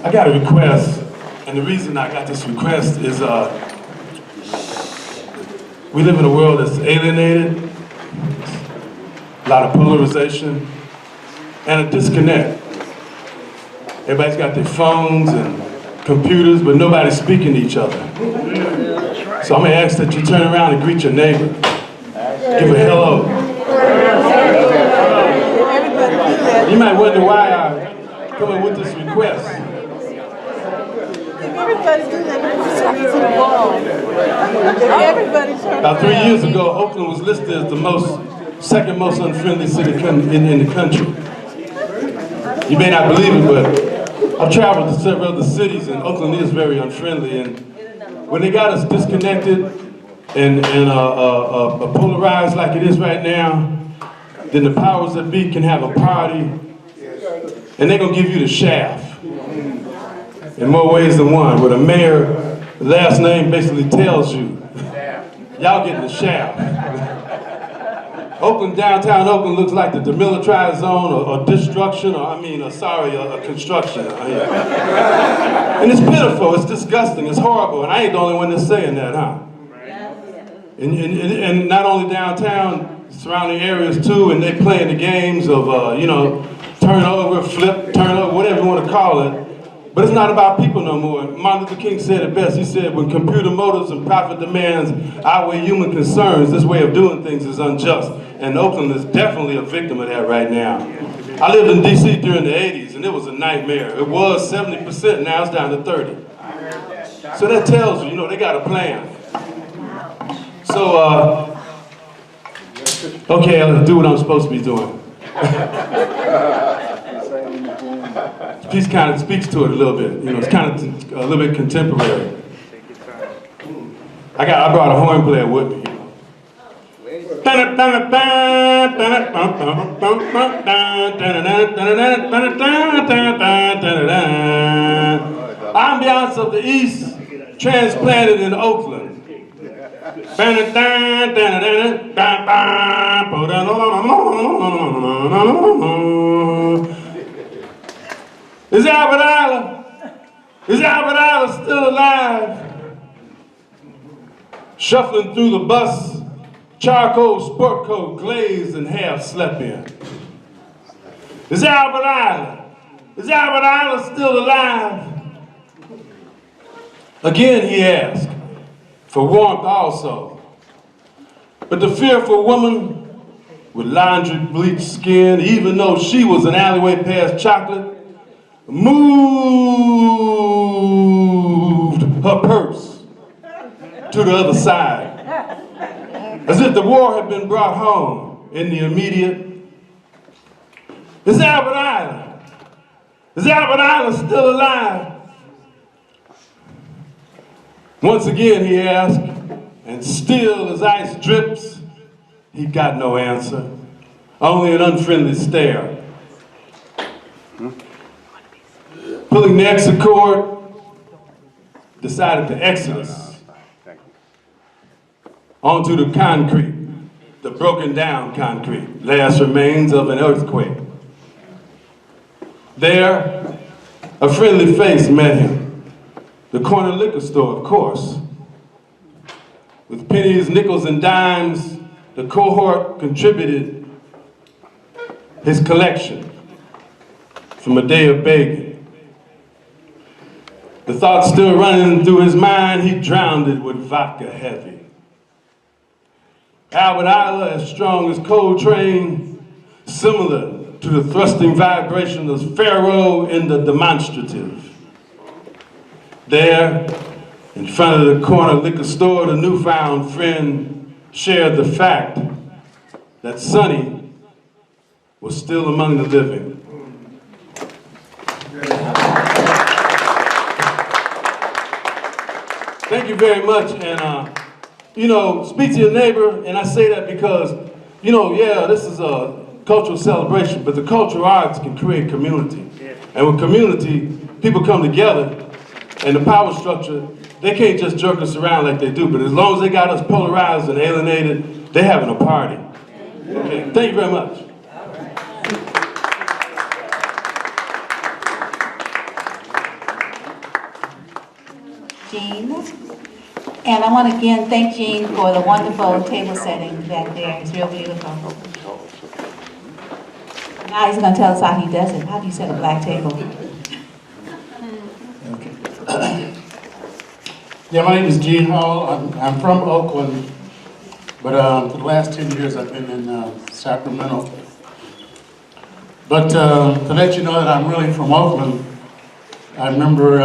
I got a request, and the reason I got this request is we live in a world that's alienated, a lot of polarization, and a disconnect. Everybody's got their phones and computers, but nobody's speaking to each other. So I'm gonna ask that you turn around and greet your neighbor. Give a hello. You might wonder why I'm coming with this request. About 3 years ago, Oakland was listed as the second most unfriendly city in the country. You may not believe it, but I've traveled to several other cities, and Oakland is very unfriendly. And when they got us disconnected and polarized like it is right now, then the powers that be can have a party, and they're gonna give you the shaft in more ways than one, where the mayor, last name basically tells you, y'all getting the shaft. Oakland, downtown Oakland looks like the demilitarized zone or destruction, or construction. And it's pitiful, it's disgusting, it's horrible, and I ain't the only one that's saying that, huh? And not only downtown, surrounding areas too, and they playing the games of, turnover, flip, turnover, whatever you want to call it. But it's not about people no more. Martin Luther King said it best. He said, when computer motives and profit demands outweigh human concerns, this way of doing things is unjust. And Oakland is definitely a victim of that right now. I lived in DC during the 80s, and it was a nightmare. It was 70%, now it's down to 30. So that tells you, they got a plan. So, okay, I'll do what I'm supposed to be doing. This piece kind of speaks to it a little bit. It's kind of a little bit contemporary. I brought a horn player with me. Ambiance of the East, transplanted in Oakland. Is Albert Island still alive? Shuffling through the bus, charcoal sport coat glazed and half slept in. Is Albert Island is Albert Island still alive? Again he asked, for warmth also. But the fearful woman with laundry bleached skin, even though she was an alleyway past chocolate, moved her purse to the other side, as if the war had been brought home in the immediate. Is Albert Island? Is Albert Island still alive? Once again he asked, and still as ice drips, he got no answer, only an unfriendly stare. Pulling the exit cord, decided to exodus onto the concrete, the broken down concrete, last remains of an earthquake. There, a friendly face met him. The corner liquor store, of course. With pennies, nickels, and dimes, the cohort contributed his collection from a day of begging. The thought still running through his mind, he drowned it with vodka heavy. Albert Isla, as strong as Coltrane, similar to the thrusting vibration of Pharaoh in the demonstrative. There, in front of the corner liquor store, the newfound friend shared the fact that Sonny was still among the living. Thank you very much, and speak to your neighbor, and I say that because, yeah, this is a cultural celebration, but the cultural arts can create community. And with community, people come together, and the power structure, they can't just jerk us around like they do, but as long as they got us polarized and alienated, they're having a party. Okay, thank you very much. Jean. And I want to again thank Jean for the wonderful table setting back there. It's real beautiful. Now he's going to tell us how he does it. How do you set a black table? Okay. Yeah, my name is Gene Hall. I'm from Oakland, but for the last 10 years I've been in Sacramento. But to let you know that I'm really from Oakland, I remember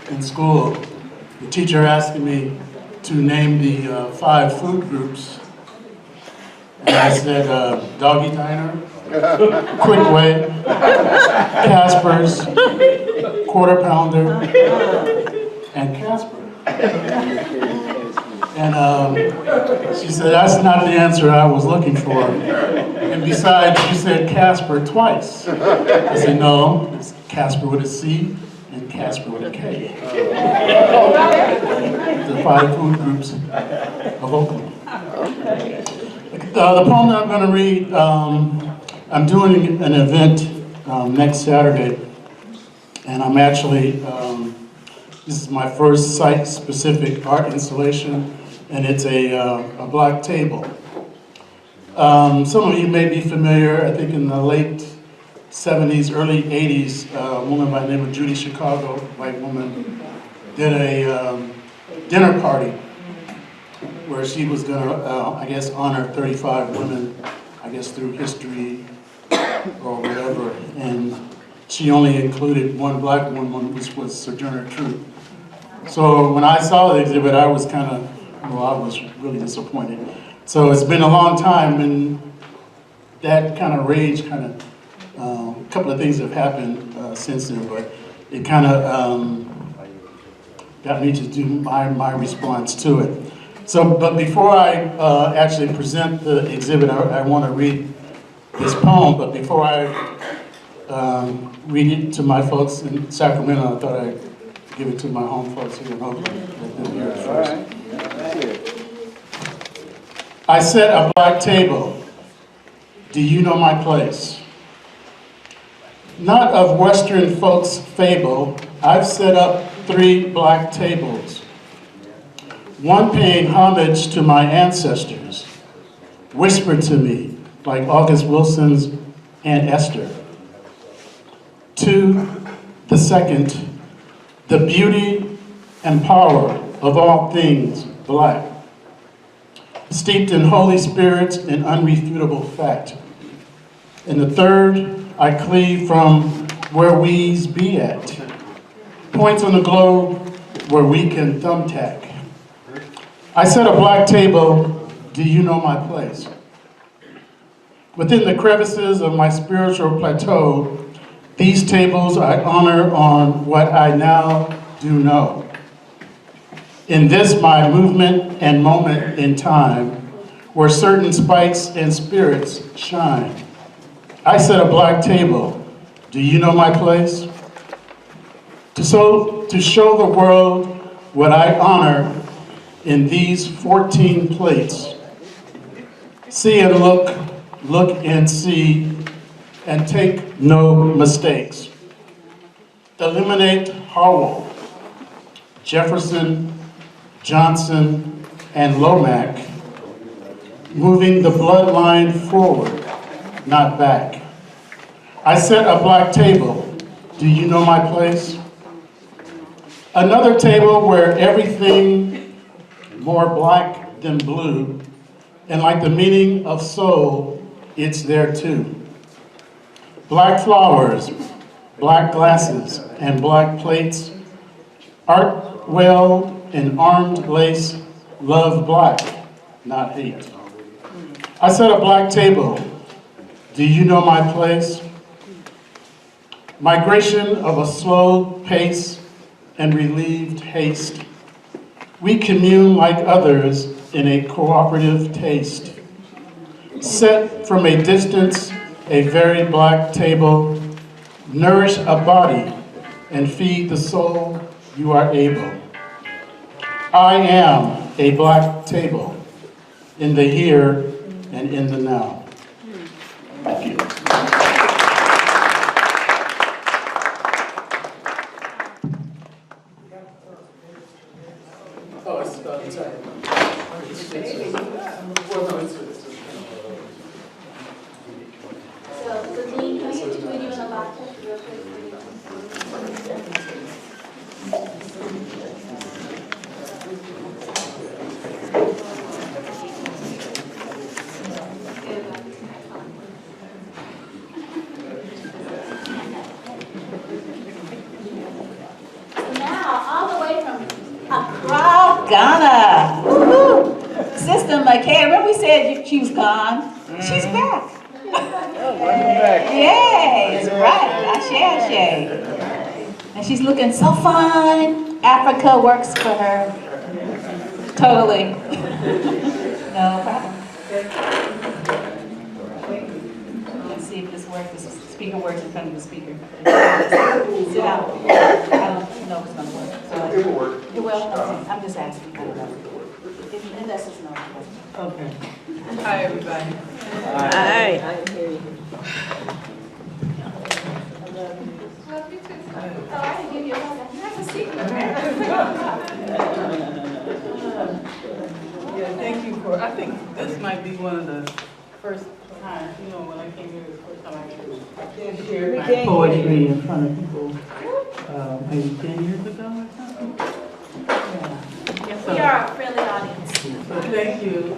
in school, the teacher asking me to name the 5 food groups. And I said Doggy Diner, Quick Way, Casper's, Quarter Pounder, and Casper. And she said, that's not the answer I was looking for. And besides, she said Casper twice. I said, no, it's Casper with a C and Casper with a K. The 5 food groups of Oakland. The poem that I'm going to read, I'm doing an event next Saturday, and I'm actually, this is my first site-specific art installation, and it's a black table. Some of you may be familiar, I think in the late 70s, early 80s, a woman by the name of Judy Chicago, white woman, did a dinner party where she was going to, I guess, honor 35 women, I guess through history or whatever, and she only included one black woman, which was Sojourner Truth. So when I saw the exhibit, I was kind of, well, I was really disappointed. So it's been a long time, and that kind of rage a couple of things have happened since then, but it kind of got me to do my response to it. So, but before I actually present the exhibit, I want to read this poem, but before I read it to my folks in Sacramento, I thought I'd give it to my home folks here in Oakland. Let them hear it first. I set a black table. Do you know my place? Not of Western folks' fable, I've set up 3 black tables. One paying homage to my ancestors, whispered to me like August Wilson's Aunt Esther. To the second, the beauty and power of all things black, steeped in Holy Spirit and unrefutable fact. And the third, I cleave from where we's be at, points on the globe where we can thumbtack. I set a black table, do you know my place? Within the crevices of my spiritual plateau, these tables I honor on what I now do know. In this my movement and moment in time, where certain spikes and spirits shine, I set a black table. Do you know my place? To show the world what I honor in these 14 plates. See and look, look and see, and take no mistakes. Eliminate Howell, Jefferson, Johnson, and Lomack, moving the bloodline forward, not back. I set a black table. Do you know my place? Another table where everything more black than blue, and like the meaning of soul, it's there too. Black flowers, black glasses, and black plates, art weld and armed lace, love black, not hate. I set a black table. Do you know my place? Migration of a slow pace and relieved haste. We commune like others in a cooperative taste. Set from a distance, a very black table, nourish a body and feed the soul you are able. I am a black table in the here and in the now. Thank you. Ghana. Woo-hoo. Sister McKay, remember we said she was gone? She's back. Yay, it's right. Ashe. And she's looking so fine. Africa works for her. Totally. No problem. Let's see if this works. This speaker works in front of the speaker. Sit down. I don't know if it's going to work. So it will work. It will? Okay. I'm just asking. I don't know. Unless it's not. Okay. Hi, everybody. Hi. Yeah, thank you for, I think this might be one of the first times, you know, when I came here, the first time I shared my poetry in front of people, maybe 10 years ago or something. Yeah. We are a friendly audience. So thank you.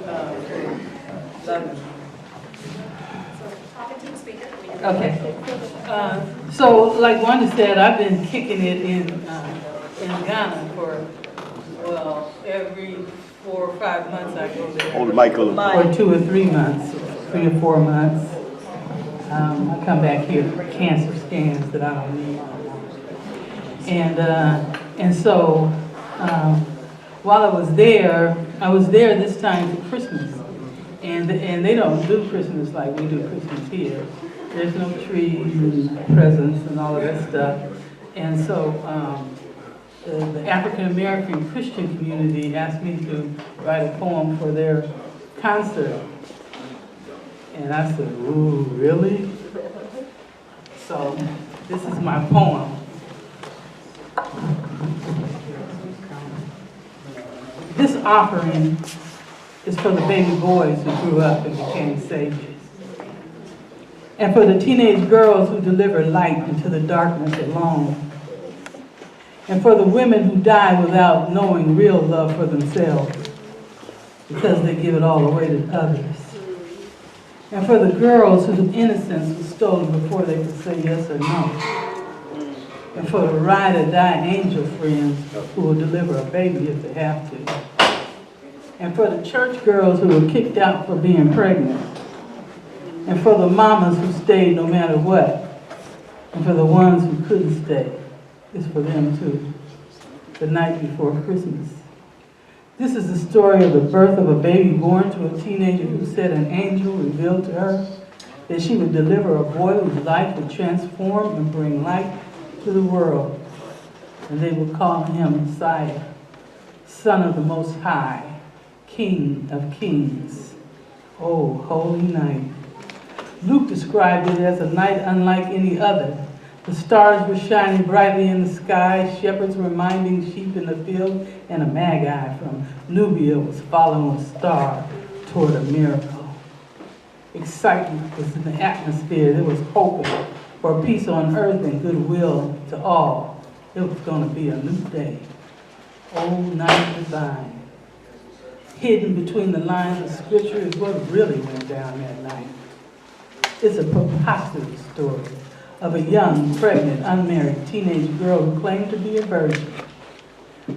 Talking to the speaker. Okay. So like Wanda said, I've been kicking it in Ghana for, well, every 4 or 5 months I go there. Hold the mic a little. Or 2 or 3 months, 3 or 4 months. I come back here for cancer scans that I don't need. And so while I was there this time for Christmas. And they don't do Christmas like we do Christmas here. There's no trees and presents and all of that stuff. And so the African American Christian community asked me to write a poem for their concert. And I said, ooh, really? So this is my poem. This offering is for the baby boys who grew up and became sages. And for the teenage girls who deliver light into the darkness alone. And for the women who die without knowing real love for themselves because they give it all away to others. And for the girls whose innocence was stolen before they could say yes or no. And for the ride or die angel friends who will deliver a baby if they have to. And for the church girls who were kicked out for being pregnant. And for the mamas who stayed no matter what. And for the ones who couldn't stay. It's for them too. The night before Christmas. This is the story of the birth of a baby born to a teenager who said an angel revealed to her that she would deliver a boy whose life would transform and bring light to the world. And they would call him Messiah, Son of the Most High, King of Kings. Oh, holy night. Luke described it as a night unlike any other. The stars were shining brightly in the sky, shepherds were minding sheep in the field, and a magi from Nubia was following a star toward a miracle. Excitement was in the atmosphere. There was hope for peace on earth and goodwill to all. It was going to be a new day. Oh, night divine. Hidden between the lines of scripture is what really went down that night. It's a preposterous story of a young, pregnant, unmarried teenage girl who claimed to be a virgin.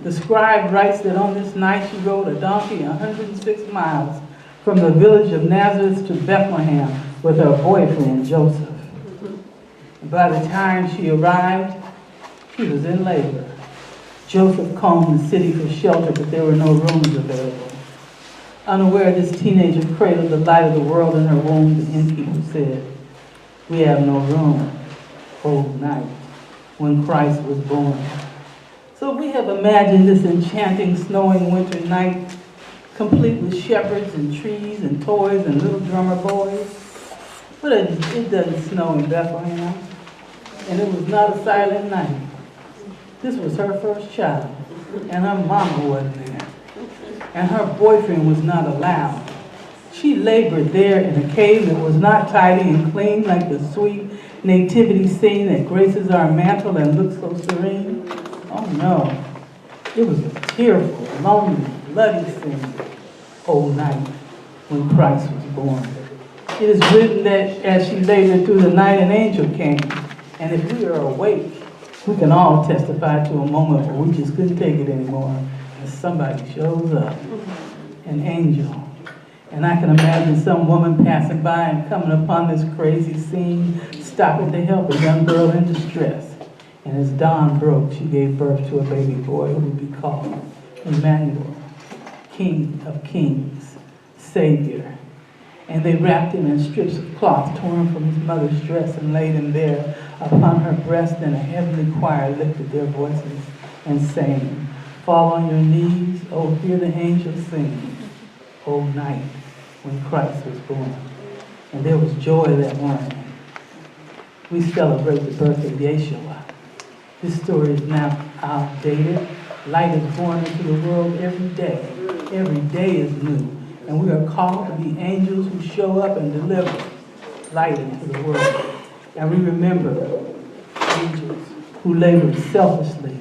The scribe writes that on this night she rode a donkey 106 miles from the village of Nazareth to Bethlehem with her boyfriend, Joseph. And by the time she arrived, she was in labor. Joseph combed the city for shelter, but there were no rooms available. Unaware, this teenager cradled the light of the world in her womb. The innkeeper said, "We have no room." Oh, night when Christ was born. So we have imagined this enchanting, snowing winter night, complete with shepherds and trees and toys and little drummer boys. But it doesn't snow in Bethlehem, and it was not a silent night. This was her first child, and her mama wasn't there, and her boyfriend was not allowed. She labored there in a cave that was not tidy and clean like the sweet nativity scene that graces our mantle and looks so serene. Oh no, it was a tearful, lonely, bloody scene. Oh night when Christ was born. It is written that as she labored through the night, an angel came. And if we are awake, we can all testify to a moment where we just couldn't take it anymore. And somebody shows up, an angel. And I can imagine some woman passing by and coming upon this crazy scene, stopping to help a young girl in distress. And as dawn broke, she gave birth to a baby boy who would be called Emmanuel, King of Kings, Savior. And they wrapped him in strips of cloth torn from his mother's dress and laid him there upon her breast, and a heavenly choir lifted their voices and sang, "Fall on your knees, oh, hear the angels sing, oh, night when Christ was born." And there was joy that morning. We celebrate the birth of Yeshua. This story is now outdated. Light is born into the world every day. Every day is new. And we are called to be angels who show up and deliver light into the world. And we remember angels who labored selflessly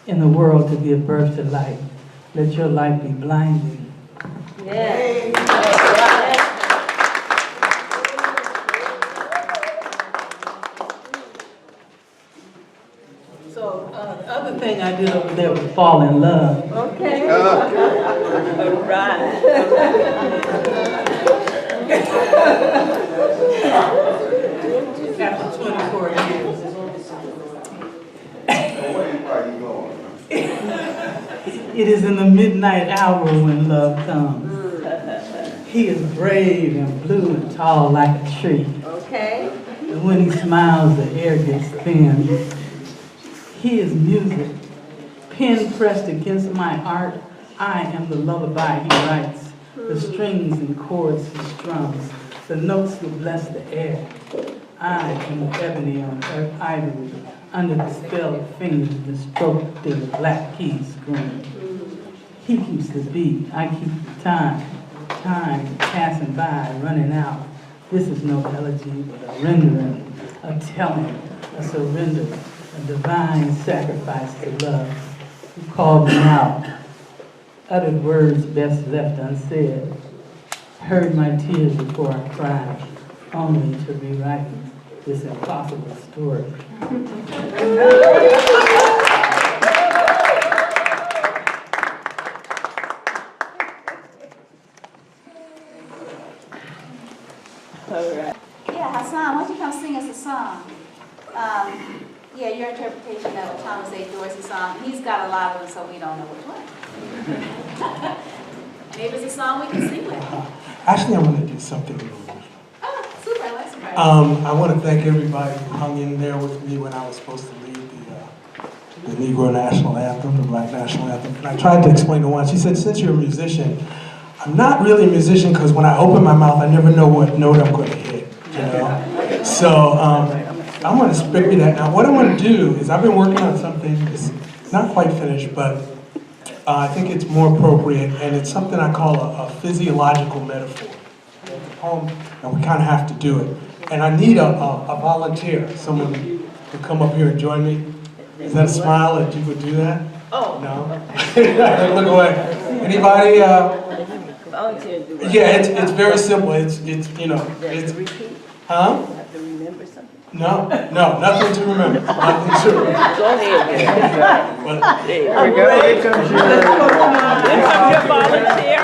in the world to give birth to light. Let your light be blinding. Yes. So the other thing I did over there was fall in love. Okay. All right. After 24 years. It is in the midnight hour when love comes. He is brave and blue and tall like a tree. Okay. And when he smiles, the air gets thin. He is music, pen pressed against my heart. I am the lullaby he writes, the strings and chords he strums, the notes that bless the air. I am the ebony on ivory, under the spell of fingers that stroke till the black keys scream. He keeps the beat, I keep the time passing by, running out, This is no elegy, but a rendering, a telling, a surrender, a divine sacrifice to love. You called me out, uttered words best left unsaid, heard my tears before I cried, only to rewrite this impossible story. Yeah, Hassan, why don't you come sing us a song? Yeah, your interpretation of a Thomas A. Dorsey song. He's got a lot of them, so we don't know which one. Maybe it's a song we can sing with. Actually, I want to do something a little different. Oh, super, let's try. I want to thank everybody who hung in there with me when I was supposed to lead the Negro National Anthem, the Black National Anthem. And I tried to explain to one. She said, since you're a musician, I'm not really a musician because when I open my mouth, I never know what note I'm going to hit, you know? So I'm going to spit me that. Now, what I want to do is I've been working on something, it's not quite finished, but I think it's more appropriate, and it's something I call a physiological metaphor. It's a poem, and we kind of have to do it. And I need a volunteer, someone to come up here and join me. Is that a smile that you would do that? Oh. No? Look away. Anybody? Volunteer. Yeah, it's very simple. It's you know, it's, huh? You have to remember something. No, nothing to remember. Nothing to remember. Go ahead. Well, There we go. Here comes your volunteer.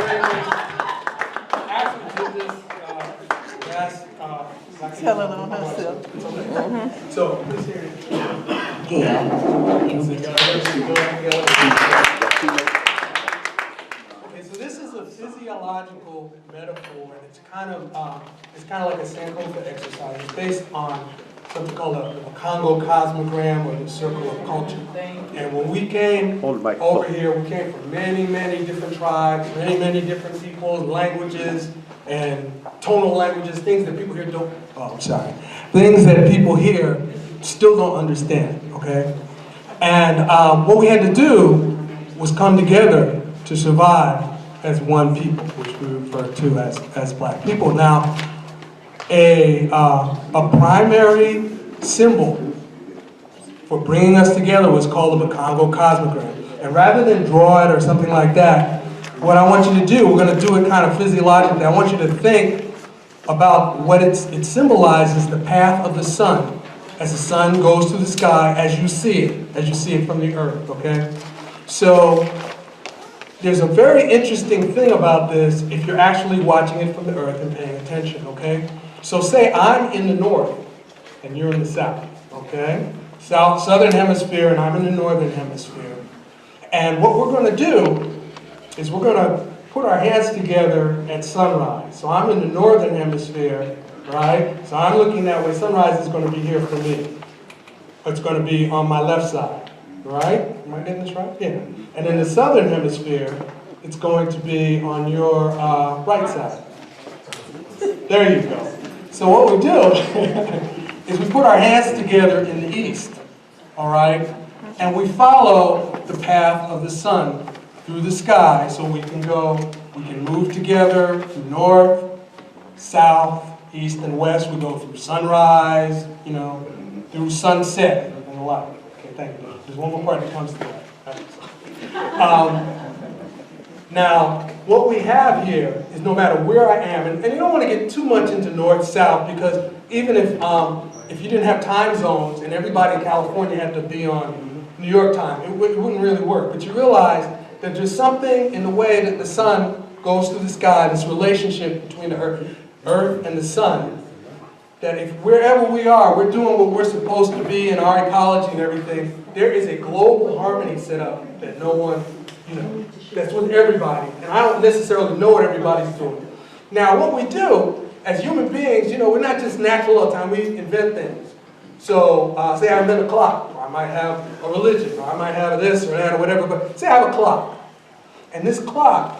Telling on herself. So, please hear it. Okay, so this is a physiological metaphor, and it's kind of like a Sankofa exercise. It's based on something called a Congo cosmogram, or the circle of culture. And when we came over here, we came from many, many different tribes, many different peoples, languages, and tonal languages, things that people here don't, things that people here still don't understand, okay? And what we had to do was come together to survive as one people, which we refer to as black people. Now, a primary symbol for bringing us together was called the Congo cosmogram. And rather than draw it or something like that, what I want you to do, we're going to do it kind of physiologically. I want you to think about what it symbolizes, the path of the sun, as the sun goes through the sky as you see it from the earth, okay? So there's a very interesting thing about this if you're actually watching it from the earth and paying attention, okay? So say I'm in the north and you're in the south, okay? Southern hemisphere and I'm in the northern hemisphere. And what we're going to do is we're going to put our hands together at sunrise. So I'm in the northern hemisphere, right? So I'm looking that way. Sunrise is going to be here for me. It's going to be on my left side, right? Am I getting this right? Yeah. And in the southern hemisphere, it's going to be on your right side. There you go. So what we do is we put our hands together in the east, all right? And we follow the path of the sun through the sky, so we can move together through north, south, east, and west. We go through sunrise, you know, through sunset and the like. Okay, thank you. There's one more part that comes to that. Now, what we have here is no matter where I am, and you don't want to get too much into north-south, because even if you didn't have time zones and everybody in California had to be on New York time, it wouldn't really work. But you realize that there's something in the way that the sun goes through the sky, this relationship between the earth and the sun, that if wherever we are, we're doing what we're supposed to be in our ecology and everything, there is a global harmony set up that no one, you know, that's with everybody. And I don't necessarily know what everybody's doing. Now, what we do as human beings, you know, we're not just natural all the time, we invent things. So, say I invent a clock, or I might have a religion, or I might have this or that or whatever, but say I have a clock. And this clock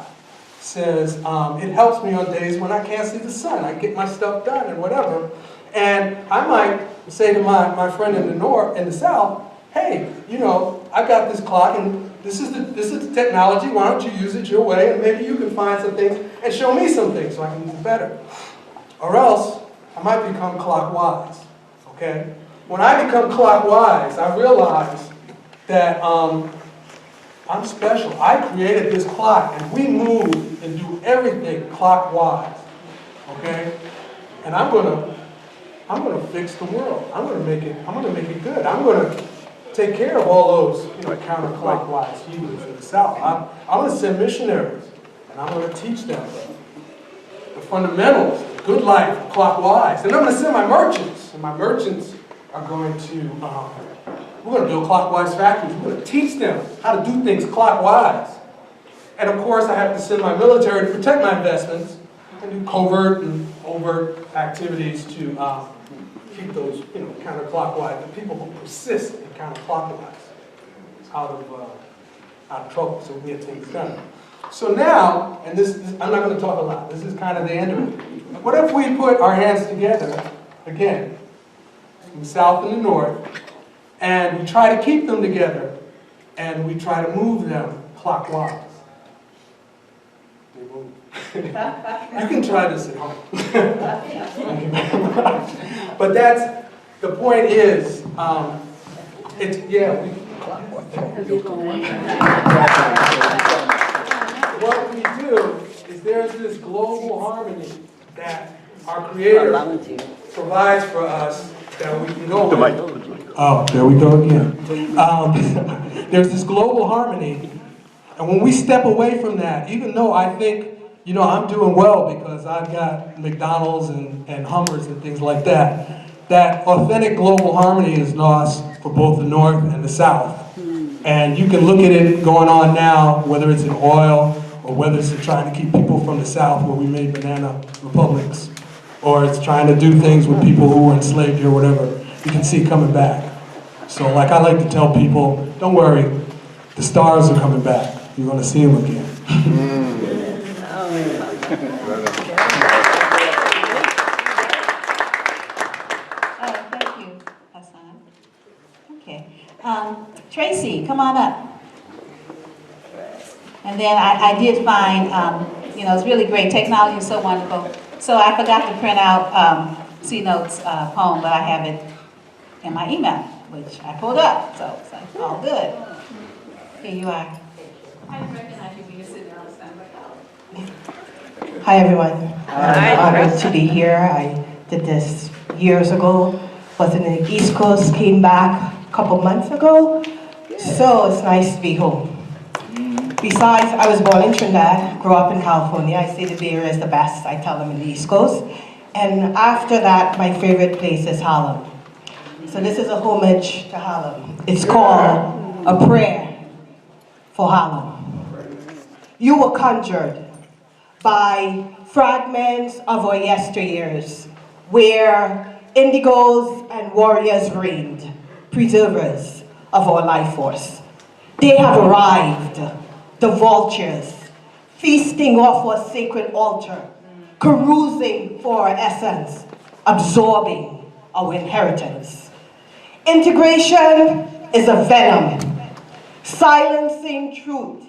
says, it helps me on days when I can't see the sun. I get my stuff done and whatever. And I might say to my friend in the north, in the south, hey, you know, I got this clock and this is the technology, why don't you use it your way, and maybe you can find some things and show me some things so I can do better. Or else, I might become clockwise, okay? When I become clockwise, I realize that I'm special. I created this clock, and we move and do everything clockwise, okay? And I'm gonna fix the world. I'm gonna make it good. I'm gonna take care of all those, counterclockwise humans in the South. I'm gonna send missionaries, and I'm gonna teach them the fundamentals, the good life, clockwise. And I'm gonna send my merchants, and my merchants are going to, we're gonna build clockwise factories. We're gonna teach them how to do things clockwise. And of course, I have to send my military to protect my investments and do covert and overt activities to keep those, counterclockwise, the people who persist in counterclockwise out of trouble, so we get things done. So now, and this I'm not going to talk a lot, this is kind of the end of it. What if we put our hands together, again, from the South and the North, and we try to keep them together, and we try to move them clockwise? They move. You can try this at home. Thank you very much. But that's, the point is, what we do is there's this global harmony that our Creator provides for us that we can go with. Oh, there we go again. There's this global harmony, and when we step away from that, even though I think, I'm doing well because I've got McDonald's and Hummers and things like that, that authentic global harmony is lost for both the North and the South. And you can look at it going on now, whether it's in oil, or whether it's trying to keep people from the South where we made banana republics, or it's trying to do things with people who were enslaved here or whatever. You can see it coming back. So like I like to tell people, don't worry, the stars are coming back. You're going to see them again. Thank you, Hassan. Okay. Tracy, come on up. And then I did find, it's really great. Technology is so wonderful. So I forgot to print out C-Note's poem, but I have it in my email, which I pulled up. So it's like, all good. Here you are. I didn't recognize you when you're sitting there on the stand. Hi, everyone. I'm honored to be here. I did this years ago. Was in the East Coast, came back a couple months ago. So it's nice to be home. Besides, I was born in Trinidad, grew up in California. I say the Bay Area is the best. I tell them in the East Coast. And after that, my favorite place is Harlem. So this is a homage to Harlem. It's called A Prayer for Harlem. You were conjured by fragments of our yesteryears, where indigos and warriors reigned, preservers of our life force. They have arrived, the vultures, feasting off our sacred altar, carousing for our essence, absorbing our inheritance. Integration is a venom, silencing truth,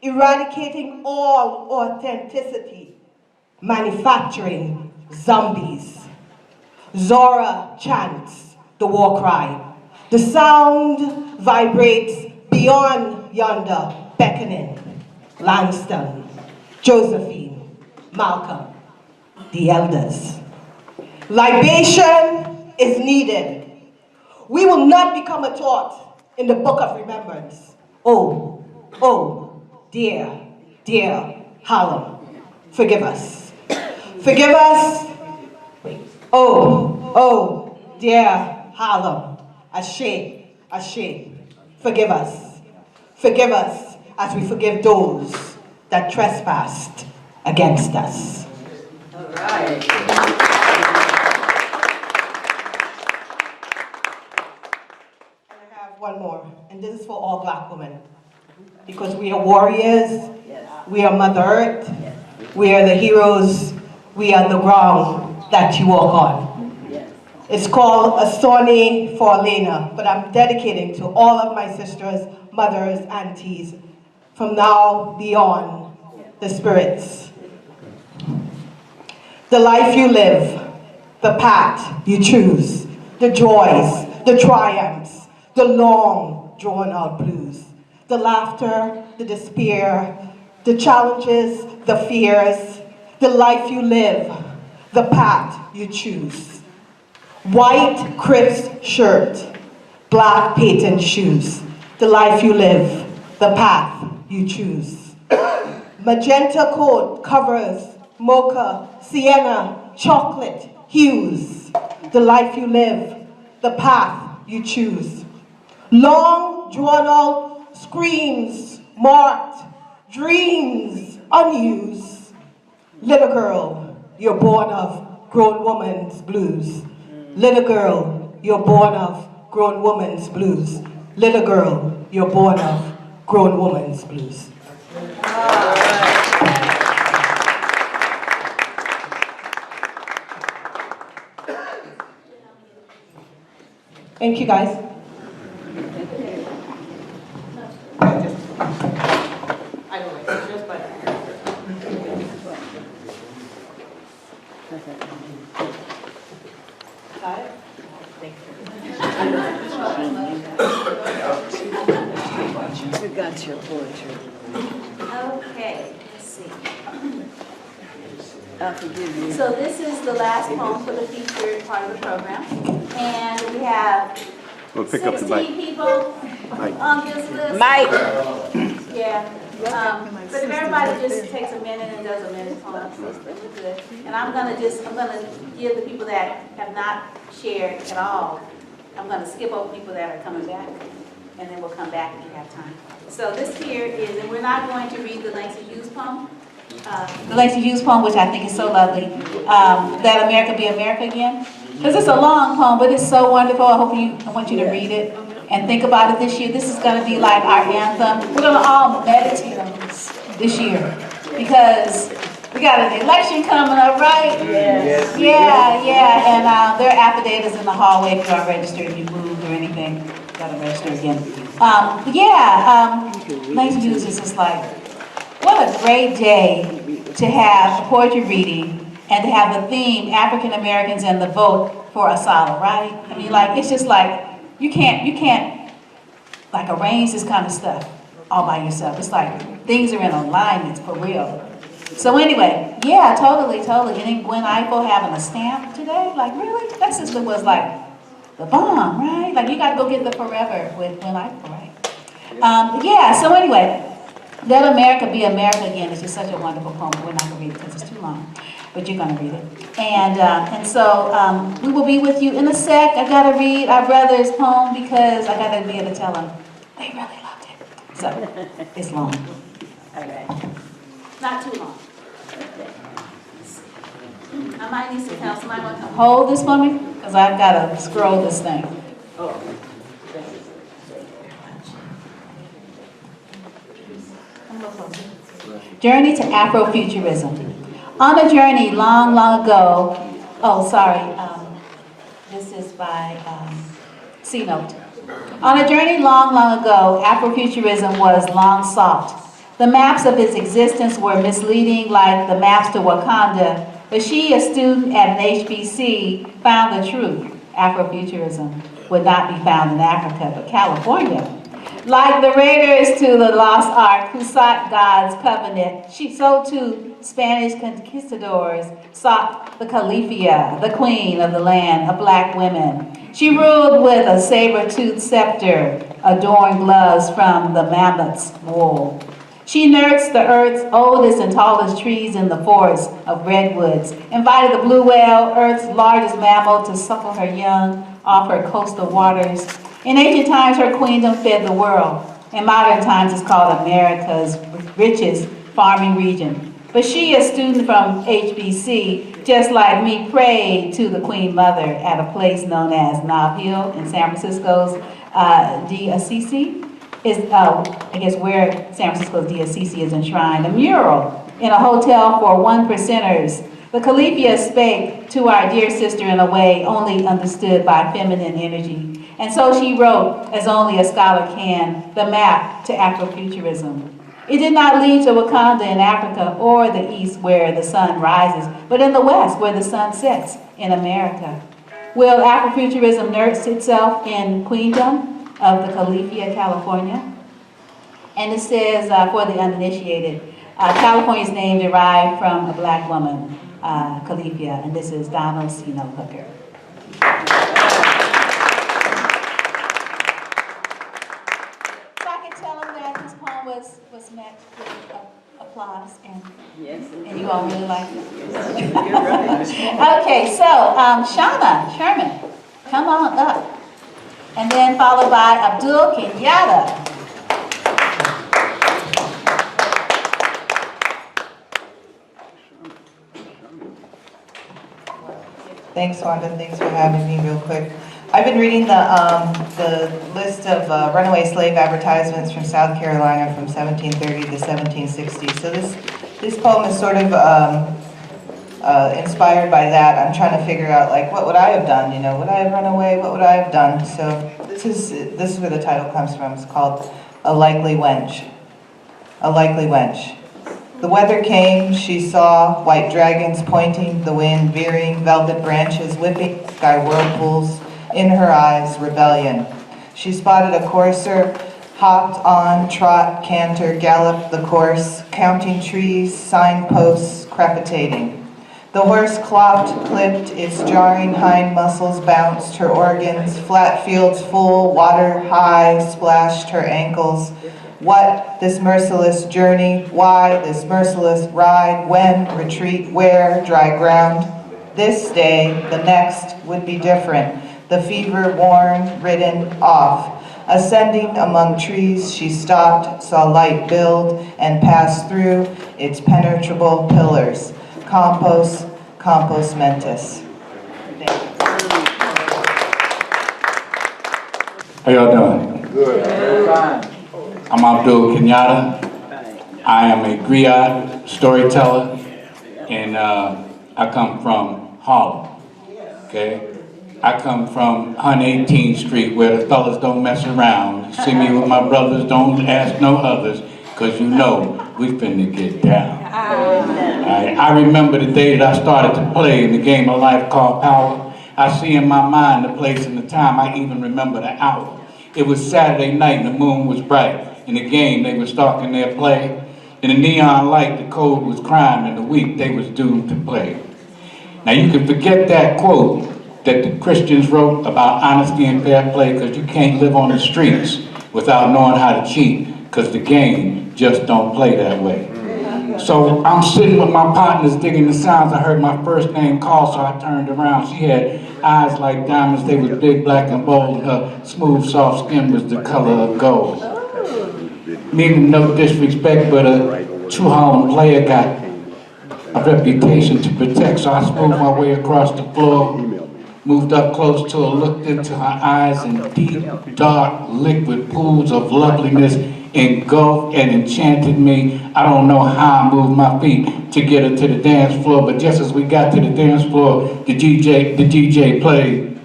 eradicating all authenticity, manufacturing zombies. Zora chants the war cry. The sound vibrates beyond yonder, beckoning. Langston, Josephine, Malcolm, the elders. Libation is needed. We will not become a thought in the book of remembrance. Oh, dear, dear Harlem, forgive us. Forgive us. Oh, dear Harlem, ashamed. Forgive us. Forgive us as we forgive those that trespassed against us. All right. I have one more, and this is for all Black women. Because we are warriors, we are Mother Earth, we are the heroes, we are the ground that you walk on. It's called A Sony for Elena, but I'm dedicating to all of my sisters, mothers, aunties, from now beyond the spirits. The life you live the path you choose, the joys, the triumphs, the long drawn-out blues, the laughter, the despair, the challenges, the fears, the life you live, the path you choose. White crisp shirt, black patent shoes, the life you live, the path you choose. Magenta coat covers mocha, sienna, chocolate hues, the life you live, the path you choose. Long drawn out screams marked dreams unused. Little girl, you're born of grown woman's blues. Little girl, you're born of grown woman's blues. Little girl, you're born of grown woman's blues. Thank you, guys. We got your poetry. Okay, let's see. I forgive you. So this is the last poem for the featured part of the program. And we have We'll pick up the 16 mic. people Mike. on this list. Mike. Yeah. But if everybody just takes a minute and does a minute poem, that's good. And I'm gonna give the people that have not shared at all, I'm gonna skip over people that are coming back, and then we'll come back if you have time. So this here is, and we're not going to read the Langston Hughes poem. The Langston Hughes poem, which I think is so lovely, That America Be America Again. Because it's a long poem, but it's so wonderful. I want you to read it and think about it this year. This is going to be like our anthem. We're going to all meditate on this year because we got an election coming up, right? Yes. Yeah. And there are affidavits in the hallway if you aren't registered, if you moved or anything. You got to register again. Langston Hughes is just like, what a great day to have a poetry reading and to have the theme African Americans and the vote for asylum, right? I mean, like, it's just like, you can't like arrange this kind of stuff all by yourself. It's like things are in alignment for real. So anyway, yeah, totally. And then Gwen Ifill having a stamp today, like really? That sister was like the bomb, right? Like you got to go get the forever with Gwen Ifill, right? So anyway, Let America Be America Again is just such a wonderful poem. We're not going to read it because it's too long, but you're going to read it. And so we will be with you in a sec. I got to read our brother's poem because I got to be able to tell him they really loved it. So it's long. Okay. Not too long. I might need some help. Somebody want to hold this for me? Because I've got to scroll this thing. Journey to Afrofuturism. On a journey long, long ago, this is by C-Note. On a journey long, long ago, Afrofuturism was long sought. The maps of its existence were misleading like the maps to Wakanda, but she, a student at an HBC, found the truth. Afrofuturism would not be found in Africa, but California. Like the raiders to the lost ark who sought God's covenant, so too Spanish conquistadors sought the Califia, the queen of the land of black women. She ruled with a saber-toothed scepter, adorned gloves from the mammoth's wool. She nursed the earth's oldest and tallest trees in the forest of redwoods, invited the blue whale, earth's largest mammal, to suckle her young off her coastal waters. In ancient times, her queendom fed the world. In modern times, it's called America's richest farming region. But she, a student from HBC, just like me, prayed to the Queen Mother at a place known as Nob Hill in San Francisco's DACC. Is I guess where San Francisco's DACC is enshrined. A mural in a hotel for one percenters. The Califia spake to our dear sister in a way only understood by feminine energy. And so she wrote, as only a scholar can, the map to Afrofuturism. It did not lead to Wakanda in Africa or the East where the sun rises, but in the West where the sun sets in America. Will Afrofuturism nurse itself in Queendom of the Califia, California? And it says, for the uninitiated, California's name derived from a black woman, Califia, and this is Donald Sino Hooker. So I can tell him that his poem was met with applause, and you all really liked it. Okay, so Shauna Sherman, come on up. And then followed by Abdul Kenyatta. Thanks, Wanda. Thanks for having me real quick. I've been reading the list of runaway slave advertisements from South Carolina from 1730 to 1760. So this poem is sort of inspired by that. I'm trying to figure out, like, what would I have done? You know, would I have run away? What would I have done? So this is where the title comes from. It's called A Likely Wench. A Likely Wench. The weather came, she saw white dragons pointing, the wind veering, velvet branches whipping, sky whirlpools, in her eyes, rebellion. She spotted a courser, hopped on, trot, canter, galloped the course, counting trees, signposts, crepitating. The horse clopped, clipped, its jarring hind muscles bounced her organs, flat fields full, water high, splashed her ankles. What, this merciless journey? Why, this merciless ride? When, retreat, where, dry ground? This day, the next, would be different. The fever worn, ridden, off. Ascending among trees, she stopped, saw light build, and pass through its penetrable pillars. Compos, compos mentis. How y'all doing? Good. I'm Abdul Kenyatta. I am a griot storyteller, and I come from Harlem, okay? I come from 118th Street where the fellas don't mess around. See me with my brothers, don't ask no others, because you know we finna get down. I remember the day that I started to play in the game of life called Power. I see in my mind the place and the time. I even remember the hour. It was Saturday night and the moon was bright. In the game, they were stalking their play. In the neon light, the code was crime, and the weak, they was doomed to play. Now you can forget that quote that the Christians wrote about honesty and fair play, because you can't live on the streets without knowing how to cheat, because the game just don't play that way. So I'm sitting with my partners digging the sounds. I heard my first name called, so I turned around. She had eyes like diamonds. They was big, black, and bold. Her smooth, soft skin was the color of gold. Meaning no disrespect, but a true Harlem player got a reputation to protect. So I smoothed my way across the floor, moved up close to her, looked into her eyes, and deep, dark, liquid pools of loveliness engulfed and enchanted me. I don't know how I moved my feet to get her to the dance floor, but just as we got to the dance floor, the DJ played,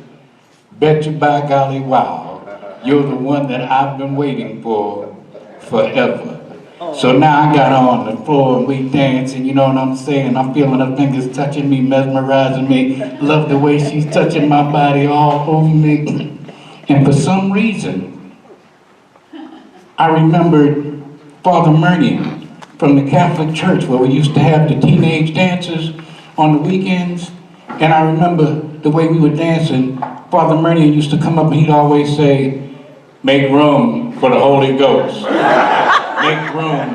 Bet You By Golly Wow, You're the One That I've Been Waiting For Forever. So now I got on the floor and we dancing, you know what I'm saying? I'm feeling her fingers touching me, mesmerizing me. Love the way she's touching my body all over me. And for some reason, I remembered Father Murnian from the Catholic Church where we used to have the teenage dances on the weekends. And I remember the way we were dancing, Father Murnian used to come up and he'd always say, make room for the Holy Ghost. Make room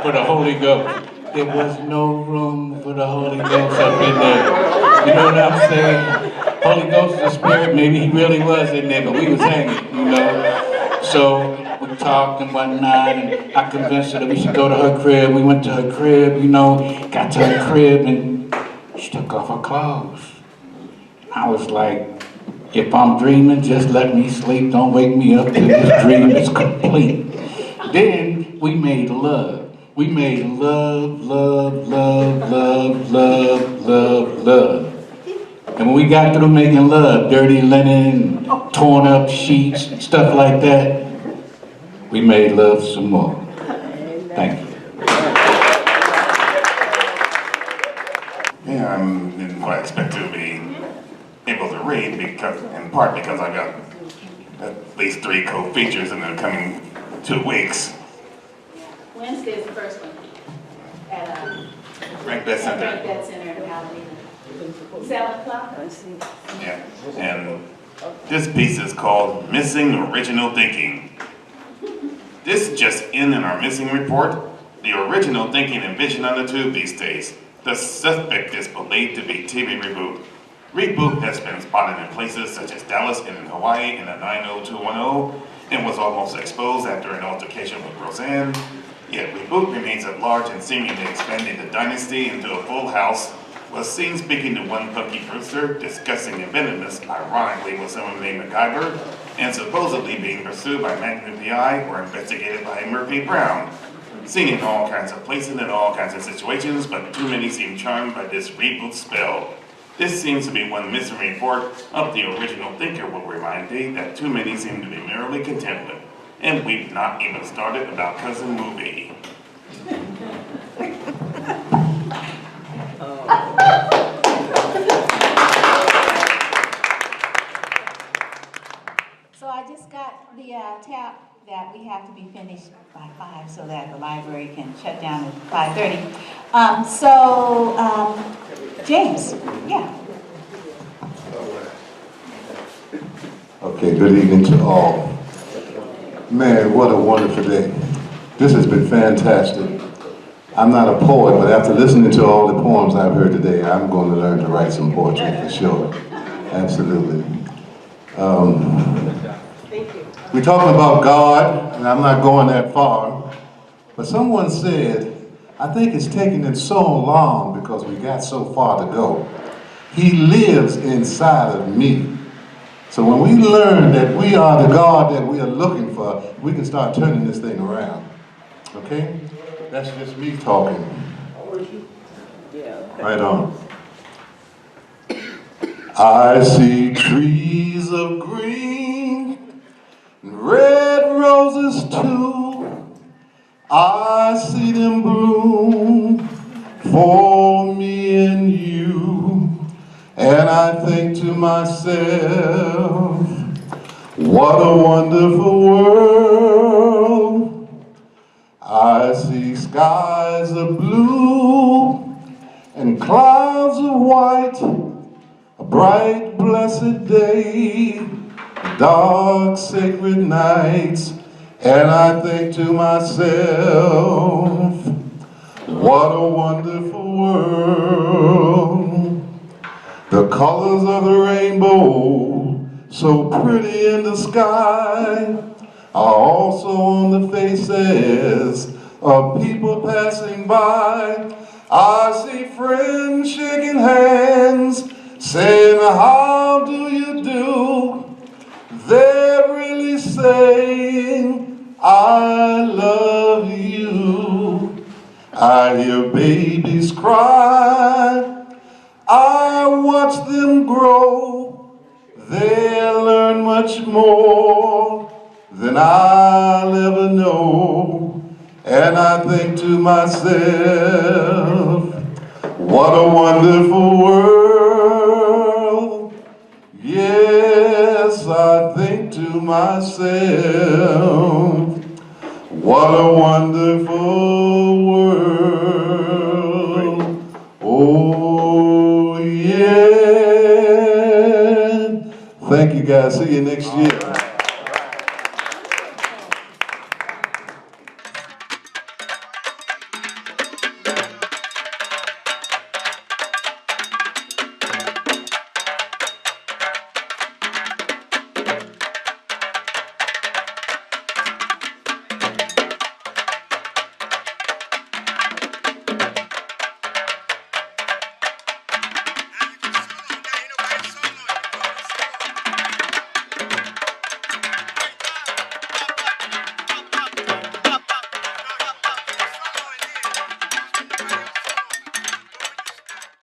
for the Holy Ghost. There was no room for the Holy Ghost up in there. You know what I'm saying? Holy Ghost is a spirit, maybe he really was in there, but we was hanging, you know? So we talked and whatnot, and I convinced her that we should go to her crib. We went to her crib, you know, got to her crib, and she took off her clothes. I was like, if I'm dreaming, just let me sleep. Don't wake me up till this dream is complete. Then we made love. We made love, love, love, love, love, love, love. And when we got through making love, dirty linen, torn up sheets, stuff like that, we made love some more. Thank you. Yeah, I didn't quite expect to be able to read, because, in part because I got at least 3 co-features in the coming 2 weeks. Wednesday is the first one at Frank Beth Center. Frank Beth Center in Alameda. 7 o'clock? Yeah, and this piece is called Missing Original Thinking. This is just in our missing report. The original thinking and vision on the tube these days. The suspect is believed to be TV Reboot. Reboot has been spotted in places such as Dallas and in Hawaii in a 90210 and was almost exposed after an altercation with Roseanne. Yet Reboot remains at large and seemingly expanding the dynasty into a full house, was seen speaking to one Punky Brewster, discussing inventiveness, ironically with someone named MacGyver, and supposedly being pursued by Magnum PI or investigated by Murphy Brown. Seen in all kinds of places and all kinds of situations, but too many seem charmed by this Reboot spell. This seems to be one missing report of the original thinker will remind me that too many seem to be merely content with. And we've not even started about Cousin Movie. So I just got the tap that we have to be finished by 5 so that the library can shut down at 5:30. James, yeah. Okay, good evening to all. Man, what a wonderful day. This has been fantastic. I'm not a poet, but after listening to all the poems I've heard today, I'm going to learn to write some poetry for sure. Absolutely. We're talking about God, and I'm not going that far, but someone said, I think it's taken them so long because we got so far to go. He lives inside of me. So when we learn that we are the God that we are looking for, we can start turning this thing around. Okay? That's just me talking. Right on. I see trees of green, red roses too. I see them bloom for me and you. And I think to myself, what a wonderful world. I see skies of blue and clouds of white, a bright, blessed day, dark, sacred nights. And I think to myself, what a wonderful world. The colors of the rainbow, so pretty in the sky, are also on the faces of people passing by. I see friends shaking hands, saying, how do you do? They're really saying, I love you. I hear babies cry. I watch them grow. They'll learn much more than I'll ever know. And I think to myself, what a wonderful world. Yes, I think to myself, what a wonderful world. Oh, yeah. Thank you guys. See you next year.